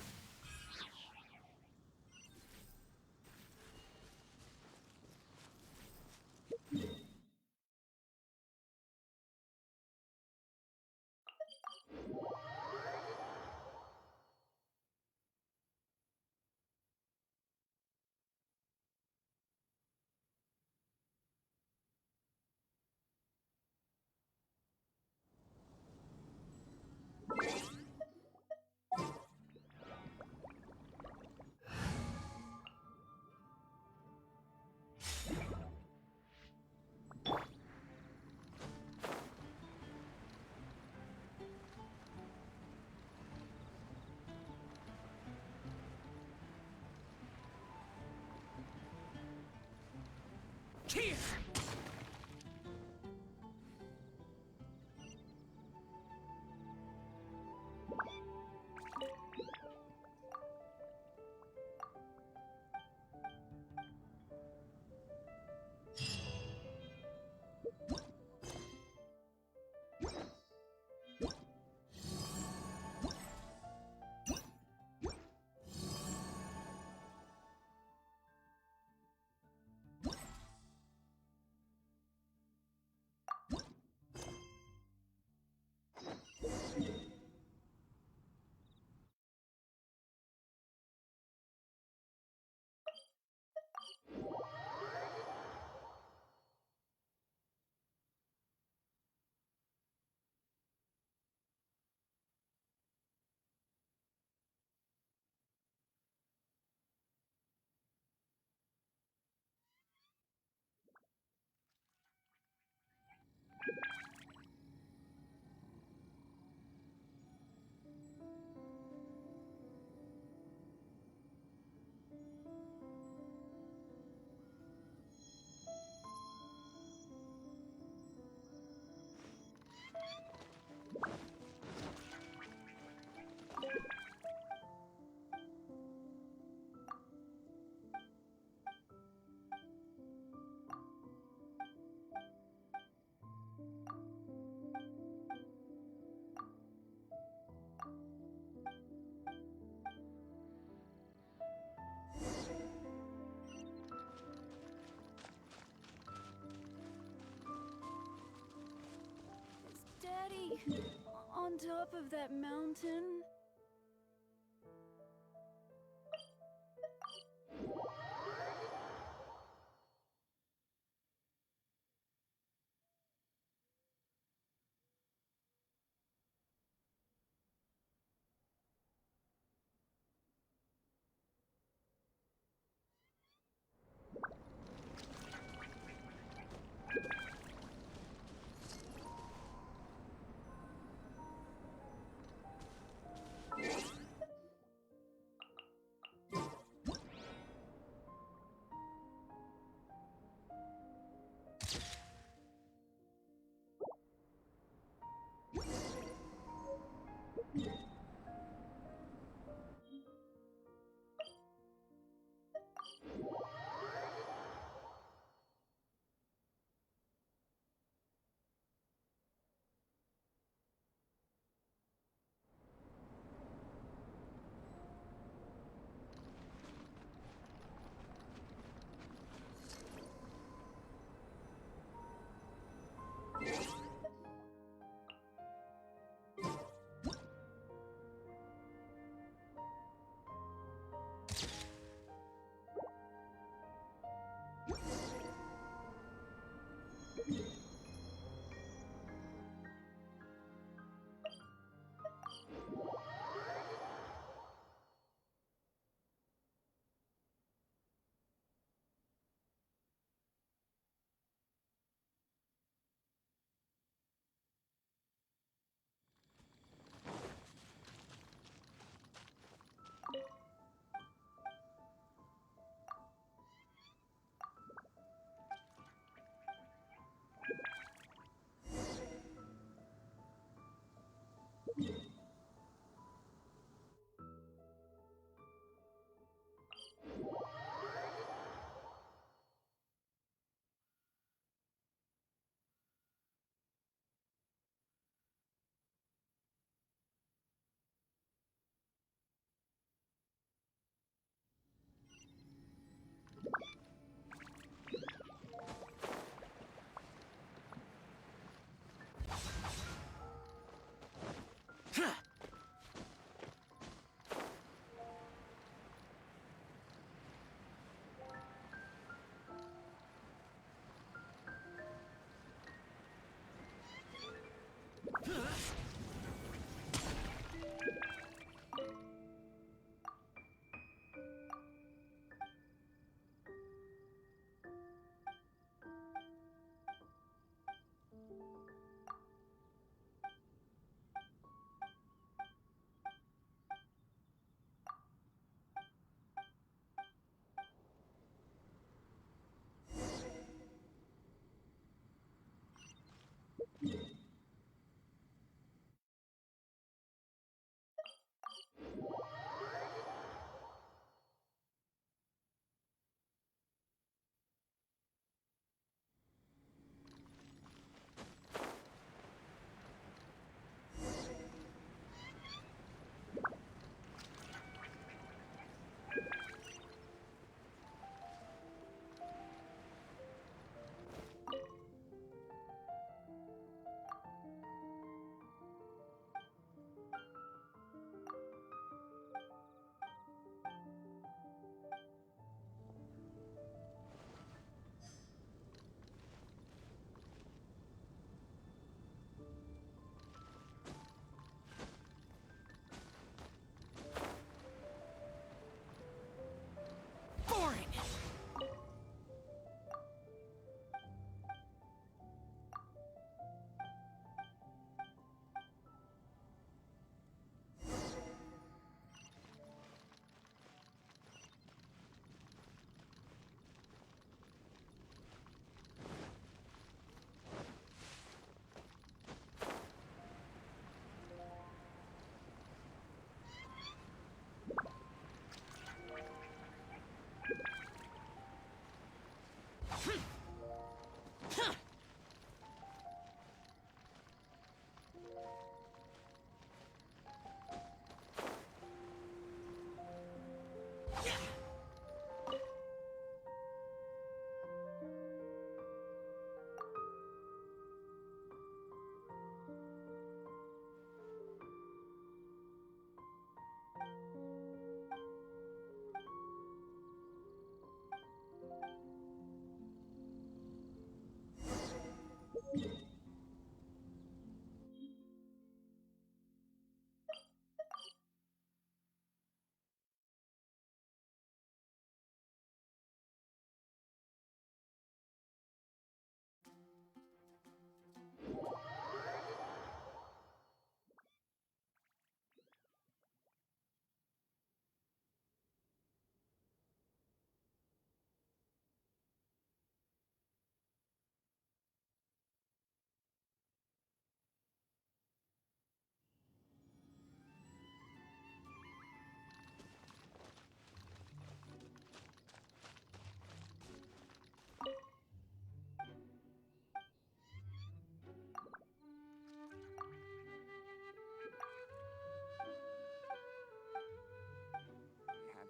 Here! Daddy, on top of that mountain?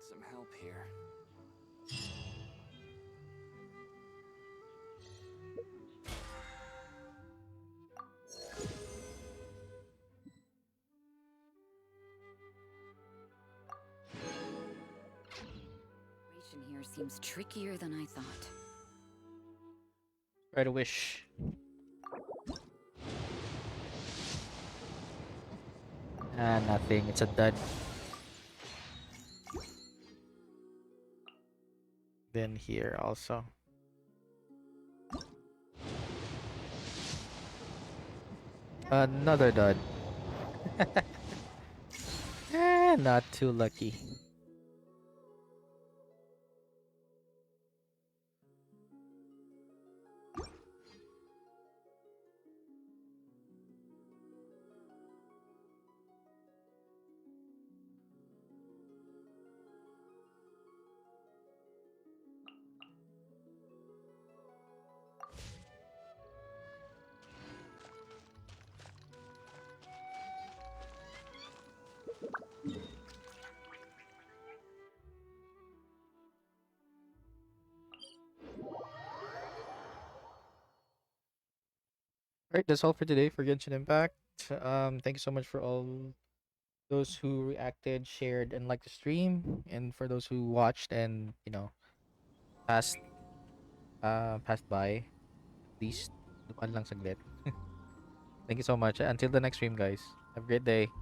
some help here. Situation here seems trickier than I thought. Try to wish. Ah, nothing. It's a dud. Then here also. Another dud. Not too lucky. Alright, that's all for today for Genshin Impact. Thank you so much for all those who reacted, shared, and liked the stream, and for those who watched and passed passed by. At least dumaan lang saglit. Thank you so much. Until the next stream, guys. Have a great day.